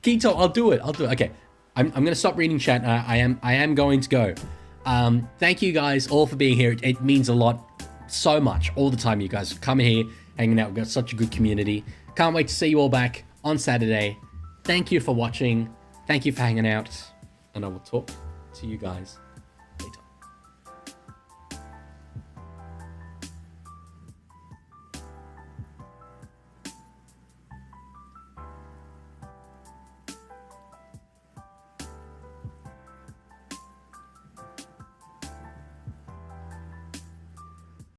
Keto, I'll do it. Okay. I'm going to stop reading chat. I am going to go. Thank you guys all for being here. It means a lot. So much. All the time, you guys come here, hanging out. We've got such a good community. Can't wait to see you all back on Saturday. Thank you for watching. Thank you for hanging out. And I will talk to you guys